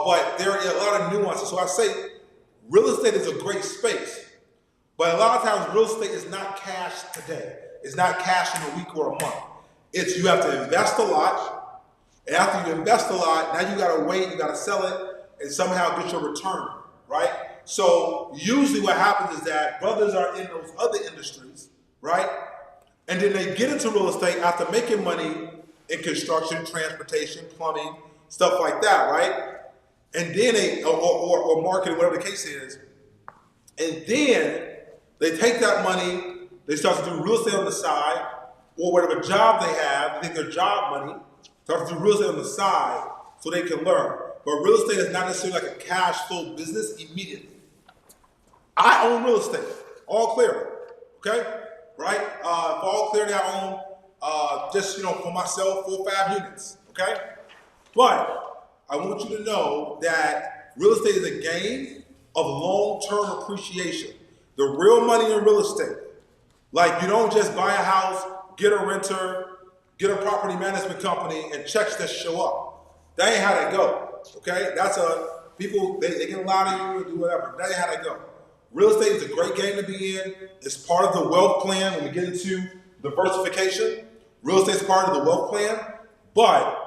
but there are a lot of nuances. So I say real estate is a great space, but a lot of times real estate is not cash today. It's not cash in a week or a month. It's you have to invest a lot, and after you invest a lot, now you gotta wait, you gotta sell it, and somehow get your return, right? So usually what happens is that brothers are in those other industries, right? And then they get into real estate after making money in construction, transportation, plumbing, stuff like that, right? And then or marketing, whatever the case is. And then they take that money, they start to do real estate on the side, or whatever job they have, they take their job money, start to do real estate on the side so they can learn. But real estate is not necessarily like a cash flow business immediately. I own real estate, all clear, okay? Right? All clear that I own just, for myself, 4 or 5 units, okay? But I want you to know that real estate is a game of long-term appreciation. The real money in real estate, like you don't just buy a house, get a renter, get a property management company, and checks just show up. That ain't how that go, okay? That's people, they can lie to you and do whatever. That ain't how that go. Real estate is a great game to be in. It's part of the wealth plan when we get into diversification. Real estate is part of the wealth plan, but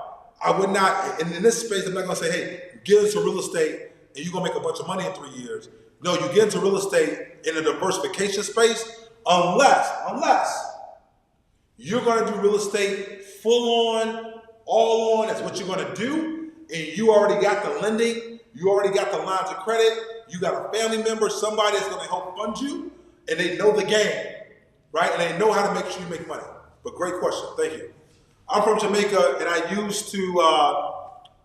I would not, and in this space, I'm not gonna say, hey, get into real estate and you're gonna make a bunch of money in 3 years. No, you get into real estate in a diversification space unless you're gonna do real estate full on, all on, that's what you're gonna do, and you already got the lending, you already got the lines of credit, you got a family member, somebody that's gonna help fund you, and they know the game, right? And they know how to make sure you make money. But great question, thank you. I'm from Jamaica, and I used to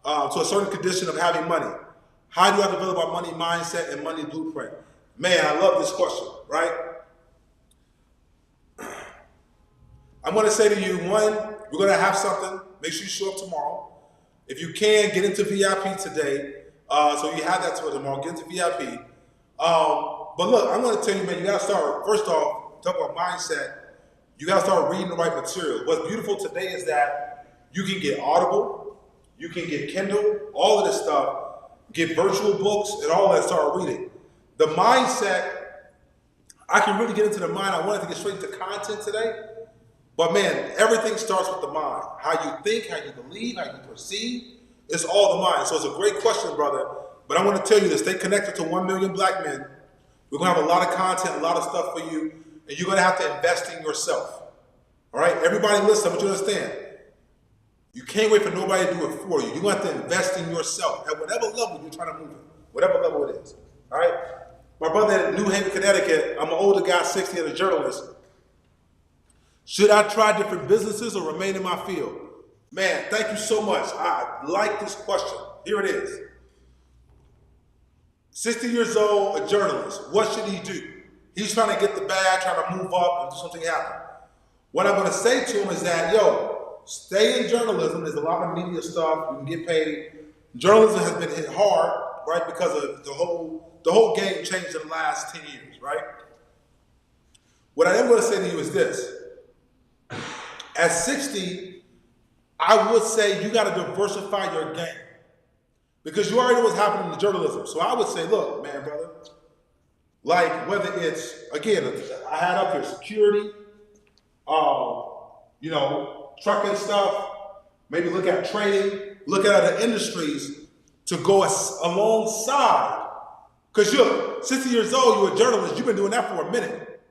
a certain condition of having money. How do I develop my money mindset and money blueprint? Man, I love this question, right? I'm gonna say to you, one, we're gonna have something, make sure you show up tomorrow. If you can, get into VIP today. So you have that till tomorrow, get into VIP. But look, I'm gonna tell you, man, you gotta start, first off, talk about mindset, you gotta start reading the right material. What's beautiful today is that you can get Audible, you can get Kindle, all of this stuff, get virtual books and all that, start reading. The mindset, I can really get into the mind. I wanted to get straight into content today, but man, everything starts with the mind. How you think, how you believe, how you perceive, it's all the mind. So it's a great question, brother, but I want to tell you this, stay connected to 1 million black men. We're gonna have a lot of content, a lot of stuff for you, and you're gonna have to invest in yourself. All right, everybody listen, I want you to understand. You can't wait for nobody to do it for you. You're gonna have to invest in yourself at whatever level you're trying to move it, whatever level it is. All right? My brother in New Haven, Connecticut, I'm an older guy, 60, and a journalist. Should I try different businesses or remain in my field? Man, thank you so much. I like this question. Here it is. 60 years old, a journalist. What should he do? He's trying to get the bag, trying to move up and do something happen. What I'm gonna say to him is that, stay in journalism. There's a lot of media stuff. You can get paid. Journalism has been hit hard, right? Because of the whole game changed in the last 10 years, right? What I am going to say to you is this. At 60, I would say you got to diversify your game because you already know what's happening in journalism. So I would say, look, man, brother, like whether it's, again, I had up here security, trucking stuff, maybe look at trading, look at other industries to go alongside. Because you're 60 years old, you're a journalist, you've been doing that for a minute,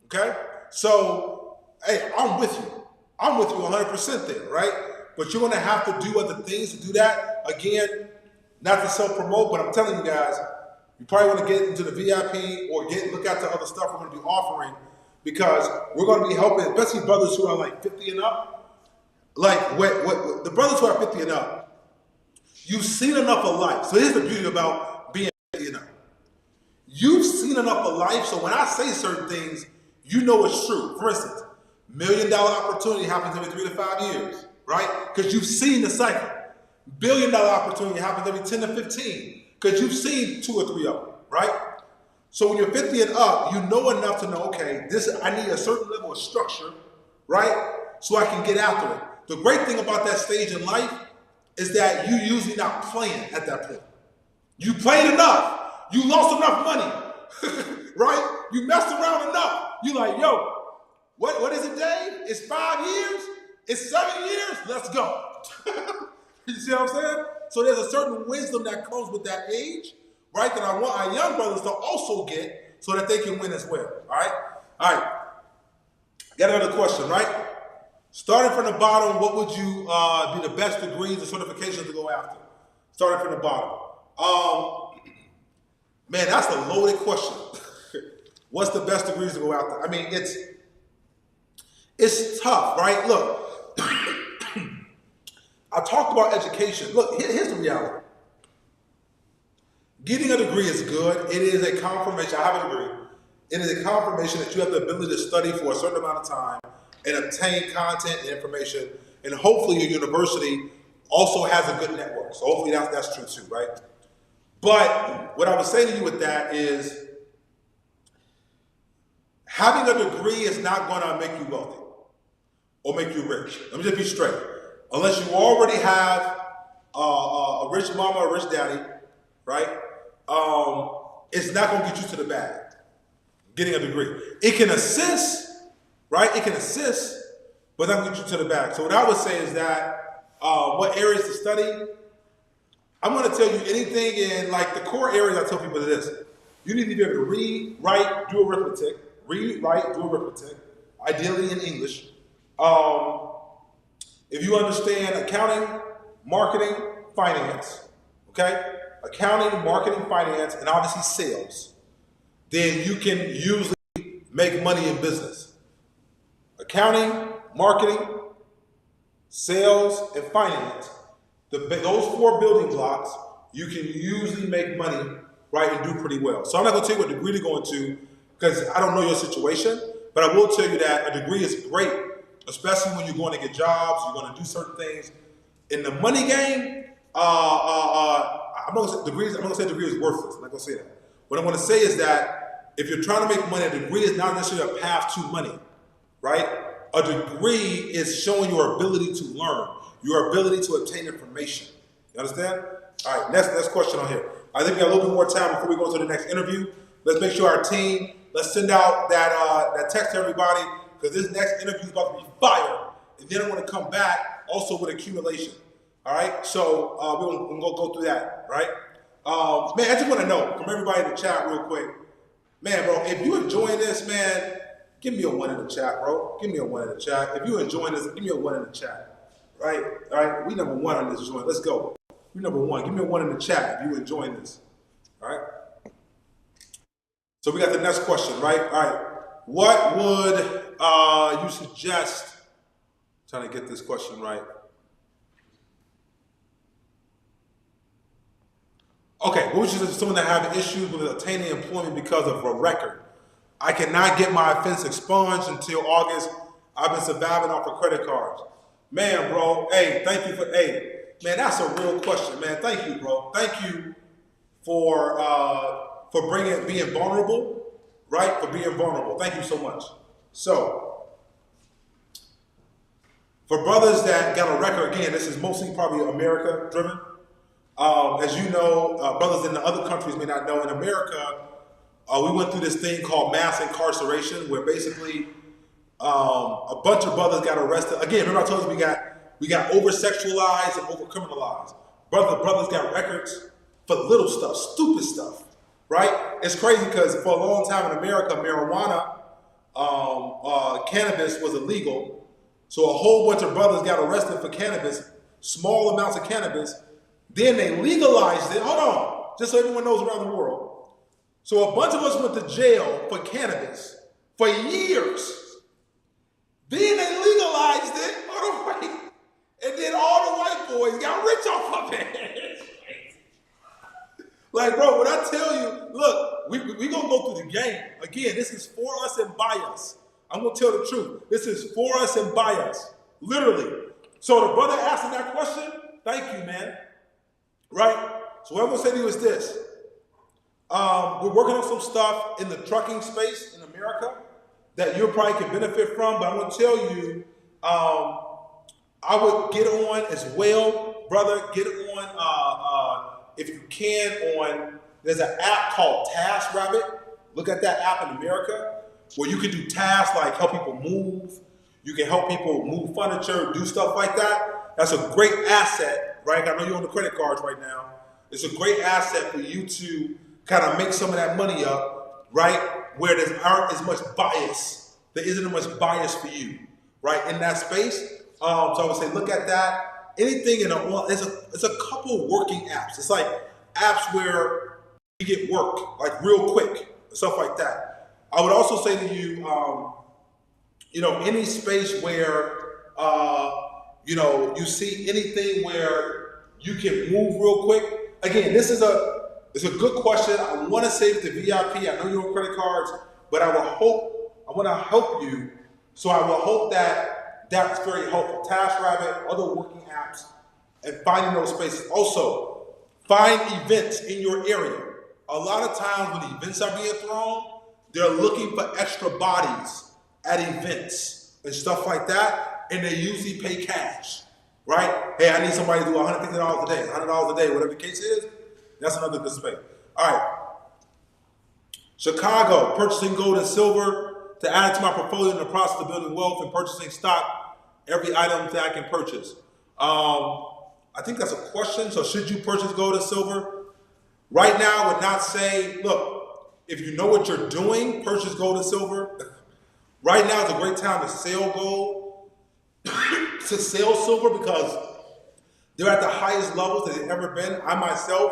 okay? So, hey, I'm with you. I'm with you 100% there, right? But you're gonna have to do other things to do that. Again, not to self-promote, but I'm telling you guys, you probably want to get into the VIP or look at the other stuff we're going to be offering, because we're going to be helping, especially brothers who are like 50 and up. Like what the brothers who are 50 and up, you've seen enough of life. So here's the beauty about being 50 and up. You've seen enough of life, so when I say certain things, you know it's true. For instance, $1 million opportunity happens every 3 to 5 years, right? Because you've seen the cycle. $1 billion opportunity happens every 10 to 15, because you've seen 2 or 3 of them, right? So when you're 50 and up, you know enough to know, okay, I need a certain level of structure, right? So I can get after it. The great thing about that stage in life is that you usually not playing at that point. You played enough. You lost enough money, right? You messed around enough. You like, yo, what is it, Dave? It's 5 years? It's 7 years? Let's go. You see what I'm saying? So there's a certain wisdom that comes with that age, right? That I want our young brothers to also get so that they can win as well, all right? All right. Got another question, right? Starting from the bottom, what would you be the best degrees or certifications to go after? Starting from the bottom. Man, that's a loaded question. What's the best degrees to go after? I mean, it's tough, right? Look, I talked about education. Look, here's the reality. Getting a degree is good. It is a confirmation. I have a degree. It is a confirmation that you have the ability to study for a certain amount of time and obtain content and information. And hopefully your university also has a good network. So hopefully that's true too, right? But what I would say to you with that is having a degree is not going to make you wealthy or make you rich. Let me just be straight. Unless you already have a rich mama or rich daddy, right? It's not going to get you to the bag, getting a degree. It can assist, right? It can assist, but not get you to the bag. So what I would say is that what areas to study, I'm going to tell you anything in like the core areas. I tell people this: you need to be able to read, write, do arithmetic. Read, write, do arithmetic, ideally in English. If you understand accounting, marketing, finance, okay? Accounting, marketing, finance, and obviously sales, then you can usually make money in business. Accounting, marketing, sales, and finance, those 4 building blocks, you can usually make money, right, and do pretty well. So I'm not going to tell you what degree to go into because I don't know your situation, but I will tell you that a degree is great, especially when you're going to get jobs, you're going to do certain things. In the money game, I'm not going to say degree is worthless. I'm not going to say that. What I'm going to say is that if you're trying to make money, a degree is not necessarily a path to money, right? A degree is showing your ability to learn, your ability to obtain information. You understand? All right, next question on here. I think we got a little bit more time before we go to the next interview. Let's make sure our team, let's send out that text to everybody, because this next interview is about to be fire. And then I'm going to come back also with accumulation. All right, so we're going to go through that, right? Man, I just want to know from everybody in the chat real quick. Man, bro, if you're enjoying this, man, give me a 1 in the chat, bro. Give me a 1 in the chat. If you're enjoying this, give me a 1 in the chat, right? All right, we number 1 on this joint. Let's go. We number 1. Give me a 1 in the chat if you're enjoying this, all right? So we got the next question, right? All right, what would you suggest? I'm trying to get this question right. Okay, what would you suggest to someone that have issues with obtaining employment because of a record? I cannot get my offense expunged until August. I've been surviving off of credit cards. Man, bro, hey, thank you man, that's a real question, man. Thank you, bro. Thank you for being vulnerable, right? For being vulnerable. Thank you so much. So, for brothers that got a record, again, this is mostly probably America driven. As you know, brothers in the other countries may not know, in America, we went through this thing called mass incarceration, where basically a bunch of brothers got arrested. Again, remember I told you we got over-sexualized and over-criminalized. Brothers got records for little stuff, stupid stuff, right? It's crazy because for a long time in America, marijuana, cannabis was illegal. So a whole bunch of brothers got arrested for cannabis, small amounts of cannabis, Then they legalized it. Hold on, just so everyone knows around the world. So a bunch of us went to jail for cannabis for years. Then they legalized it. Hold on, wait. And then all the white boys got rich off of it. Like, bro, when I tell you, look, we gonna go through the game. Again, this is for us and by us. I'm gonna tell the truth. This is for us and by us. Literally. So the brother asking that question, thank you, man. Right? So what I'm gonna say to you is this. We're working on some stuff in the trucking space in America that you probably can benefit from, but I'm gonna tell you, I would get on as well, brother, get on, if you can, on, there's an app called TaskRabbit. Look at that app in America, where you can do tasks like help people move, you can help people move furniture, do stuff like that. That's a great asset, right? I know you're on the credit cards right now. It's a great asset for you to kind of make some of that money up, right? Where there aren't as much bias. There isn't as much bias for you, right? In that space. So I would say, look at that. Anything in it's a couple working apps. It's like apps where you get work, like real quick, stuff like that. I would also say to you, any space where, you see anything where you can move real quick. Again, it's a good question. I want to save the VIP. I know you're on credit cards, but I want to help you. So I will hope that that's very helpful. TaskRabbit, other working apps, and finding those spaces. Also, find events in your area. A lot of times when events are being thrown, they're looking for extra bodies at events and stuff like that, and they usually pay cash, right? Hey, I need somebody to do $150 a day, $100 a day, whatever the case is. That's another good space. All right. Chicago, purchasing gold and silver to add to my portfolio in the process of building wealth and purchasing stock, every item that I can purchase. I think that's a question. So should you purchase gold and silver? Right now, I would not say, look, if you know what you're doing, purchase gold and silver. Right now is a great time to sell gold, to sell silver, because they're at the highest levels that they've ever been. I myself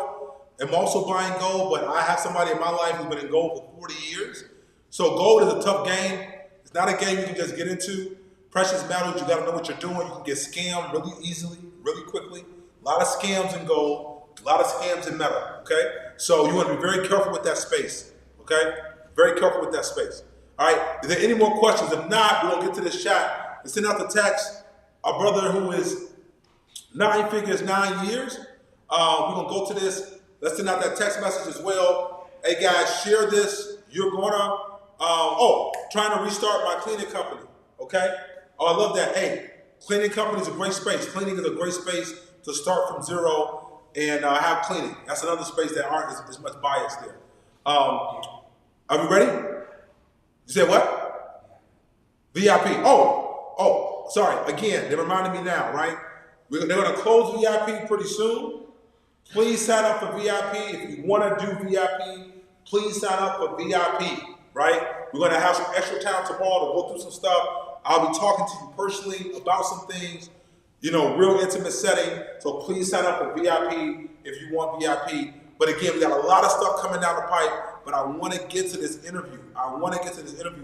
am also buying gold, but I have somebody in my life who's been in gold for 40 years. So gold is a tough game. It's not a game you can just get into. Precious metals, you gotta know what you're doing. You can get scammed really easily, really quickly. A lot of scams in gold, a lot of scams in metal, okay? So you wanna be very careful with that space, okay? Very careful with that space. All right, is there any more questions? If not, we're gonna get to this chat and send out the text. Our brother who is 9 figures, 9 years, we're gonna go to this. Let's send out that text message as well. Hey guys, share this. You're gonna, trying to restart my cleaning company, okay? Oh, I love that. Hey, cleaning company is a great space. Cleaning is a great space to start from zero and have cleaning. That's another space that aren't as much bias there. Are we ready? You said what? VIP. Oh, sorry. Again, they reminded me now, right? They're gonna close VIP pretty soon. Please sign up for VIP. If you wanna do VIP, please sign up for VIP, right? We're gonna have some extra time tomorrow to go through some stuff. I'll be talking to you personally about some things, real intimate setting. So please sign up for VIP if you want VIP. But again, we got a lot of stuff coming down the pipe, but I want to get to this interview.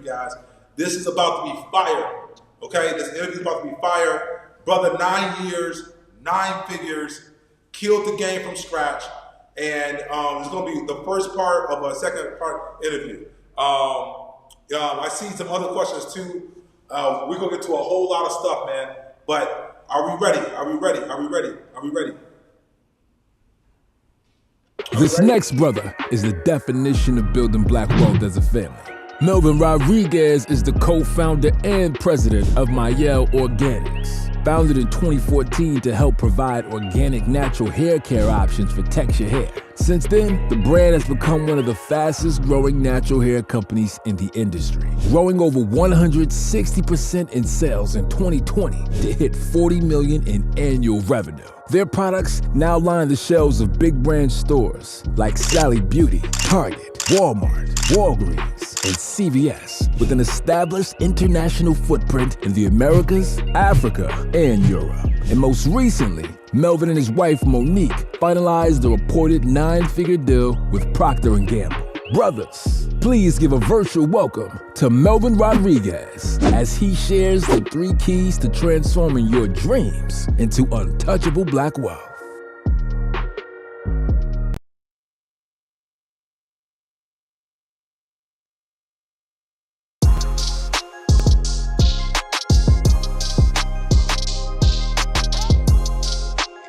Guys. This is about to be fire, okay? This interview is about to be fire. Brother, 9 years, 9 figures, killed the game from scratch. And it's going to be the first part of a second part interview. I see some other questions too. We're going to get to a whole lot of stuff, man. But are we ready? Are we ready? Are we ready? Are we ready? This next brother is the definition of building black wealth as a family. Melvin Rodriguez is the co-founder and president of Mayel Organics. Founded in 2014 to help provide organic natural hair care options for texture hair. Since then, the brand has become one of the fastest growing natural hair companies in the industry, growing over 160% in sales in 2020 to hit $40 million in annual revenue. Their products now line the shelves of big brand stores like Sally Beauty, Target, Walmart, Walgreens, and CVS, with an established international footprint in the Americas, Africa, and Europe. And most recently, Melvin and his wife Monique finalized the reported 9-figure deal with Procter & Gamble. Brothers, please give a virtual welcome to Melvin Rodriguez as he shares the 3 keys to transforming your dreams into untouchable black wealth.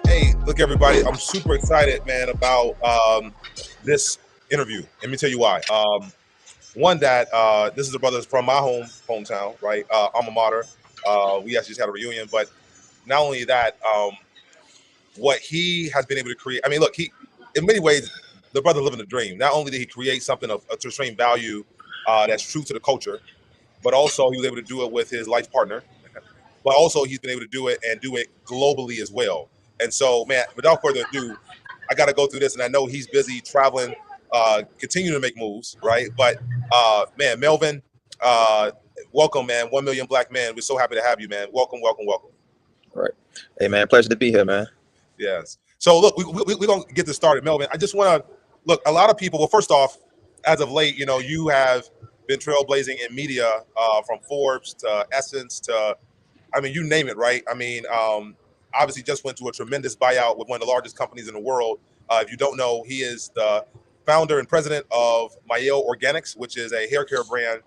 Hey, look, everybody, I'm super excited, man, about this interview. Let me tell you why. One, that this is a brother from my hometown, right? Alma mater. We actually just had a reunion, but not only that, what he has been able to create. I mean, look, he, in many ways, the brother living the dream. Not only did he create something of extreme value that's true to the culture, but also he was able to do it with his life partner. But also he's been able to do it and do it globally as well. And so, man, without further ado, I got to go through this, and I know he's busy traveling, continuing to make moves, right? But man, Melvin, welcome, man. 1 million black men. We're so happy to have you, man. Welcome, welcome, welcome. All right. Hey, man, pleasure to be here, man. Yes. So look, we're gonna get this started, Melvin. I just want to look. A lot of people. Well, first off, as of late, you know, you have been trailblazing in media, from Forbes to Essence to, I mean, you name it, right? I mean, obviously just went through a tremendous buyout with one of the largest companies in the world. If you don't know, he is the founder and president of Mayo Organics, which is a hair care brand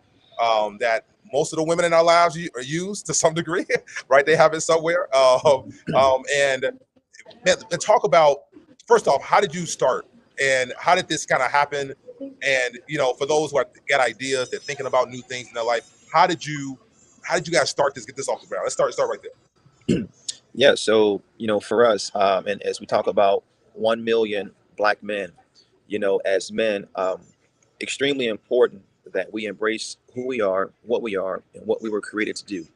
that most of the women in our lives use to some degree, right? They have it somewhere. And talk about, first off, how did you start and how did this kind of happen? And, you know, for those who have got ideas, they're thinking about new things in their life, how did you guys start this, get this off the ground? Let's start right there. Yeah. So, you know, for us, and as we talk about 1 million black men, you know, as men, extremely important that we embrace who we are, and what we were created to do.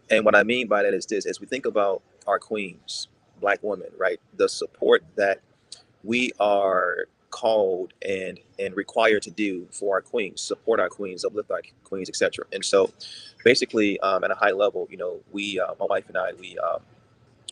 And what I mean by that is this: as we think about our queens, black women, right? The support that we are called and required to do for our queens, support our queens, uplift our queens, etc. And so, basically, at a high level, you know, we, my wife and I,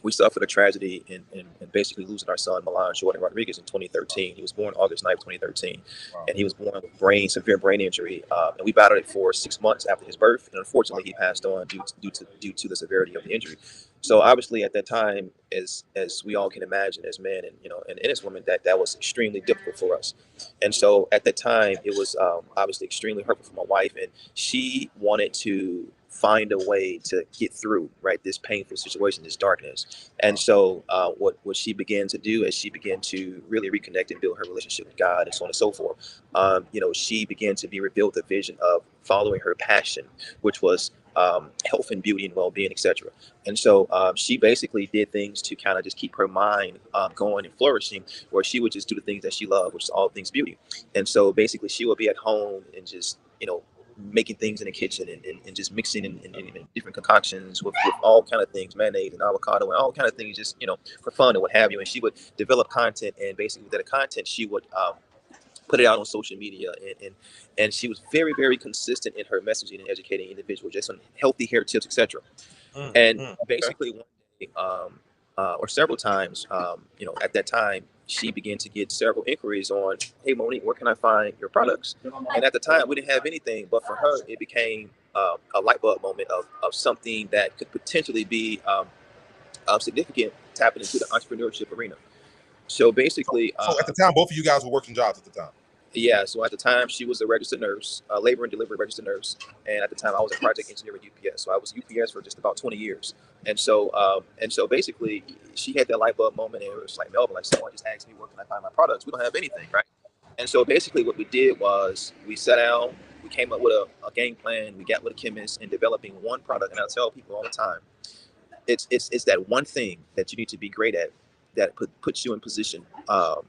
we suffered a tragedy in basically losing our son, Milan Jordan Rodriguez, in 2013. He was born August 9th, 2013. Wow. And he was born with severe brain injury. And we battled it for 6 months after his birth. And unfortunately, he passed on due to the severity of the injury. So obviously at that time, as we all can imagine as men and, you know, and as women, that was extremely difficult for us. And so at that time, it was obviously extremely hurtful for my wife. And she wanted to find a way to get through, right, this painful situation, this darkness. And so what she began to do is she began to really reconnect and build her relationship with God and so on and so forth. You know, she began to be revealed the vision of following her passion, which was health and beauty and well-being, etc. And so she basically did things to kind of just keep her mind going and flourishing, where she would just do the things that she loved, which is all things beauty. And so basically she would be at home and just, you know, making things in the kitchen and just mixing in different concoctions with all kind of things, mayonnaise and avocado and all kind of things, just, you know, for fun and what have you. And she would develop content, and basically that content she would put it out on social media, and she was very, very consistent in her messaging and educating individuals just on healthy hair tips, etc. Basically one day, or several times, you know, at that time, she began to get several inquiries on, hey, Monique, where can I find your products? And at the time, we didn't have anything, but for her, it became a light bulb moment of something that could potentially be significant, tapping into the entrepreneurship arena. So basically, so at the time, both of you guys were working jobs at the time. Yeah, so at the time she was a registered nurse, labor and delivery registered nurse, and at the time I was a project engineer at UPS. So I was UPS for just about 20 years, and so basically she had that light bulb moment, and it was like, Melvin, like, someone just asked me where can I find my products? We don't have anything, right? And so basically what we did was we sat down, we came up with a game plan, we got with a chemist in developing one product, and I tell people all the time, it's that one thing that you need to be great at that puts you in position,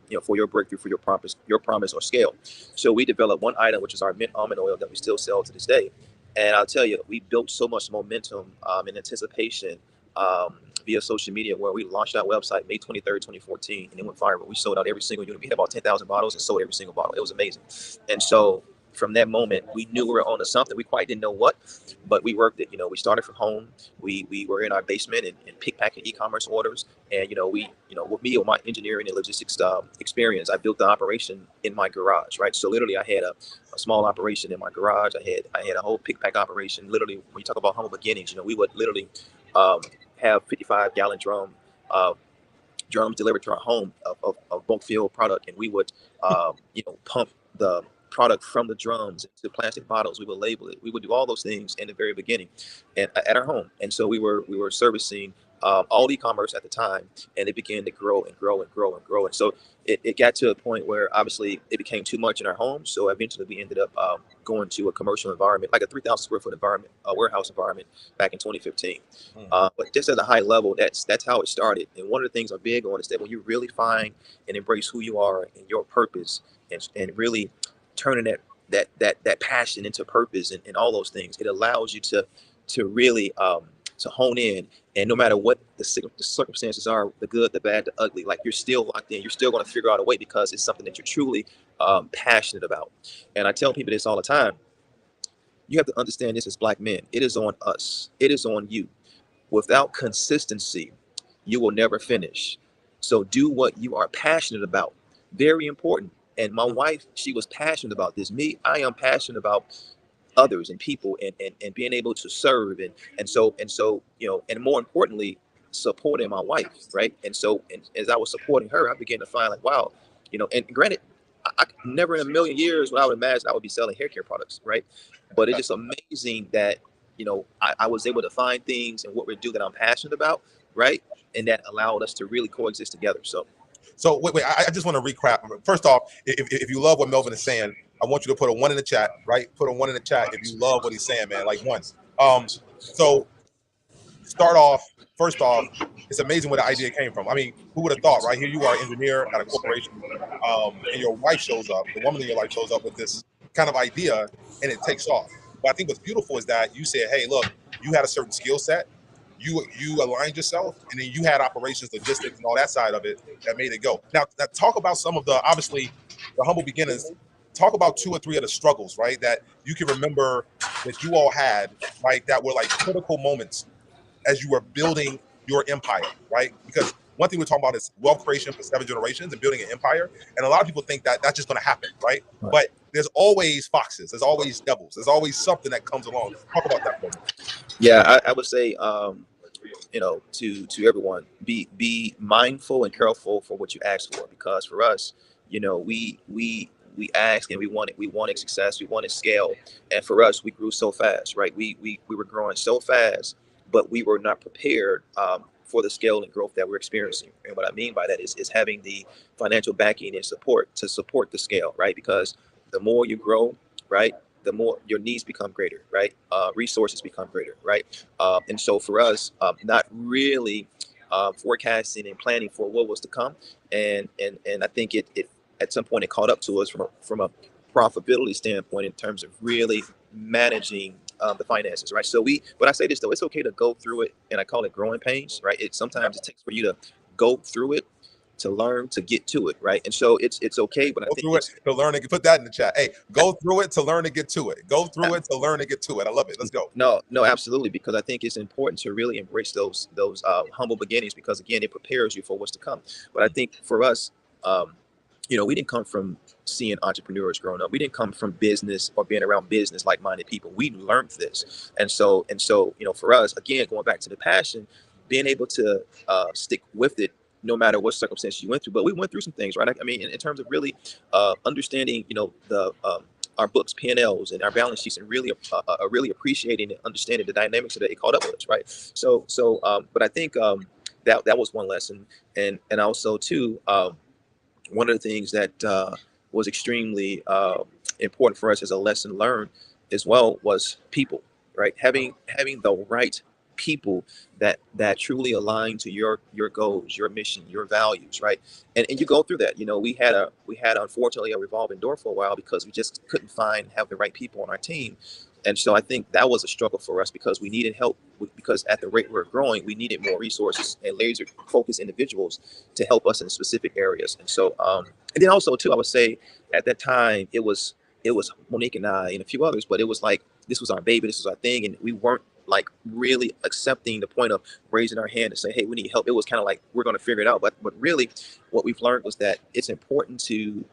you know, for your breakthrough, for your promise or scale. So we developed one item, which is our mint almond oil that we still sell to this day. And I'll tell you, we built so much momentum in anticipation via social media, where we launched our website May 23rd, 2014, and it went viral. We sold out every single unit. We had about 10,000 bottles and sold every single bottle. It was amazing. And so from that moment, we knew we were on to something. We quite didn't know what, but we worked it. You know, we started from home. We were in our basement and pick packing e-commerce orders. And with me, with my engineering and logistics experience, I built the operation in my garage, right? So literally, I had a small operation in my garage. I had a whole pick pack operation. Literally, when you talk about humble beginnings, we would literally have 55-gallon drums delivered to our home of bulk filled product, and we would pump the product from the drums into plastic bottles. We would label it. We would do all those things in the very beginning and at our home. And so we were servicing all e-commerce at the time, and it began to grow and grow and grow and grow. And so it got to a point where obviously it became too much in our home. So eventually we ended up going to a commercial environment, like a 3,000 square foot environment, a warehouse environment back in 2015. But just at a high level, that's how it started. And one of the things I'm big on is that when you really find and embrace who you are and your purpose, and really turning that passion into purpose and all those things, it allows you to really to hone in. And no matter what the circumstances are, the good, the bad, the ugly, like you're still locked in. You're still going to figure out a way because it's something that you're truly passionate about. And I tell people this all the time. You have to understand this as Black men. It is on us. It is on you. Without consistency, you will never finish. So do what you are passionate about. Very important. And my wife, she was passionate about this. Me, I am passionate about others and people and being able to serve and so and more importantly, supporting my wife, right? And so as I was supporting her, I began to find like, wow, and granted, I never in a million years would I would imagine I would be selling hair care products, right? But it's just amazing that I was able to find things and what we do that I'm passionate about, right? And that allowed us to really coexist together. So wait, I just want to recap. First off, if you love what Melvin is saying, I want you to put a 1 in the chat, right? Put a 1 in the chat if you love what he's saying, man. Like once. So first off, it's amazing where the idea came from. I mean, who would have thought, right? Here you are, engineer at a corporation, and your wife shows up, the woman in your life shows up with this kind of idea, and it takes off. But I think what's beautiful is that you said, hey, look, you had a certain skill set. You aligned yourself, and then you had operations, logistics, and all that side of it that made it go. Now talk about some of the, obviously, the humble beginners. Talk about 2 or 3 of the struggles, right, that you can remember that you all had, right, that were like critical moments as you were building your empire, right? Because one thing we're talking about is wealth creation for 7 generations and building an empire. And a lot of people think that that's just going to happen, right? But there's always foxes. There's always devils. There's always something that comes along. Talk about that for me. Yeah, I would say, to everyone, be mindful and careful for what you ask for, because for us, we ask and we wanted success, we wanted scale, and for us, we grew so fast, right? We were growing so fast, but we were not prepared for the scale and growth that we're experiencing. And what I mean by that is having the financial backing and support to support the scale, right? Because the more you grow, right, the more your needs become greater, right? Resources become greater, right? And so for us, not really forecasting and planning for what was to come, and I think it at some point it caught up to us from a profitability standpoint in terms of really managing the finances, right? So but I say this though, it's okay to go through it, and I call it growing pains, right? Sometimes it takes for you to go through it to learn to get to it, right? And so it's okay, but I think it's to learn and put that in the chat. Hey, go through it to learn to get to it. Go through it to learn to get to it. I love it. Let's go. No, absolutely, because I think it's important to really embrace those humble beginnings, because again, it prepares you for what's to come. But I think for us, we didn't come from seeing entrepreneurs growing up. We didn't come from business or being around business like-minded people. We learned this, and so for us, again, going back to the passion, being able to stick with it no matter what circumstances you went through. But we went through some things, right? I mean, in terms of really understanding, our books, P&Ls, and our balance sheets, and really appreciating and understanding the dynamics that it caught up with us, right? So, but I think that was one lesson, and also too, one of the things that was extremely important for us as a lesson learned as well was people, right? Having the right people that truly align to your goals, your mission, your values, right? And you go through that. We had unfortunately a revolving door for a while because we just couldn't have the right people on our team. And so I think that was a struggle for us because we needed help, because at the rate we're growing, we needed more resources and laser focused individuals to help us in specific areas. And so, and then also too, I would say at that time, it was it was Monique and I and a few others, but it was like, this was our baby, this was our thing. And we weren't like really accepting the point of raising our hand and say, hey, we need help. It was kind of like, we're going to figure it out. But really what we've learned was that it's important to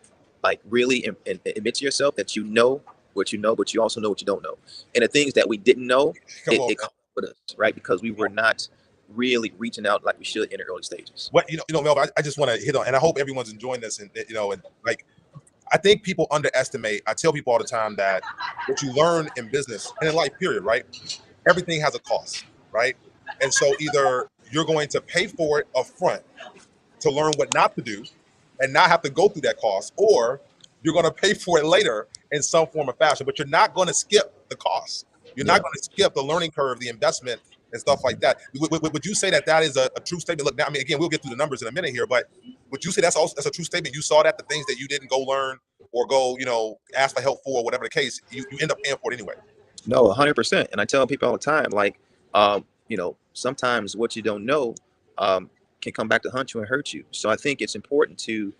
like really admit to yourself that you know what you know, but you also know what you don't know. And the things that we didn't know, it caught with us, right? Because we were not really reaching out like we should in the early stages. What Melvin, I just want to hit on, and I hope everyone's enjoying this, and and like, I think people underestimate. I tell people all the time that what you learn in business and in life, period, right? Everything has a cost, right? And so either you're going to pay for it up front to learn what not to do and not have to go through that cost, or you're going to pay for it later in some form or fashion, but you're not going to skip the cost. You're not going to skip the learning curve, the investment, and stuff like that. Would you say that that is a true statement? Look, now, I mean, again, we'll get through the numbers in a minute here, but would you say that's a true statement? You saw that the things that you didn't go learn or go, ask for help for, whatever the case, you end up paying for it anyway. No, 100%. And I tell people all the time, like, sometimes what you don't know can come back to hunt you and hurt you. So I think it's important to,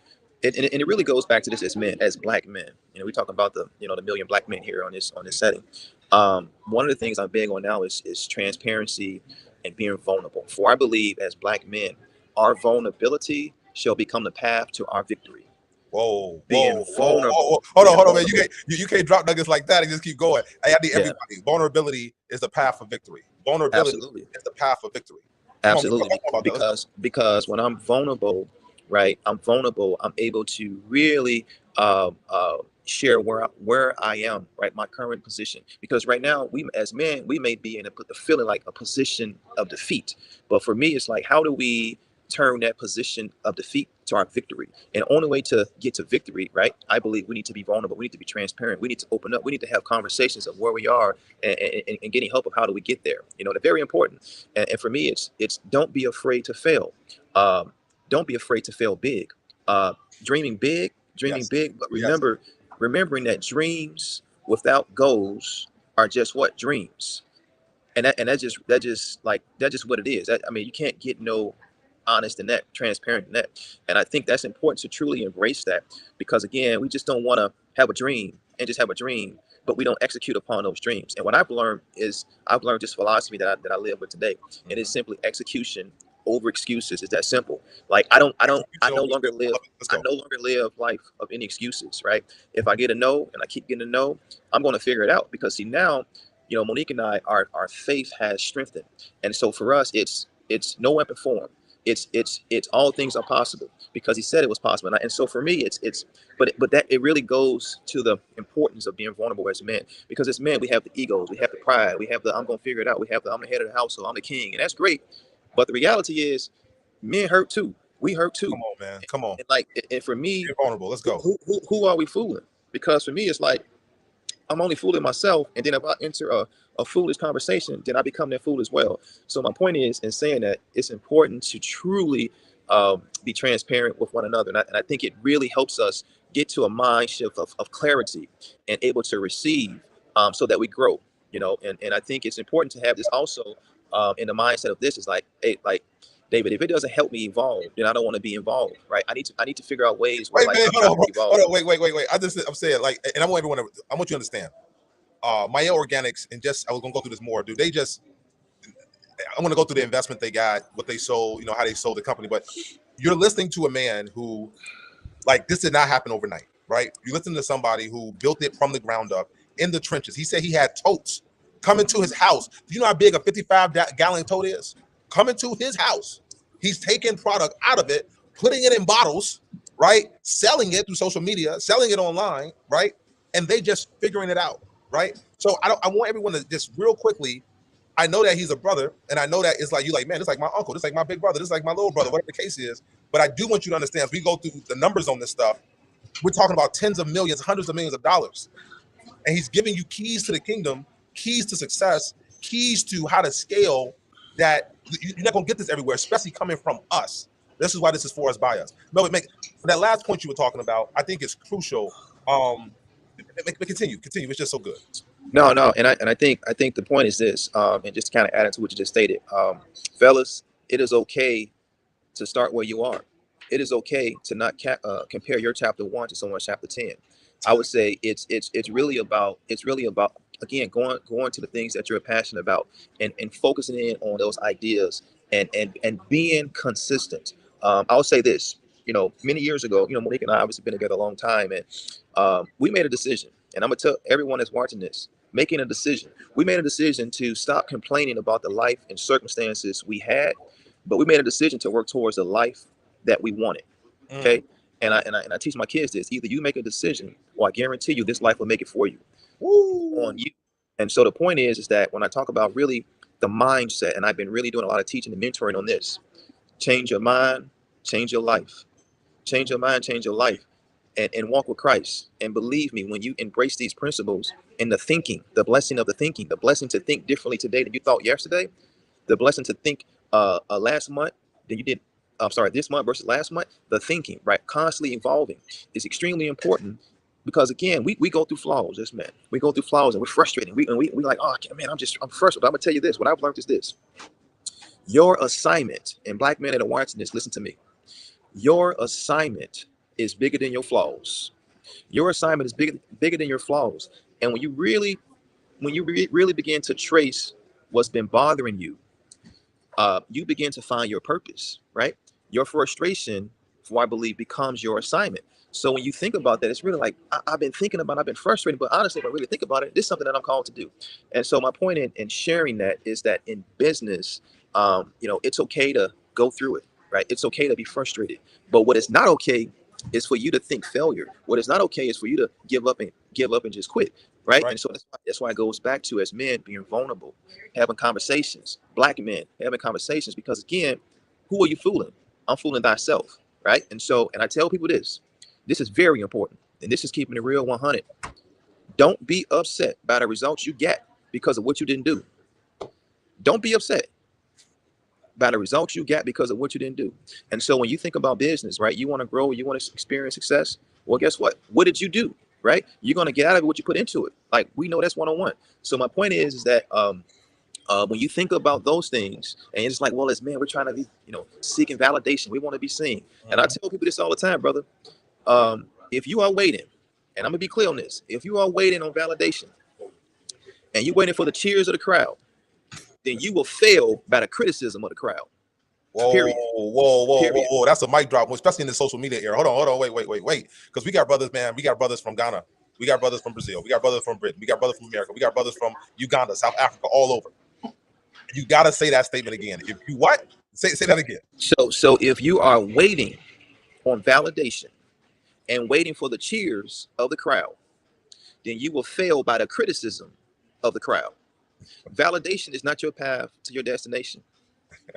and it really goes back to this as men, as black men. We talk about the million black men here on this setting. One of the things I'm big on now is transparency and being vulnerable. For I believe as black men, our vulnerability shall become the path to our victory. Whoa, vulnerable. Hold on, man. You can't drop nuggets like that and just keep going. Hey, I need everybody. Vulnerability is the path for victory. Vulnerability is the path for victory. Absolutely. Because when I'm vulnerable, right? I'm able to really share where I am, right? My current position. Because right now, we as men, we may be in a feeling like a position of defeat. But for me, it's like, how do we turn that position of defeat to our victory? And the only way to get to victory, right? I believe we need to be vulnerable. We need to be transparent. We need to open up. We need to have conversations of where we are and getting help of how do we get there. They're very important. And for me, it's don't be afraid to fail. Don't be afraid to fail big. Dreaming big, but remembering that dreams without goals are just what? Dreams. And that's just what it is. You can't get no honest in that, transparent in that. And I think that's important to truly embrace that, because again, we just don't want to have a dream and just have a dream, but we don't execute upon those dreams. And what I've learned this philosophy that I live with today, and it's simply execution over excuses. It's that simple. Like I no longer live life of any excuses, right? If I get a no and I keep getting a no, I'm going to figure it out, because see now, Monique and I, our faith has strengthened. And so for us, it's no weapon formed. It's all things are possible because he said it was possible. And so for me, but that it really goes to the importance of being vulnerable as men, because as men, we have the egos, we have the pride, we have the, I'm going to figure it out. We have the, I'm the head of the household, I'm the king. And that's great. But the reality is men hurt too. We hurt too. Come on, man. Come on. And for me, you're vulnerable. Let's go. Who are we fooling? Because for me, it's like, I'm only fooling myself. And then if I enter a foolish conversation, then I become that fool as well. So my point is, in saying that, it's important to truly be transparent with one another. And I think it really helps us get to a mind shift of clarity and able to receive so that we grow, and I think it's important to have this also in the mindset of this is like, hey, like, David, if it doesn't help me evolve, then I don't want to be involved, right? I need to figure out ways where wait, I'm saying, like, and I want you to understand. My organics, and I was gonna go through this more. I'm gonna go through the investment they got, what they sold, how they sold the company. But you're listening to a man who, like, this did not happen overnight, right? You're listening to somebody who built it from the ground up in the trenches. He said he had totes coming to his house. Do you know how big a 55-gallon tote is? Coming to his house. He's taking product out of it, putting it in bottles, right? Selling it through social media, selling it online, right? And they just figuring it out, right? So I want everyone to just real quickly, I know that he's a brother, and I know that it's like, you like, man, it's like my uncle, this like my big brother, this like my little brother, whatever the case is. But I do want you to understand, as we go through the numbers on this stuff, we're talking about tens of millions, hundreds of millions of dollars. And he's giving you keys to the kingdom, keys to success, keys to how to scale that you're not going to get this everywhere, especially coming from us. This is why this is for us, by us. No, that last point you were talking about, I think is crucial. Continue. It's just so good. No, and I think the point is this, and just kind of adding to what you just stated, fellas, it is okay to start where you are. It is okay to not compare your chapter 1 to someone's chapter 10. I would say it's really about again going to the things that you're passionate about and focusing in on those ideas and being consistent. I'll say this, many years ago, Monique and I obviously been together a long time, and we made a decision, and I'm gonna tell everyone that's watching this, making a decision. We made a decision to stop complaining about the life and circumstances we had, but we made a decision to work towards the life that we wanted. Okay. And I teach my kids this: either you make a decision, or I guarantee you, this life will make it for you. Woo. On you. And so the point is that when I talk about really the mindset, and I've been really doing a lot of teaching and mentoring on this: change your mind, change your life. Change your mind, change your life, and walk with Christ. And believe me, when you embrace these principles and the thinking, the blessing of the thinking, the blessing to think differently today than you thought yesterday, the blessing to think last month than you did. I'm sorry, this month versus last month. The thinking, right, constantly evolving, is extremely important because again, we go through flaws. Yes, man, we go through flaws and we're frustrated. We like, oh man, I'm frustrated. But I'm gonna tell you this: what I've learned is this: your assignment, and black men that are watching this, listen to me. Your assignment is bigger than your flaws. Your assignment is bigger than your flaws. And when you really really begin to trace what's been bothering you, you begin to find your purpose, right? Your frustration, for I believe, becomes your assignment. So when you think about that, it's really like I've been thinking about, I've been frustrated, but honestly, if I really think about it, this is something that I'm called to do. And so my point in sharing that is that in business, it's okay to go through it, right? It's okay to be frustrated, but what is not okay is for you to think failure. What is not okay is for you to give up and just quit, right? And so that's why it goes back to, as men, being vulnerable, having conversations, black men having conversations, because again, who are you fooling? I'm fooling thyself, right? And so, and I tell people this is very important, and this is keeping it real 100. Don't be upset by the results you get because of what you didn't do. Don't be upset by the results you get because of what you didn't do. And so when you think about business, right, you want to grow, you want to experience success. Well, guess what? What did you do? Right? You're going to get out of it what you put into it. Like, we know that's one-on-one. So my point is that when you think about those things, and it's like, well, as men, we're trying to be, seeking validation. We want to be seen. And I tell people this all the time, brother. If you are waiting, and I'm gonna be clear on this, if you are waiting on validation and you're waiting for the cheers of the crowd, then you will fail by the criticism of the crowd. Whoa, Period. whoa. That's a mic drop, especially in the social media era. Hold on. Wait. Because we got brothers, man. We got brothers from Ghana. We got brothers from Brazil. We got brothers from Britain. We got brothers from America. We got brothers from Uganda, South Africa, all over. You got to say that statement again. If you what? Say that again. So if you are waiting on validation and waiting for the cheers of the crowd, then you will fail by the criticism of the crowd. Validation is not your path to your destination.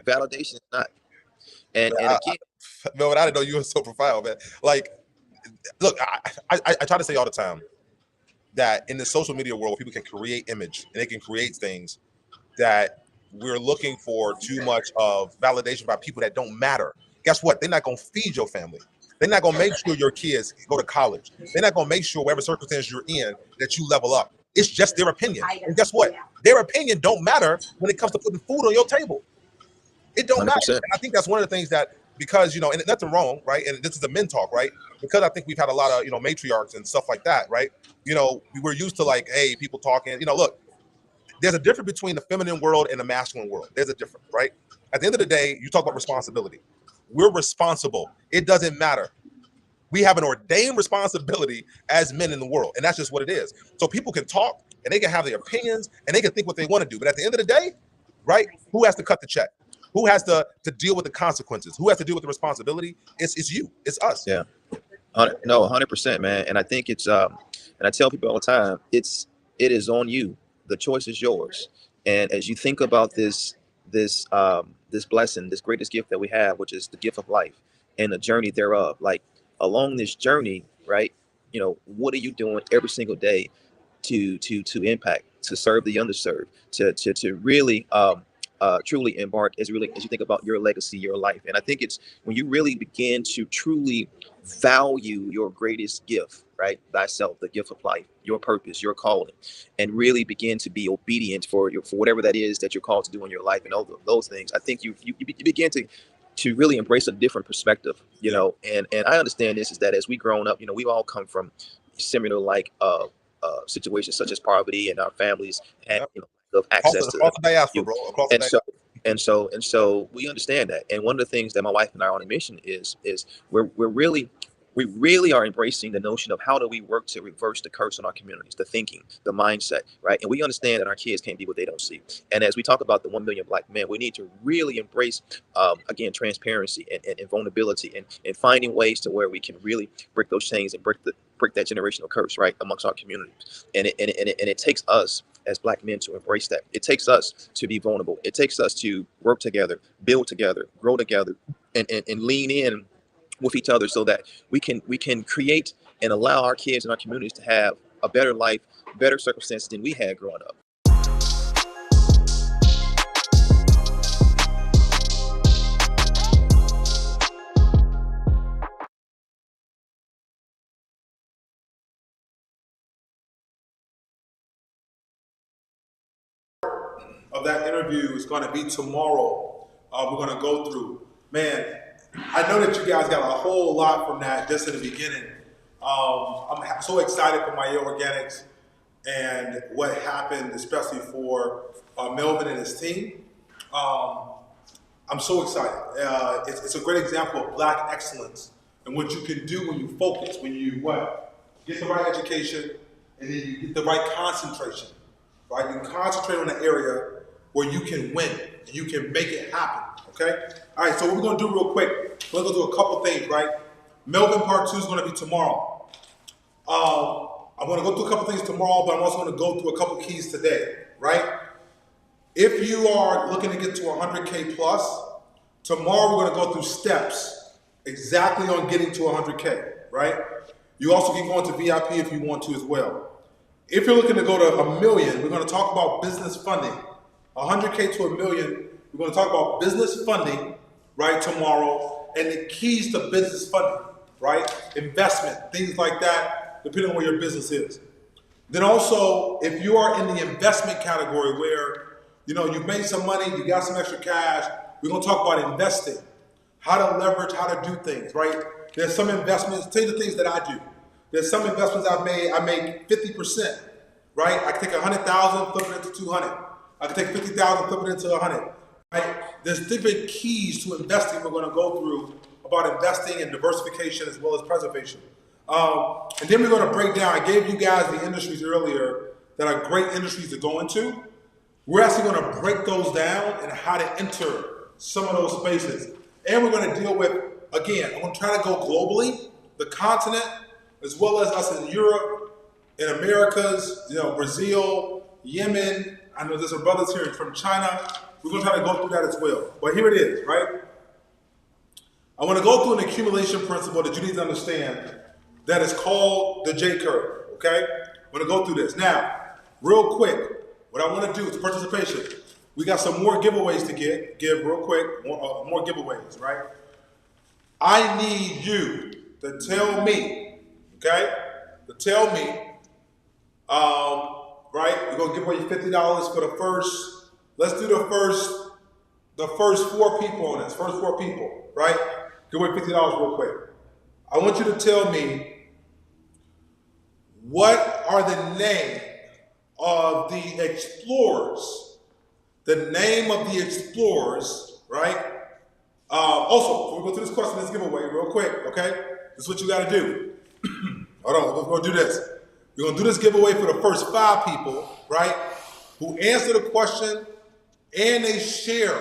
Validation is not. And again, man, I didn't know you were so profound, man. Like, look, I try to say all the time that in the social media world, people can create image and they can create things that we're looking for too much of validation by people that don't matter. Guess what? They're not going to feed your family. They're not going to make sure your kids go to college. They're not going to make sure whatever circumstance you're in that you level up. It's just their opinion. And guess what? Their opinion don't matter when it comes to putting food on your table. It don't 100%. matter. And I think that's one of the things that, because, and nothing wrong, right? And this is the men talk, right? Because I think we've had a lot of, matriarchs and stuff like that, right? We were used to like, hey, people talking, look, there's a difference between the feminine world and the masculine world. There's a difference, right? At the end of the day, you talk about responsibility. We're responsible. It doesn't matter. We have an ordained responsibility as men in the world, and that's just what it is. So people can talk, and they can have their opinions, and they can think what they want to do. But at the end of the day, right, who has to cut the check? Who has to deal with the consequences? Who has to deal with the responsibility? It's you. It's us. Yeah. No, 100%, man. And I think it's and I tell people all the time, it is on you. The choice is yours. And as you think about this blessing, this greatest gift that we have, which is the gift of life and the journey thereof, like along this journey, right? What are you doing every single day to impact, to serve the underserved, to really truly embark as you think about your legacy, your life. And I think it's when you really begin to truly value your greatest gift, right? Thyself, the gift of life, your purpose, your calling, and really begin to be obedient for whatever that is that you're called to do in your life and all those things. I think you begin to really embrace a different perspective, and I understand this is that as we grown up, we all come from similar like situations such as poverty, and our families had of Across access the to diaspora, bro. Across the diaspora. and so we understand that. And one of the things that my wife and I are on a mission is we really are embracing the notion of how do we work to reverse the curse in our communities, the thinking, the mindset, right? And we understand that our kids can't be what they don't see. And as we talk about the 1 million Black men, we need to really embrace, again, transparency and vulnerability, and finding ways to where we can really break those chains and break that generational curse, right, amongst our communities. And it takes us as Black men to embrace that. It takes us to be vulnerable. It takes us to work together, build together, grow together, and lean in with each other so that we can create and allow our kids and our communities to have a better life, better circumstances than we had growing up. Of that interview is going to be tomorrow. We're going to go through. Man, I know that you guys got a whole lot from that just in the beginning. I'm so excited for My Year Organics and what happened, especially for Melvin and his team. I'm so excited. It's a great example of Black excellence and what you can do when you focus, when you get the right education, and then you get the right concentration. Right? You concentrate on the area where you can win and you can make it happen. Okay? All right, so what we're going to do real quick, we're going to go through a couple things, right? Melvin Part 2 is going to be tomorrow. I'm going to go through a couple things tomorrow, but I'm also going to go through a couple keys today, right? If you are looking to get to 100K plus, tomorrow we're going to go through steps exactly on getting to 100K, right? You also can go into VIP if you want to as well. If you're looking to go to 1 million, we're going to talk about business funding. 100K to 1 million, we're going to talk about business funding, right, tomorrow, and the keys to business funding, right? Investment, things like that, depending on where your business is. Then also, if you are in the investment category where, you've made some money, you got some extra cash, we're going to talk about investing, how to leverage, how to do things, right? There's some investments, tell you the things that I do. There's some investments I've made, I make 50%, right? I can take 100,000, flip it into 200. I can take 50,000, flip it into 100, right? There's different keys to investing we're gonna go through about investing and diversification as well as preservation. And then we're gonna break down, I gave you guys the industries earlier that are great industries to go into. We're actually gonna break those down and how to enter some of those spaces. And we're gonna deal with, again, I'm gonna try to go globally, the continent, as well as us in Europe, in Americas, Brazil, Yemen. I know there's some brothers here from China. We're gonna try to go through that as well. But here it is, right? I wanna go through an accumulation principle that you need to understand that is called the J curve, okay? I'm gonna go through this. Now, real quick, what I wanna do is participation. We got some more giveaways to give real quick, more giveaways, right? I need you to tell me, okay? To tell me, right? We're gonna give away $50 for the first. Let's do the first 4 people on this. First 4 people, right? Give away $50 real quick. I want you to tell me what are the name of the explorers? The name of the explorers, right? Also, we'll go through this question, this giveaway real quick, okay? This is what you gotta do. Hold on, we're gonna do this. We're gonna do this giveaway for the first 5 people, right? Who answer the question and they share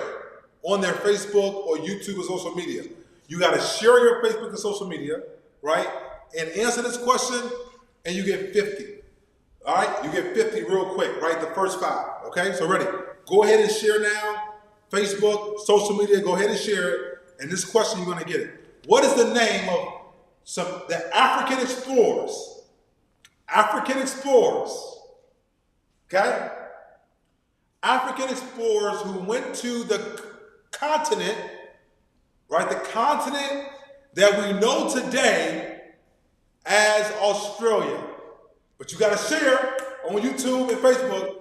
on their Facebook or YouTube or social media. You gotta share your Facebook and social media, right? And answer this question and you get 50. All right, you get 50 real quick, right? The first 5, okay? So ready? Go ahead and share now. Facebook, social media, go ahead and share it. And this question, you're gonna get it. What is the name of the African explorers? African explorers, okay? African explorers who went to the continent, right? The continent that we know today as Australia. But you gotta share on YouTube and Facebook,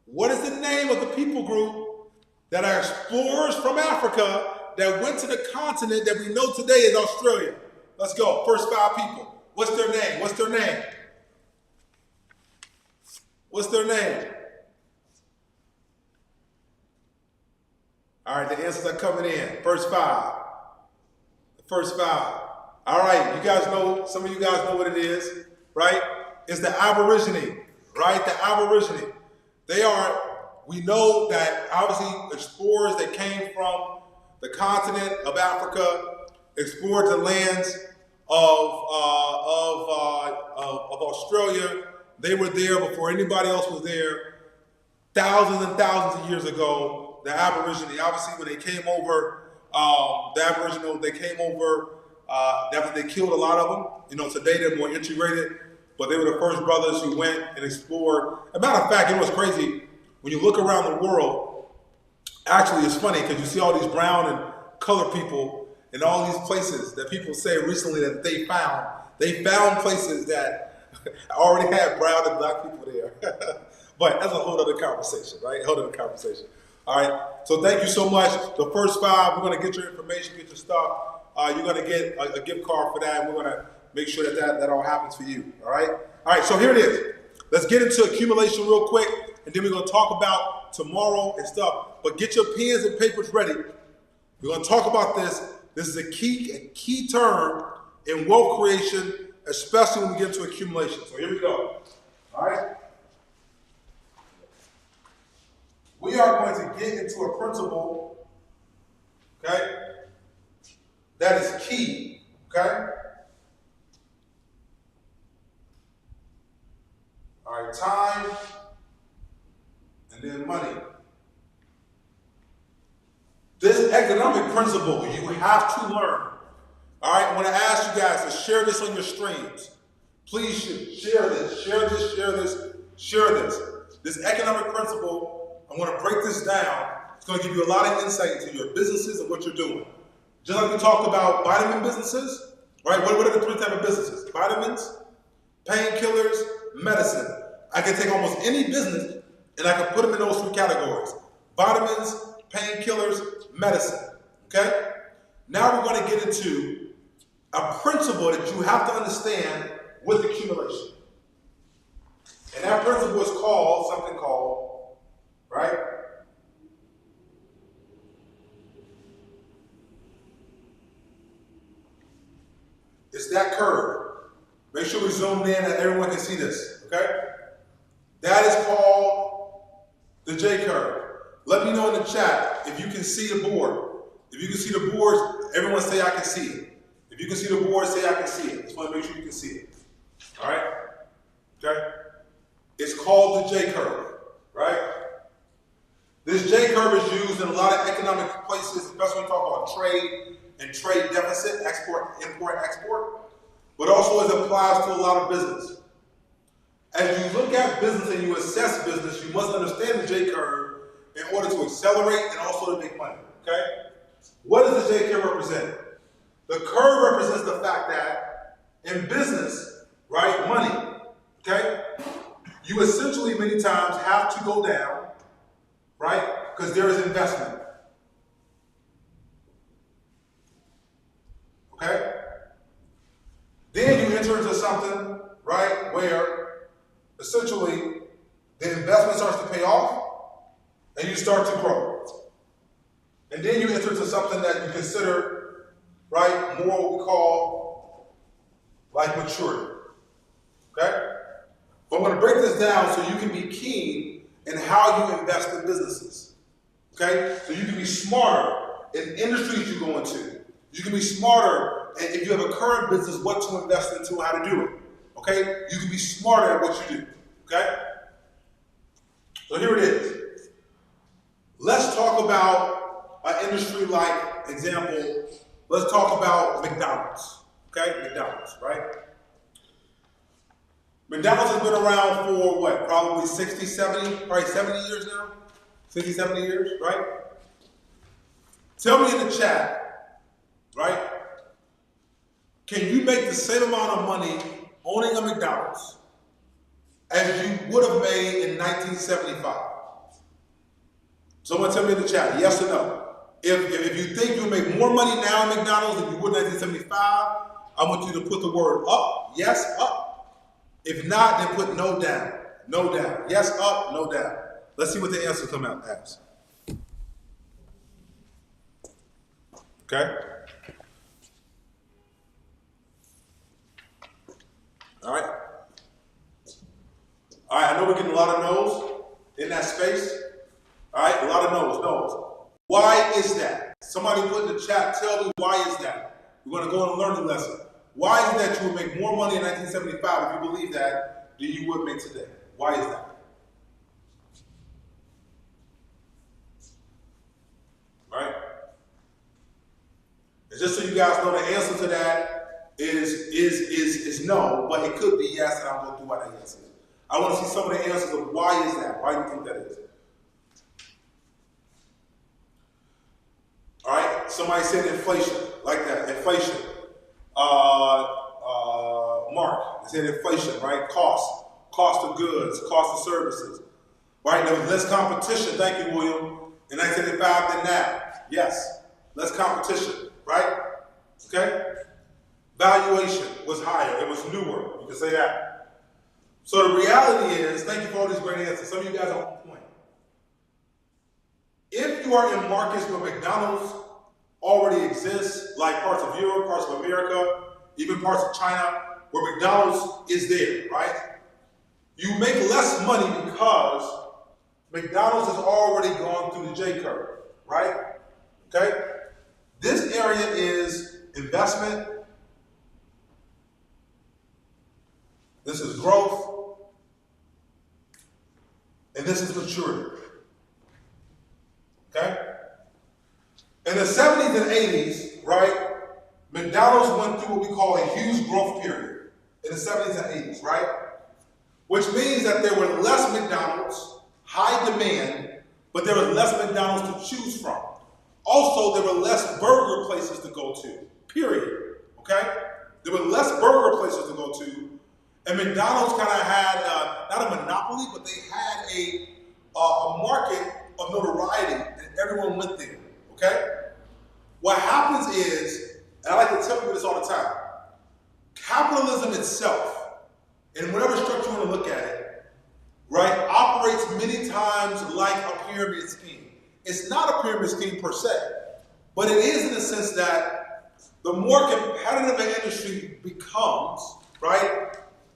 what is the name of the people group that are explorers from Africa that went to the continent that we know today as Australia? Let's go, first 5 people. What's their name? What's their name? What's their name? All right, the answers are coming in. First five. The first five. All right, you guys know, some of you guys know what it is, right? It's the Aborigine, right? The Aborigine. They are, we know that obviously explorers that came from the continent of Africa, explored the lands of Australia. They were there before anybody else was there. Thousands and thousands of years ago, the Aborigine, obviously when they came over, the Aboriginal, they came over, they killed a lot of them. You know, today they're more integrated, but they were the first brothers who went and explored. As a matter of fact, you know what's crazy? When you look around the world, actually it's funny because you see all these brown and colored people in all these places that people say recently that they found. They found places that already had brown and black people there. But that's a whole other conversation, right? A whole other conversation. All right, so thank you so much. The first five, we're gonna get your information, get your stuff. You're gonna get a gift card for that, and we're gonna make sure that all happens for you, all right? All right, so here it is. Let's get into accumulation real quick, and then we're gonna talk about tomorrow and stuff. But get your pens and papers ready. We're gonna talk about this. This is a key term in wealth creation, especially when we get into accumulation. So here we go, all right? We are going to get into a principle, okay, that is key, okay? All right, time, and then money. This economic principle you have to learn. All right, I want to ask you guys to share this on your streams. Please share this, share this, share this, share this. This economic principle, I want to break this down. It's going to give you a lot of insight into your businesses and what you're doing. Just like we talked about vitamin businesses, right? What are the three types of businesses? Vitamins, painkillers, medicine. I can take almost any business and I can put them in those three categories. Vitamins, painkillers, medicine, okay? Now we're going to get into a principle that you have to understand with accumulation. And that principle is called, something called, right? It's that curve. Make sure we zoom in and everyone can see this, okay? That is called the J curve. Let me know in the chat if you can see the board. If you can see the boards, everyone say I can see it. If you can see the board, say I can see it. Just want to make sure you can see it. All right? Okay? It's called the J curve, right? This J curve is used in a lot of economic places, especially when we talk about trade and trade deficit, export, import, export, but also as it applies to a lot of business. As you look at business and you assess business, you must understand the J curve in order to accelerate and also to make money, okay? What does the J curve represent? The curve represents the fact that in business, right, money, okay, you essentially many times have to go down, right, because there is investment, okay? Then you enter into something, right, where essentially the investment starts to pay off and you start to grow. And then you enter into something that you consider, right, more what we call like maturity, okay? But I'm gonna break this down so you can be keen in how you invest in businesses, okay? So you can be smarter in industries you go into. You can be smarter, and if you have a current business, what to invest into, how to do it, okay? You can be smarter at what you do, okay? So here it is. Let's talk about an industry like, example, let's talk about McDonald's, okay? McDonald's, right? McDonald's has been around for what, probably 60, 70, probably 70 years now? 60, 70 years, right? Tell me in the chat, right? Can you make the same amount of money owning a McDonald's as you would have made in 1975? Someone tell me in the chat, yes or no. If you think you'll make more money now in McDonald's than you would in 1975, I want you to put the word up, yes, up. If not, then put no down. no down. Yes, up, no down. Let's see what the answer come out as. Okay? All right? All right, I know we're getting a lot of no's in that space. All right, a lot of no's. Why is that? Somebody put in the chat, tell me why is that? We're going to go on a learning lesson. Why is it that you would make more money in 1975 if you believe that than you would make today? Why is that? Right? And just so you guys know, the answer to that is no, but it could be yes, and I'll go through why that yes is. I want to see some of the answers of why is that? Why do you think that is? All right, somebody said inflation, like that, inflation. Mark, they said inflation, right? Cost of goods, cost of services, right? There was less competition, thank you, William, in 1985 than now. Yes, less competition, right? Okay? Valuation was higher, it was newer, you can say that. So the reality is, thank you for all these great answers. Some of you guys are on point. If you are in markets where McDonald's already exists, like parts of Europe, parts of America, even parts of China, where McDonald's is there, right? You make less money because McDonald's has already gone through the J curve, right? Okay? This area is investment. This is growth. And this is maturity. Okay? In the 70s and 80s, right, McDonald's went through what we call a huge growth period in the 70s and 80s, right? Which means that there were less McDonald's, high demand, but there was less McDonald's to choose from. Also, there were less burger places to go to, period, okay? There were less burger places to go to, and McDonald's kind of had, not a monopoly, but they had a market of notoriety, and everyone went there, okay? What happens is, and I like to tell people this all the time, capitalism itself, in whatever structure you want to look at it, right, operates many times like a pyramid scheme. It's not a pyramid scheme per se, but it is in the sense that the more competitive an industry becomes, right,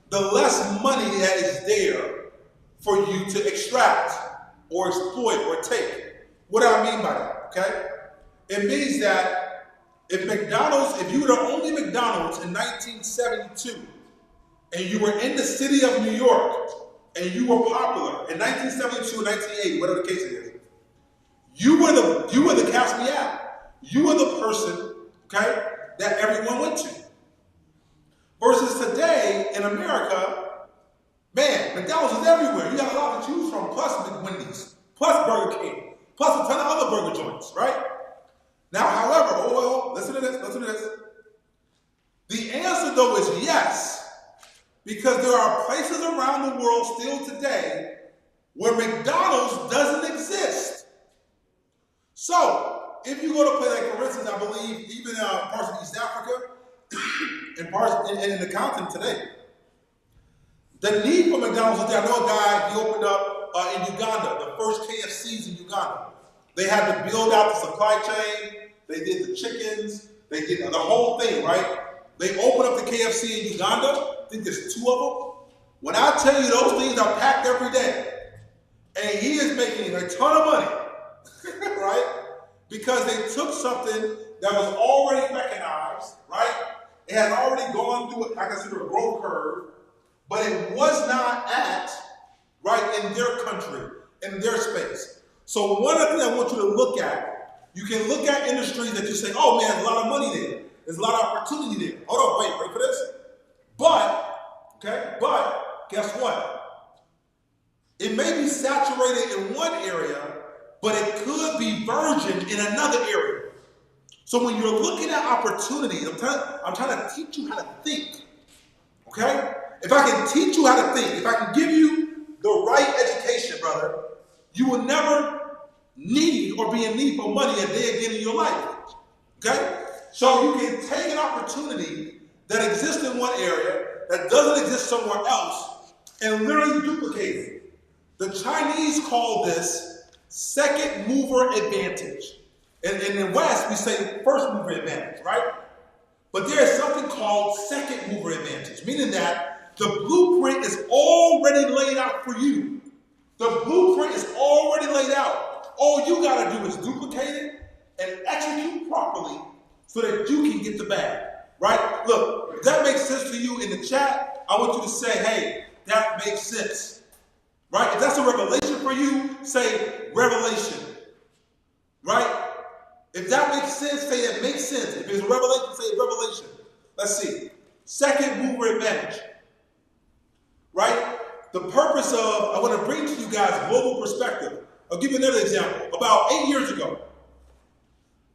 the less money that is there for you to extract or exploit or take. What do I mean by that, okay? It means that if you were the only McDonald's in 1972, and you were in the city of New York, and you were popular in 1972 and 1980, whatever the case is, you were the cast me out. You were the person, okay, that everyone went to. Versus today in America, man, McDonald's is everywhere. You got a lot to choose from, plus McWendy's, plus Burger King, plus a ton of other burger joints, right? Now, however, listen to this. The answer, though, is yes, because there are places around the world still today where McDonald's doesn't exist. So, if you go to a place like, for instance, I believe, even parts of East Africa, and parts in the continent today, the need for McDonald's is there. I know a guy, he opened up in Uganda, the first KFCs in Uganda. They had to build out the supply chain. They did the chickens. They did the whole thing, right? They opened up the KFC in Uganda. I think there's 2 of them. When I tell you those things are packed every day, and he is making a ton of money, right? Because they took something that was already recognized, right? It had already gone through, I consider, a growth curve, but it was not at, right, in their country, in their space. So one of the things I want you to look at, you can look at industries that you say, oh man, there's a lot of money there. There's a lot of opportunity there. Hold on, wait for this. But guess what? It may be saturated in one area, but it could be virgin in another area. So when you're looking at opportunities, I'm trying to teach you how to think, okay? If I can teach you how to think, if I can give you the right education, brother, you will never need or be in need for money a day again in your life, okay? So you can take an opportunity that exists in one area that doesn't exist somewhere else and literally duplicate it. The Chinese call this second mover advantage. And in the West, we say first mover advantage, right? But there is something called second mover advantage, meaning that the blueprint is already laid out for you. The blueprint is already laid out. All you gotta do is duplicate it and execute properly so that you can get the bag, right? Look, if that makes sense to you in the chat, I want you to say, hey, that makes sense, right? If that's a revelation for you, say revelation, right? If that makes sense, say it makes sense. If it's a revelation, say it's revelation. Let's see. Second mover advantage, right? The purpose of, I want to bring to you guys global perspective. I'll give you another example. About 8 years ago,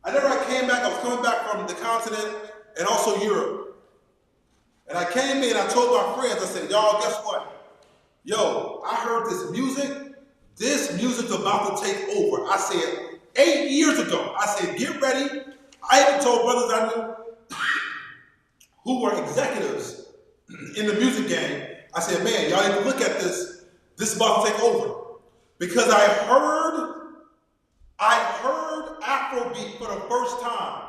I came back, I was coming back from the continent and also Europe. And I came in, I told my friends, I said, y'all, guess what? Yo, I heard this music's about to take over. I said, 8 years ago, I said, get ready. I even told brothers I knew who were executives in the music game. I said, man, y'all need to look at this. This is about to take over. Because I heard Afrobeat for the first time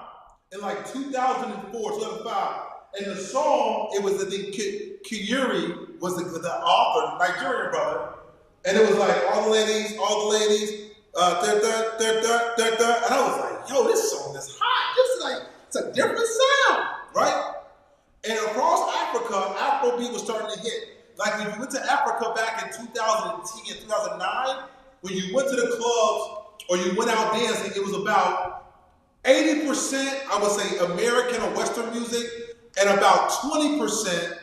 in like 2004, 2005. And the song, it was, I think, Kiyuri was the author, Nigerian brother. And it was like, all the ladies, and I was like, yo, this song is hot. This is like, it's a different sound, right? And across Africa, Afrobeat was starting to hit. Like when you went to Africa back in 2010, 2009, when you went to the clubs or you went out dancing, it was about 80%, I would say, American or Western music, and about 20%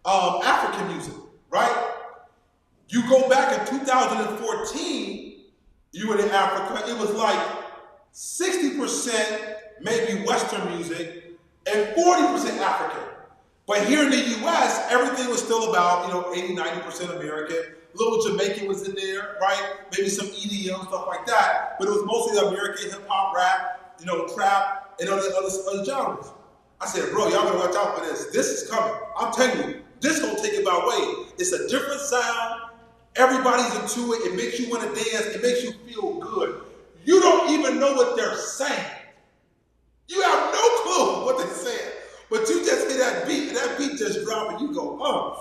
African music, right? You go back in 2014, you were in Africa, it was like 60% maybe Western music and 40% African. But here in the US, everything was still about, 80, 90% American. A little Jamaican was in there, right? Maybe some EDM, stuff like that. But it was mostly American hip hop, rap, trap, and other genres. I said, bro, y'all better watch out for this. This is coming. I'm telling you, this gonna take it by way. It's a different sound. Everybody's into it. It makes you want to dance. It makes you feel good. You don't even know what they're saying. You have no clue what they're saying. But you just hear that beat, and that beat just drops, and you go, oh,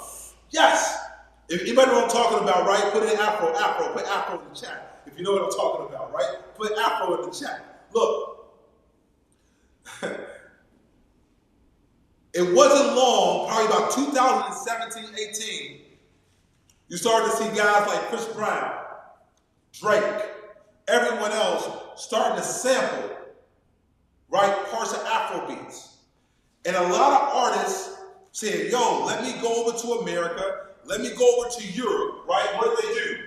yes. If anybody know what I'm talking about, right? Put in Afro. Put Afro in the chat. If you know what I'm talking about, right? Put Afro in the chat. Look. It wasn't long, probably about 2017, 18, you started to see guys like Chris Brown, Drake, everyone else starting to sample, right, parts of Afro beats. And a lot of artists said, yo, let me go over to America, let me go over to Europe, right? What did they do?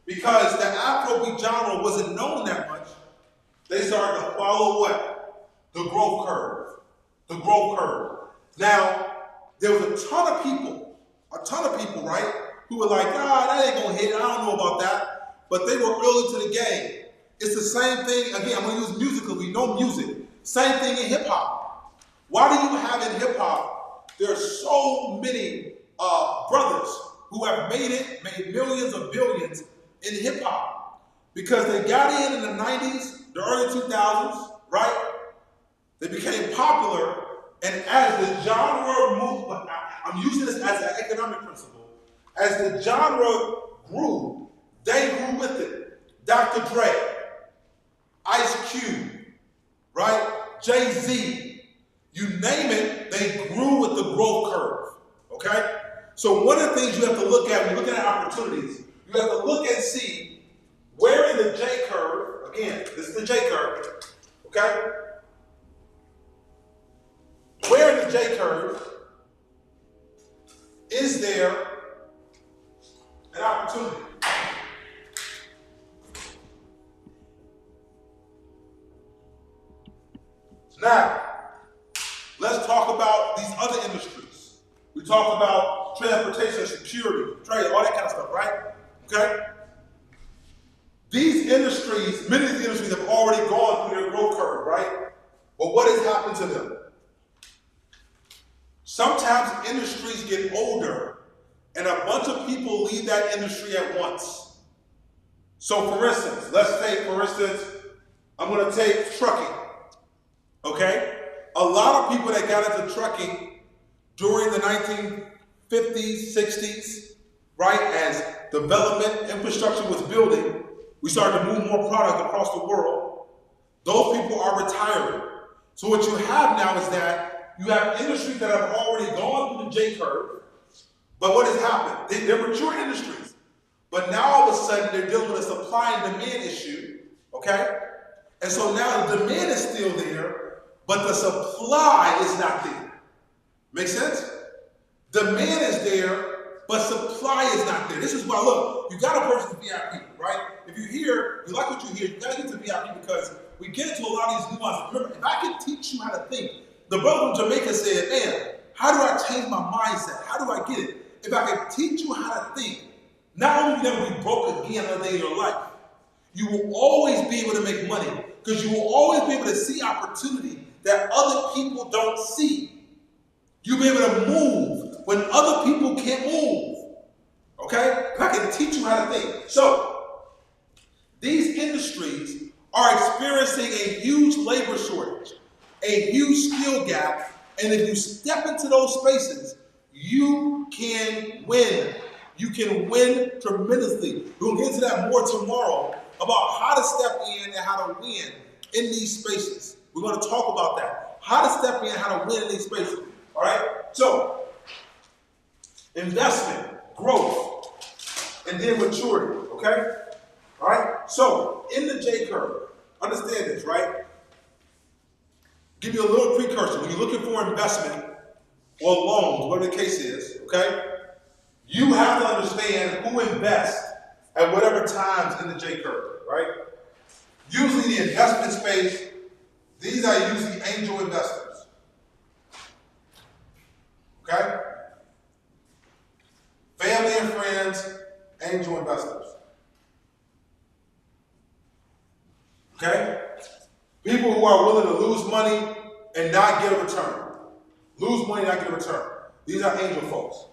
Because the Afrobeat genre wasn't known that much, they started to follow what? The growth curve. The growth curve. Now, there was a ton of people, right, who were like, that ain't gonna hit, I don't know about that. But they were early to the game. It's the same thing, again, I'm gonna use musically, no music. Same thing in hip hop. Why do you have in hip hop, there are so many brothers who have made millions of billions in hip hop? Because they got in the 90s, the early 2000s, right? They became popular, and as the genre moved, I'm using this as an economic principle, as the genre grew, they grew with it. Dr. Dre, Ice Cube, right? Jay-Z, you name it, they grew with the growth curve, okay? So one of the things you have to look at when you're looking at opportunities, you have to look and see where in the J curve, again, this is the J curve, okay? Where in the J curve is there an opportunity? Now, let's talk about these other industries. We talk about transportation, security, trade, all that kind of stuff, right? Okay? These industries, many of these industries have already gone through their growth curve, right? But what has happened to them? Sometimes industries get older and a bunch of people leave that industry at once. So for instance, I'm gonna take trucking, okay? A lot of people that got into trucking during the 1950s, 60s, right, as development, infrastructure was building, we started to move more product across the world. Those people are retiring. So what you have now is that you have industries that have already gone through the J curve, but what has happened? They're mature industries, but now all of a sudden they're dealing with a supply and demand issue, okay? And so now the demand is still there, but the supply is not there. Make sense? Demand is there, but supply is not there. This is why, look, you got to purchase VIP, right? If you like what you hear, you got to get to VIP because we get into a lot of these nuances. Remember, if I can teach you how to think, the brother from Jamaica said, man, how do I change my mindset? How do I get it? If I can teach you how to think, not only will you never be broke again another day in your life, you will always be able to make money because you will always be able to see opportunity that other people don't see. You'll be able to move when other people can't move. Okay? If I can teach you how to think. So, these industries are experiencing a huge labor shortage, a huge skill gap, and if you step into those spaces, you can win. You can win tremendously. We'll get into that more tomorrow about how to step in and how to win in these spaces. We're going to talk about that. How to step in, how to win in these spaces. All right? So, investment, growth, and then maturity. Okay? All right? So, in the J curve, understand this, right? Give you a little precursor. When you're looking for investment or loans, whatever the case is, okay? You have to understand who invests at whatever times in the J curve, right? Usually the investment space, these are usually angel investors. Okay? Family and friends, angel investors. Okay? People who are willing to lose money and not get a return. Lose money and not get a return. These are angel folks.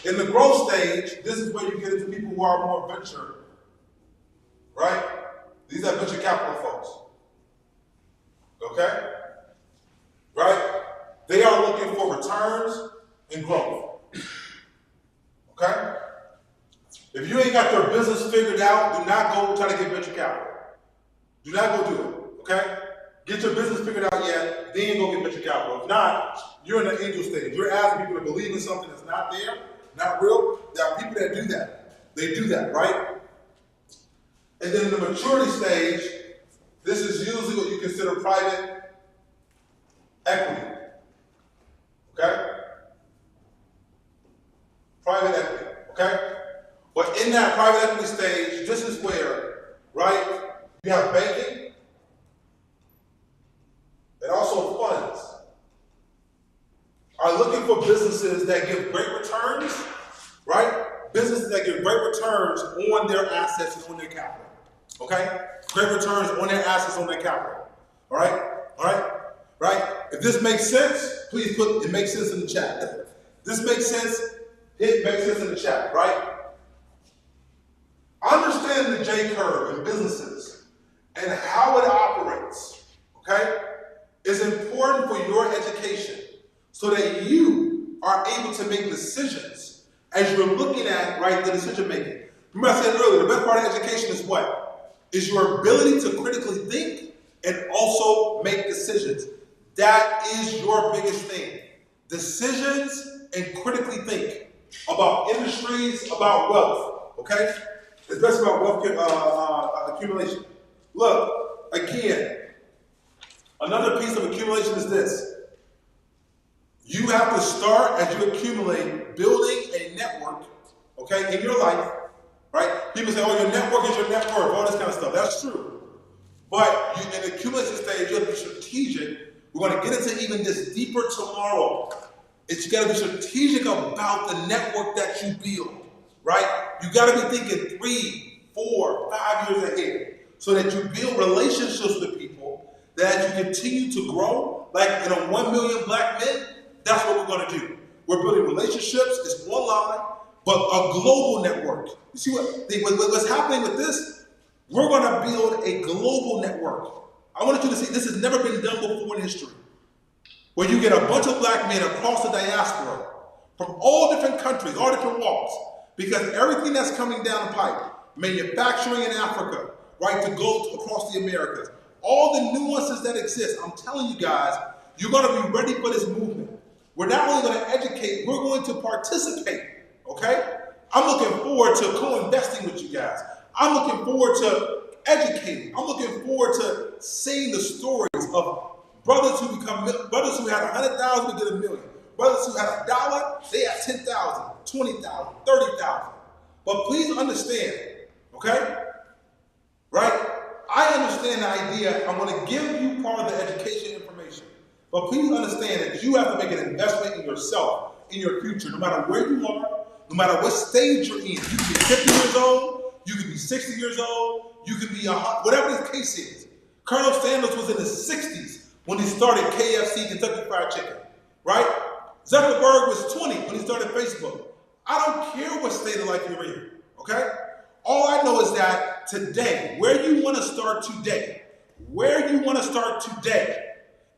In the growth stage, this is where you get into people who are more venture, right? These are venture capital folks. Okay? Right? They are looking for returns and growth. Okay? If you ain't got your business figured out, do not go try to get venture capital. Do not go do it. Okay? Get your business figured out yet, then go get venture capital. If not, you're in the angel stage. You're asking people to believe in something that's not there, not real. There are people that do that. They do that, right? And then in the maturity stage, this is usually what you consider private equity. Okay? Private equity. Okay? But in that private equity stage, this is where, right, you have banking and also funds are looking for businesses that give great returns, right? Businesses that give great returns on their assets and on their capital. Okay? Great returns on their assets, on their capital. All right? All right? Right? If this makes sense, please put it makes sense in the chat. This makes sense, it makes sense in the chat, right? Understanding the J curve in businesses and how it operates, okay, is important for your education so that you are able to make decisions as you're looking at, right, the decision making. Remember I said earlier, the best part of education is what? Is your ability to critically think and also make decisions. That is your biggest thing. Decisions and critically think about industries, about wealth, okay? Especially about wealth accumulation. Look, again, another piece of accumulation is this. You have to start as you accumulate building a network, okay, in your life, right? People say, oh, your network is your net worth, all this kind of stuff. That's true. But in the accumulation stage, you have to be strategic. We're going to get into even this deeper tomorrow. You got to be strategic about the network that you build, right? You got to be thinking 3, 4, 5 years ahead so that you build relationships with people that as you continue to grow, like in a 1 million black men, that's what we're going to do. We're building relationships. It's one line. but a global network. You see what's happening with this? We're going to build a global network. I wanted you to see this has never been done before in history, where you get a bunch of black men across the diaspora from all different countries, all different walks, because everything that's coming down the pipe, manufacturing in Africa, right, to go across the Americas, all the nuances that exist, I'm telling you guys, you're going to be ready for this movement. We're not only going to educate, we're going to participate, okay? I'm looking forward to co-investing with you guys. I'm looking forward to educating. I'm looking forward to seeing the stories of brothers who had 100,000 to get $1 million. Brothers who had $1, they had 10,000, 20,000, 30,000. But please understand, okay? Right? I understand the idea. I'm going to give you part of the education information. But please understand that you have to make an investment in yourself, in your future, no matter where you are, no matter what stage you're in. You can be 50 years old, you can be 60 years old, you can be 100, whatever the case is. Colonel Sanders was in his 60s when he started KFC, Kentucky Fried Chicken, right? Zuckerberg was 20 when he started Facebook. I don't care what state of life you're in, okay? All I know is that today, where you want to start today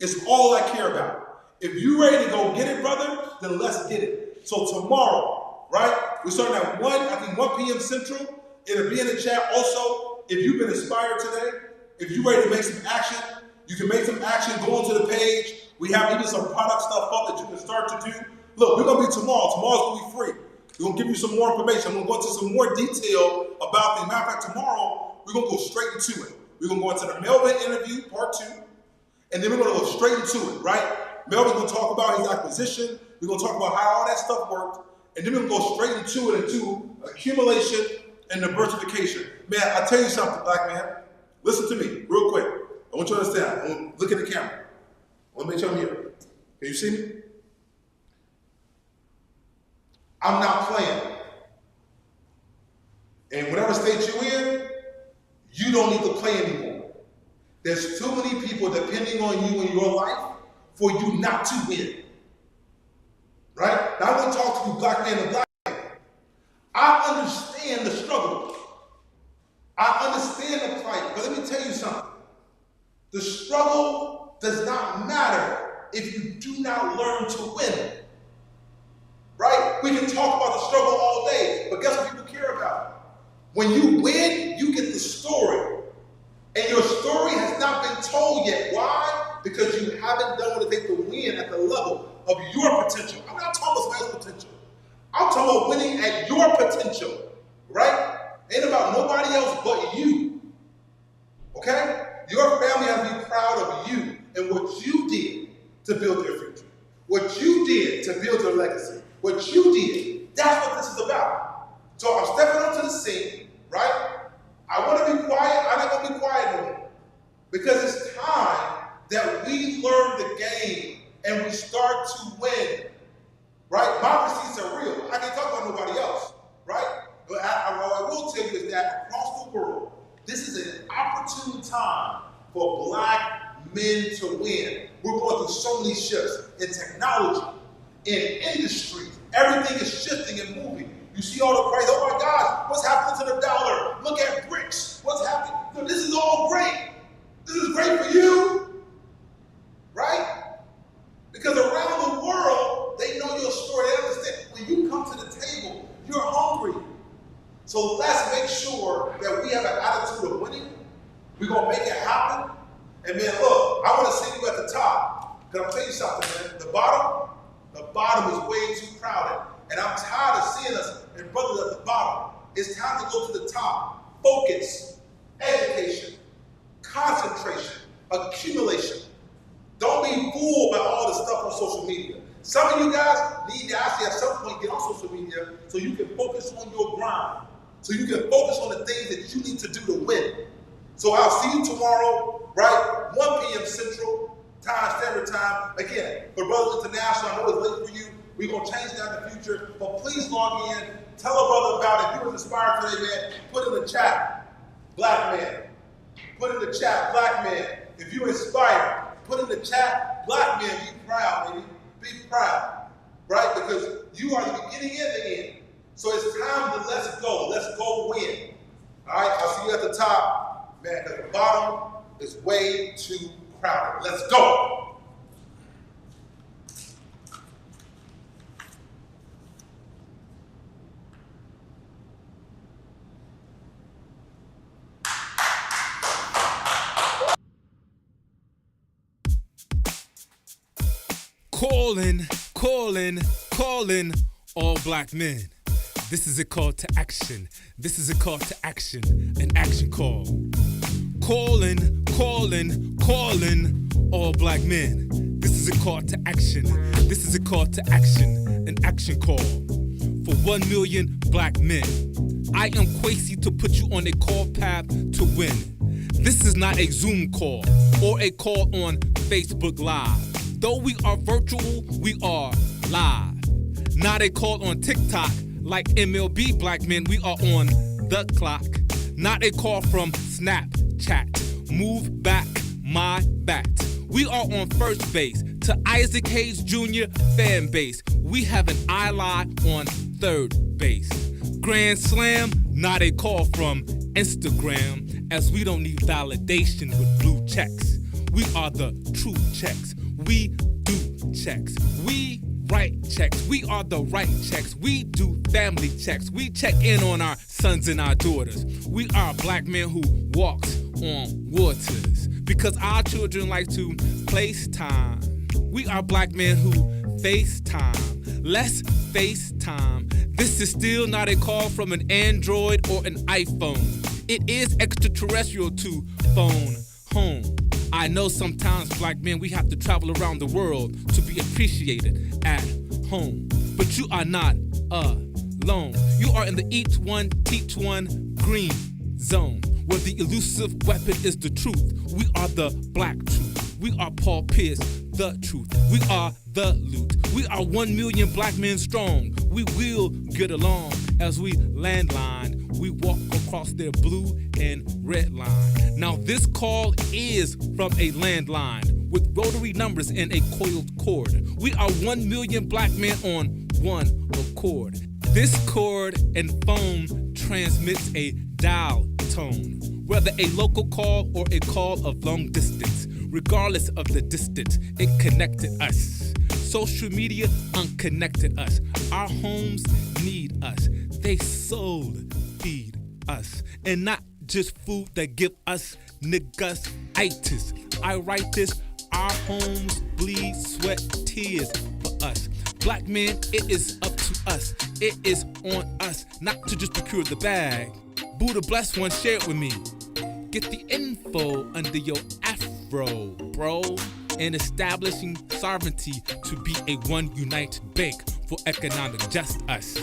is all I care about. If you're ready to go get it, brother, then let's get it. So tomorrow, right? We're starting at 1 p.m. Central. It'll be in the chat. Also, if you've been inspired today, if you're ready to make some action, you can make some action, go onto the page. We have even some product stuff up that you can start to do. Look, we're going to be tomorrow. Tomorrow's going to be free. We're going to give you some more information. We're going to go into some more detail about the matter of fact, tomorrow, we're going to go straight into it. We're going to go into the Melvin interview, part 2, and then we're going to go straight into it, right? Melvin's going to talk about his acquisition. We're going to talk about how all that stuff worked, and then we're going to go straight into it, into accumulation and diversification. Man, I tell you something, black man. Listen to me real quick. I want you to understand. I want to look at the camera. I want to make sure I'm here. Can you see me? I'm not playing. And whatever state you're in, you don't need to play anymore. There's too many people depending on you in your life for you not to win. Right? Now I want to talk to you black man and black man. I understand the struggle. I understand the plight. But let me tell you something. The struggle does not matter if you do not learn to win. Right? We can talk about the struggle all day, but guess what people care about? When you win, you get the story. And your story has not been told yet. Why? Because you haven't done what it takes to win at the level of your potential. I'm not talking about somebody's potential. I'm talking about winning at your potential. Right? Ain't about nobody else but you. Okay? Your family has to be proud of you and what you did to build their future. What you did to build your legacy. What you did. That's what this is about. So I'm stepping onto the scene, right? I want to be quiet. I'm not going to be quiet no more. Because it's time that we learn the game and we start to win. Right? My receipts are real. I can't talk about nobody else. Right? But what I will tell you is that across the world, this is an opportune time for black men to win. We're going through so many shifts in technology, in industries. Everything is shifting and moving. You see all the price. Oh my God, what's happening to the dollar? Look at bricks. What's happening? No, this is all great. This is great for you, right? Because around the world, they know your story. They understand. When you come to the table, you're hungry. So let's make sure that we have an attitude of winning. We're going to make it happen. And man, look, I want to see you at the top. Because I'll tell you something, man. The bottom is way too crowded. And I'm tired of seeing us and brothers at the bottom. It's time to go to the top. Focus, education, concentration, accumulation. Don't be fooled by all the stuff on social media. Some of you guys need to actually at some point get on social media so you can focus on your grind. So you can focus on the things that you need to do to win. So I'll see you tomorrow, right? 1 p.m. Central Standard Time. Again, for Brothers International, I know it's late for you. We're going to change that in the future. But please log in. Tell a brother about it. If you were inspired today, man, put in the chat, black man. Put in the chat, black man. If you're inspired, put in the chat, black man. Be proud, baby. Be proud, right? Because you are the beginning and the end. So it's time to let's go. Let's go win. All right, I'll see you at the top, man, because the bottom is way too crowded. Let's go. Calling all black men. This is a call to action. This is a call to action, an action call. Calling all black men. This is a call to action. This is a call to action, an action call for 1 million black men. I am Kwesi to put you on a call path to win. This is not a Zoom call or a call on Facebook Live. Though we are virtual, we are live. Not a call on TikTok like MLB black men, we are on the clock. Not a call from Snapchat. Move back my bat. We are on first base to Isaac Hayes Jr. fan base. We have an eye line on third base. Grand Slam, not a call from Instagram, as we don't need validation with blue checks. We are the true checks. We do checks. We write checks. We are the right checks. We do family checks. We check in on our sons and our daughters. We are black men who walks on waters because our children like to FaceTime. We are black men who FaceTime. Let's FaceTime. This is still not a call from an Android or an iPhone. It is extraterrestrial to phone home. I know sometimes black men, we have to travel around the world to be appreciated at home. But you are not alone. You are in the each one, teach one green zone, where the elusive weapon is the truth. We are the black truth. We are Paul Pierce, the truth. We are the loot. We are 1 million black men strong. We will get along as we landline. We walk across their blue and red line. Now this call is from a landline with rotary numbers and a coiled cord. We are 1 million black men on one accord. This cord and phone transmits a dial tone, whether a local call or a call of long distance. Regardless of the distance, it connected us. Social media unconnected us. Our homes need us. They soul feed us. And not just food that give us niggas-itis. I write this, our homes bleed, sweat, tears for us. Black men, it is up to us. It is on us, not to just procure the bag. Buddha bless one, share it with me. Get the info under your afro, bro. And establishing sovereignty to be a one united bank for economic just us.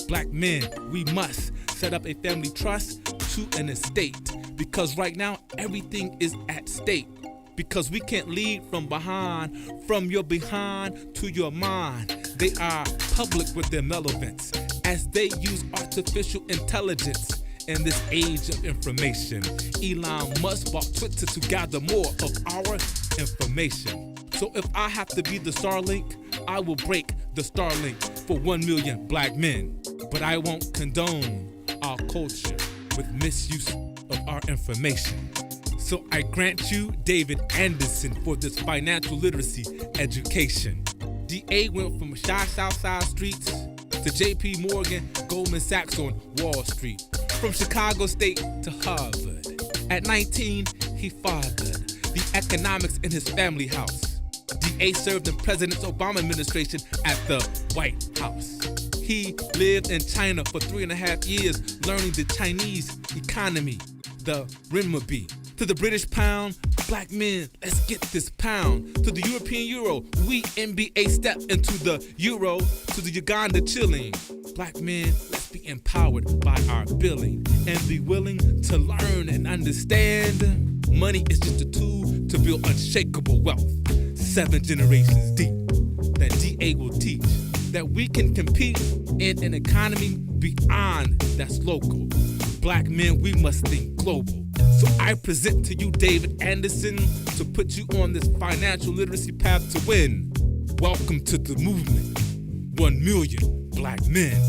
Black men, we must set up a family trust to an estate, because right now everything is at stake. Because we can't lead from behind, from your behind to your mind. They are public with their relevance as they use artificial intelligence in this age of information. Elon Musk bought Twitter to gather more of our information. So if I have to be the Starlink, I will break the Starlink for 1 million black men. But I won't condone our culture with misuse of our information. So I grant you David Anderson for this financial literacy education. DA went from shy Southside streets to JP Morgan, Goldman Sachs on Wall Street. From Chicago State to Harvard. At 19, he fathered the economics in his family house. DA served in President Obama administration at the White House. He lived in China for 3.5 years, learning the Chinese economy, the renminbi. To the British pound, black men, let's get this pound. To the European euro, we NBA step into the euro. To the Uganda chilling, black men, let's be empowered by our billing and be willing to learn and understand. Money is just a tool to build unshakable wealth. 7 generations deep that DA will teach that we can compete in an economy beyond that's local. Black men, we must think global. So I present to you David Anderson to put you on this financial literacy path to win. Welcome to the movement. 1 million black men.